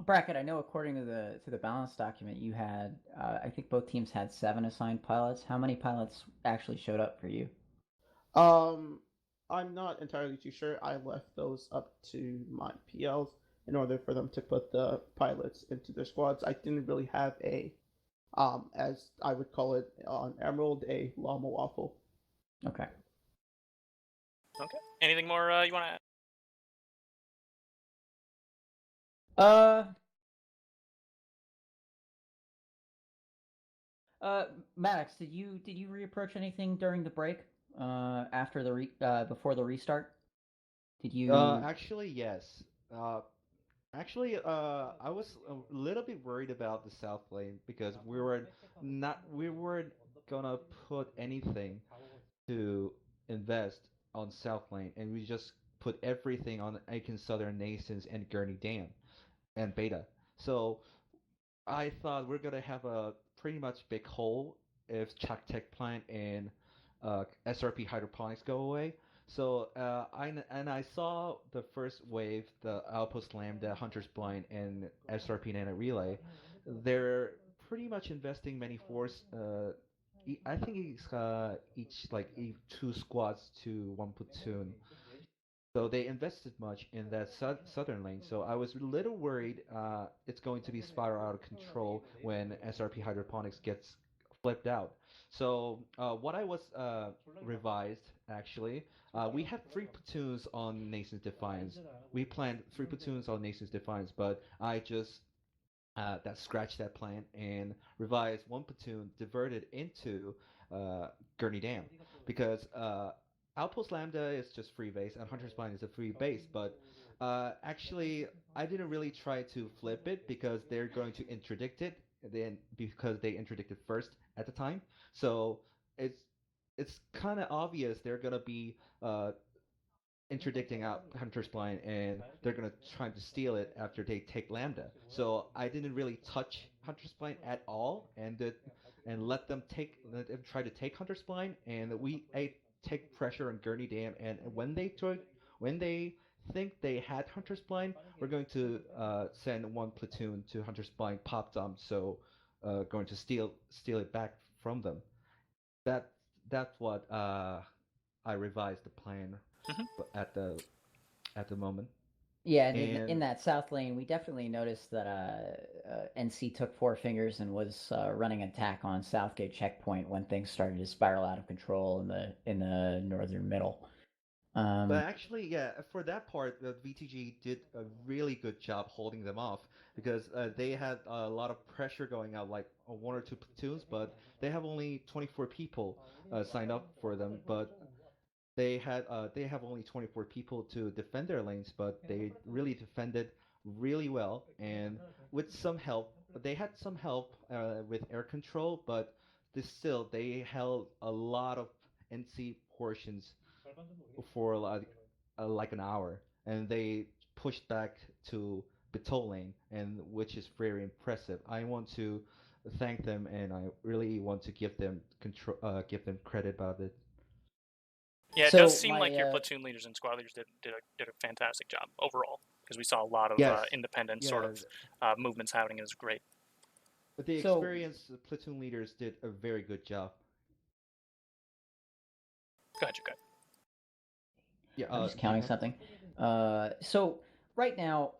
S5: Bracket, I know according to the balance document, you had I think both teams had 7 assigned pilots. How many pilots actually showed up for you?
S11: I'm not entirely too sure. I left those up to my PLs in order for them to put the pilots into their squads. I didn't really have a, as I would call it on Emerald, a llama waffle.
S5: Okay.
S3: Okay. Anything more you want to
S5: add? Maddox, did you reapproach anything during the break? After the before the restart? Did you?
S10: Actually, yes. I was a little bit worried about the south lane because we weren't gonna put anything to invest on south lane, and we just put everything on Aiken Southern Nations and Gurney Dam and Beta. So I thought we're gonna have a pretty much big hole if Chuck Tech Plant and SRP Hydroponics go away. So I saw the first wave, the Outpost Lambda, Hunter's Blind, and SRP Nano Relay. They're pretty much investing many force. I think it's each like 2 squads to 1 platoon. So they invested much in that southern lane. So I was a little worried it's going to be spiral out of control when SRP Hydroponics gets flipped out. So what I was revised actually, we had 3 platoons on Nation's Defiance. We planned 3 platoons on Nation's Defiance, but I just that scratched that plan and revised 1 platoon diverted into Gurney Dam because Outpost Lambda is just free base and Hunter's Blind is a free base, but actually I didn't really try to flip it because they're going to interdict it then because they interdicted first at the time. So it's it's kind of obvious they're gonna be interdicting out Hunter's Blind, and they're gonna try to steal it after they take Lambda. So I didn't really touch Hunter's Blind at all, and let them try to take Hunter's Blind, and I take pressure on Gurney Dam, and when they think they had Hunter's Blind, we're going to send 1 platoon to Hunter's Blind pop dump, so going to steal it back from them. That that's what I revised the plan at the moment.
S5: Yeah, in
S10: And
S5: that south lane, we definitely noticed that NC took 4 fingers and was running attack on Southgate checkpoint when things started to spiral out of control in the northern middle.
S10: but actually, yeah, for that part, the VTG did a really good job holding them off because they had a lot of pressure going out, like 1 or 2 platoons, but they have only 24 people signed up for them. But they have only 24 people to defend their lanes, but they really defended really well, and with some help, they had some help with air control, but they held a lot of NC portions for like an hour, and they pushed back to Beto lane, and which is very impressive. I want to thank them, and I really want to give them credit about it.
S3: Yeah, it
S5: So
S3: does seem
S5: my,
S3: like your platoon leaders and squad leaders did a fantastic job overall, because we saw a lot of
S10: Yes.
S3: independent sort of movements happening. It was great.
S10: But the
S5: So-
S10: experienced platoon leaders did a very good job.
S3: Go ahead, you go.
S10: Yeah,
S5: I'm just counting something. So right now,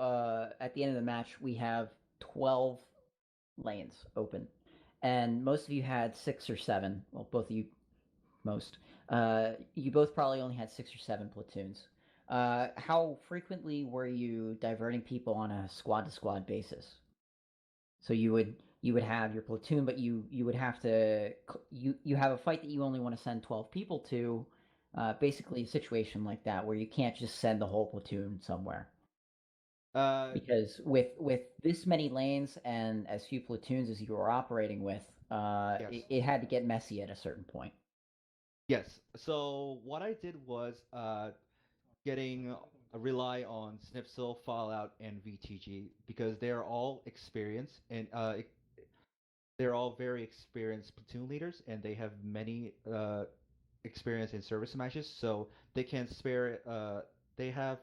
S5: at the end of the match, we have 12 lanes open, and most of you had 6 or 7. Well, both of you, most. You both probably only had 6 or 7 platoons. How frequently were you diverting people on a squad-to-squad basis? So you would have your platoon, but you would have to you have a fight that you only want to send 12 people to. Basically, a situation like that where you can't just send the whole platoon somewhere. Because with this many lanes and as few platoons as you were operating with, it had to get messy at a certain point.
S10: Yes. So what I did was rely on Snipsil, Fallout, and VTG because they're all experienced and they're all very experienced platoon leaders, and they have many experience in service matches, so they can spare. They have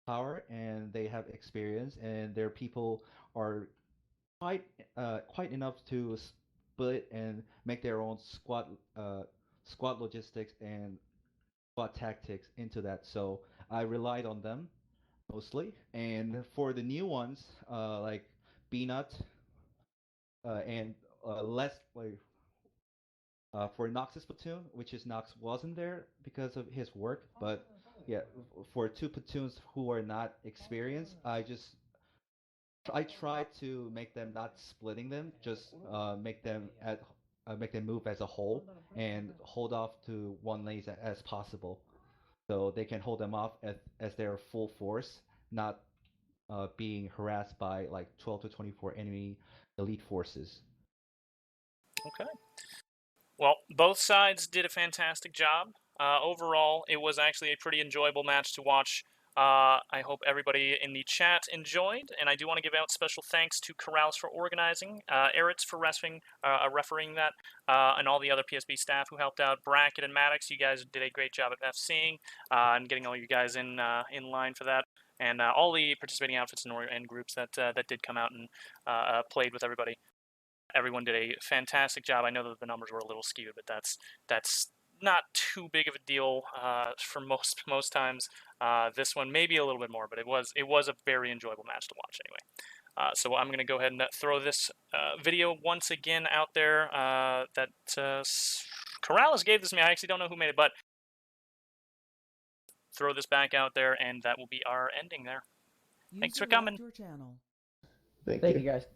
S10: power and they have experience, and their people are quite enough to split and make their own squad logistics and squad tactics into that. So I relied on them mostly, and for the new ones like Beanut and less like for Nox's platoon, which is Nox wasn't there because of his work, but yeah, for 2 platoons who are not experienced, I tried to make them not splitting them, just make them move as a whole and hold off to one lane as possible, so they can hold them off as their full force, not being harassed by like 12 to 24 enemy elite forces.
S3: Okay. Well, both sides did a fantastic job. Overall, it was actually a pretty enjoyable match to watch. I hope everybody in the chat enjoyed, and I do want to give out special thanks to Corrales for organizing, Eritz for refereeing that, and all the other PSB staff who helped out. Bracket and Maddox, you guys did a great job at FCing and getting all you guys in line for that, and all the participating outfits and groups that did come out and played with everybody. Everyone did a fantastic job. I know that the numbers were a little skewed, but that's not too big of a deal for most times. This one maybe a little bit more, but it was a very enjoyable match to watch anyway. So I'm going to go ahead and throw this video once again out there that Corrales gave this to me. I actually don't know who made it, but throw this back out there, and that will be our ending there. Thanks for coming.
S9: Your channel.
S11: Thank
S5: you guys.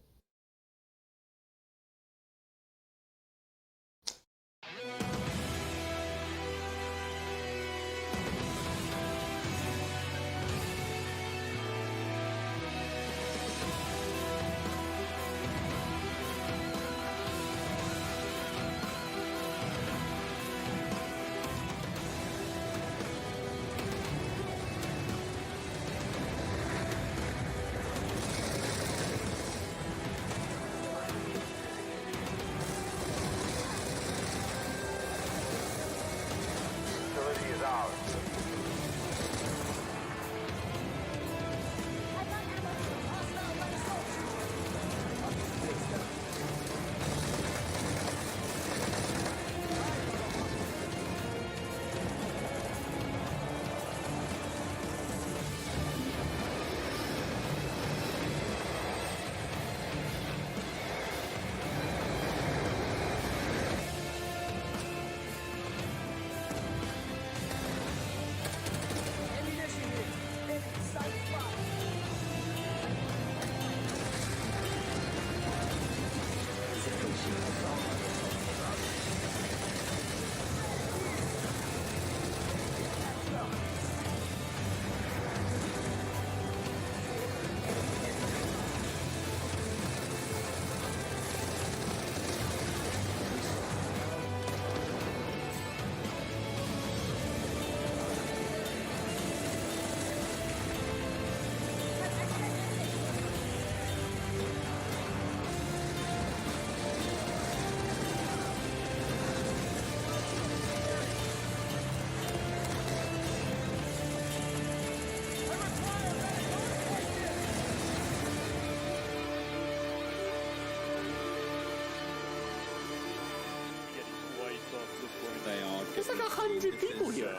S1: There's like 100 people here.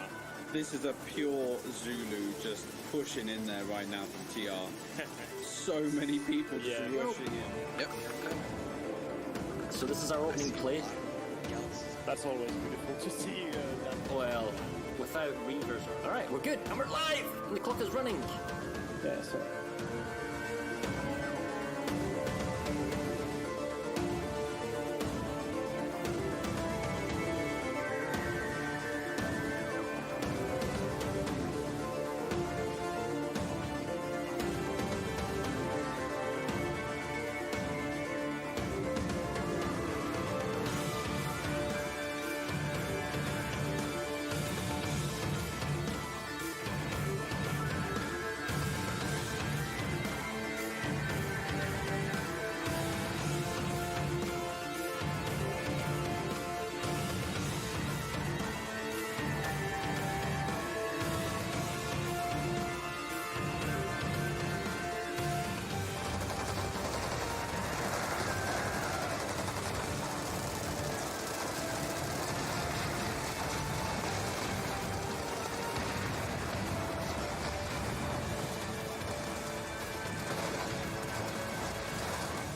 S2: This is a pure Zulu just pushing in there right now from TR. So many people just rushing in.
S1: Yep. So this is our opening play.
S4: That's always beautiful to see.
S1: Well, without reavers. Alright, we're good, and we're live! And the clock is running.
S4: Yeah, so.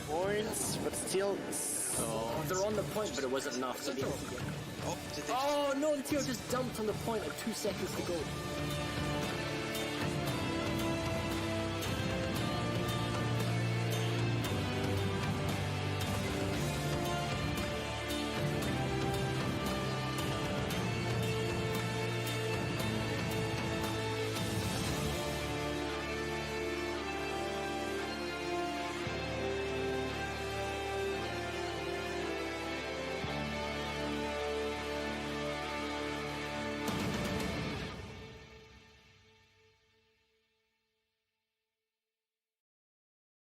S4: Points, but still.
S1: Oh, they're on the point, but it wasn't enough to be able to get. Oh no, the TR just dumped on the point with 2 seconds to go.